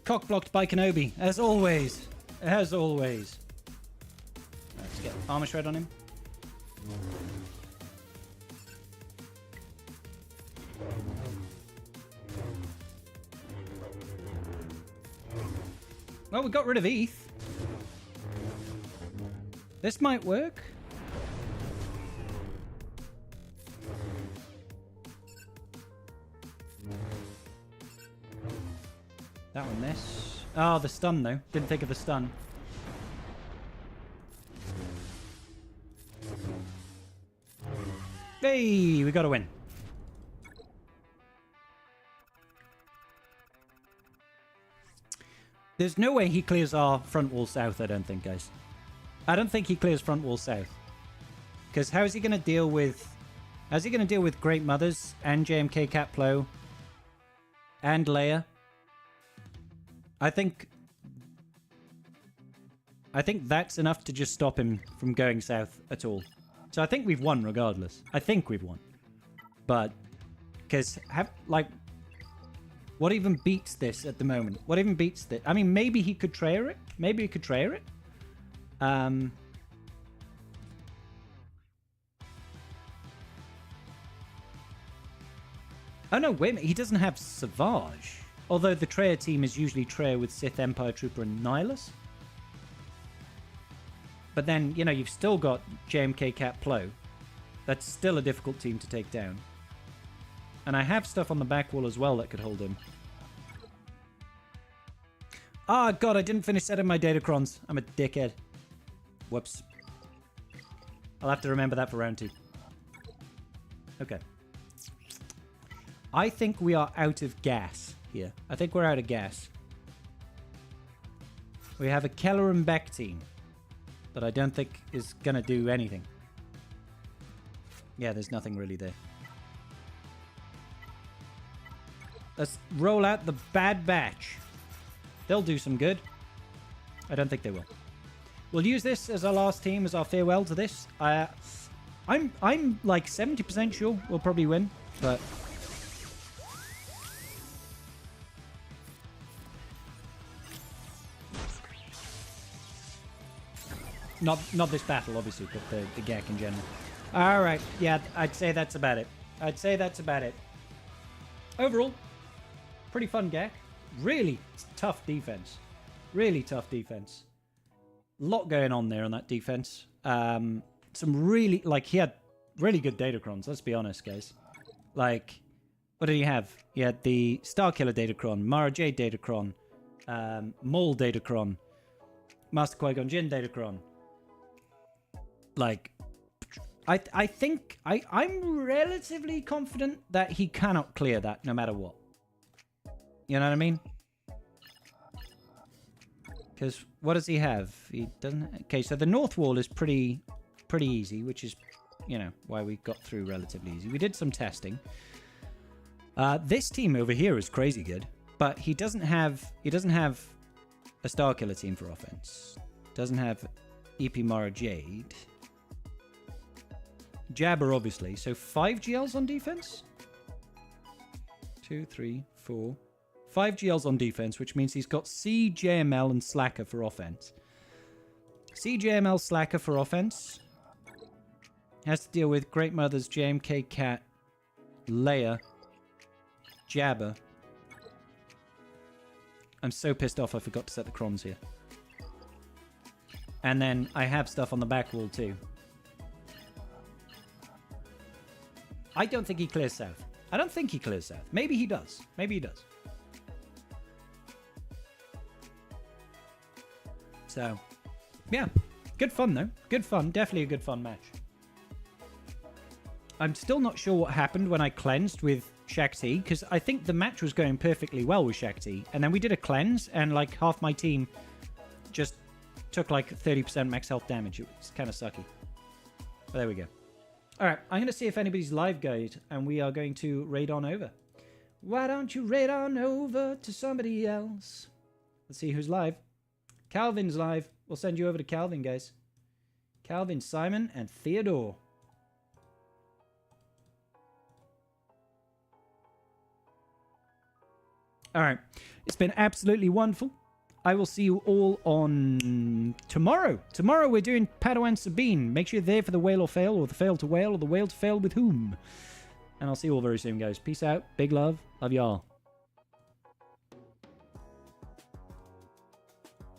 Cock blocked by Kenobi, as always. As always. Let's get armor shred on him. Well, we got rid of ETH. This might work. That one, this. Oh, the stun, though. Didn't think of the stun. Hey, we got to win. There's no way he clears our front wall south, I don't think, guys. I don't think he clears front wall south. Because how is he going to deal with... How's he going to deal with Great Mothers and JMK Cat Plo and Leia? I think that's enough to just stop him from going south at all. So I think we've won regardless. I think we've won. But, because, what even beats this at the moment? What even beats this? I mean, maybe he could Trayer it. Maybe he could Trayer it. Oh, no, wait a minute. He doesn't have Savage. Although the Trayer team is usually Trayer with Sith, Empire Trooper, and Nihilus. But then, you know, you've still got JMK Cat Plo. That's still a difficult team to take down. And I have stuff on the back wall as well that could hold him. Ah, God, I didn't finish setting my datacrons. I'm a dickhead. Whoops. I'll have to remember that for round 2. Okay. I think we are out of gas here. I think we're out of gas. We have a Keller and Beck team that I don't think is going to do anything. Yeah, there's nothing really there. Let's roll out the Bad Batch. They'll do some good. I don't think they will. We'll use this as our last team, as our farewell to this. I'm like 70% sure we'll probably win, but... Not this battle, obviously, but the GAC in general. Alright, yeah, I'd say that's about it. I'd say that's about it. Overall, pretty fun GAC. Really tough defense. Really tough defense. A lot going on there on that defense. Some really, like, he had really good datacrons, let's be honest, guys. Like, what did he have? He had the Starkiller datacron, Mara Jade datacron, Maul datacron, Master Qui-Gon Jinn datacron. Like, I think I'm relatively confident that he cannot clear that no matter what. You know what I mean? Because what does he have? He doesn't... Okay, so the north wall is pretty easy, which is, you know, why we got through relatively easy. We did some testing. This team over here is crazy good, but he doesn't have a Starkiller team for offense. Doesn't have EP Mara Jade. Jabber, obviously. So 5 GLs on defense? 2, 3, 4... 5 GLs on defense, which means he's got CJML and Slacker for offense. CJML Slacker for offense. Has to deal with Great Mothers, JMK Cat, Leia, Jabber. I'm so pissed off I forgot to set the crons here. And then I have stuff on the back wall too. I don't think he clears south. I don't think he clears south. Maybe he does. Maybe he does. So, yeah. Good fun, though. Good fun. Definitely a good fun match. I'm still not sure what happened when I cleansed with Shakti, because I think the match was going perfectly well with Shakti. And then we did a cleanse, and like half my team just took like 30% max health damage. It was kind of sucky. But there we go. All right, I'm going to see if anybody's live guide, and we are going to raid on over. Why don't you raid on over to somebody else? Let's see who's live. Calvin's live. We'll send you over to Calvin, guys. Calvin, Simon, and Theodore. All right. It's been absolutely wonderful. I will see you all on tomorrow. Tomorrow we're doing Padawan Sabine. Make sure you're there for the whale or fail, or the fail to whale, or the whale to fail with whom. And I'll see you all very soon, guys. Peace out. Big love. Love y'all.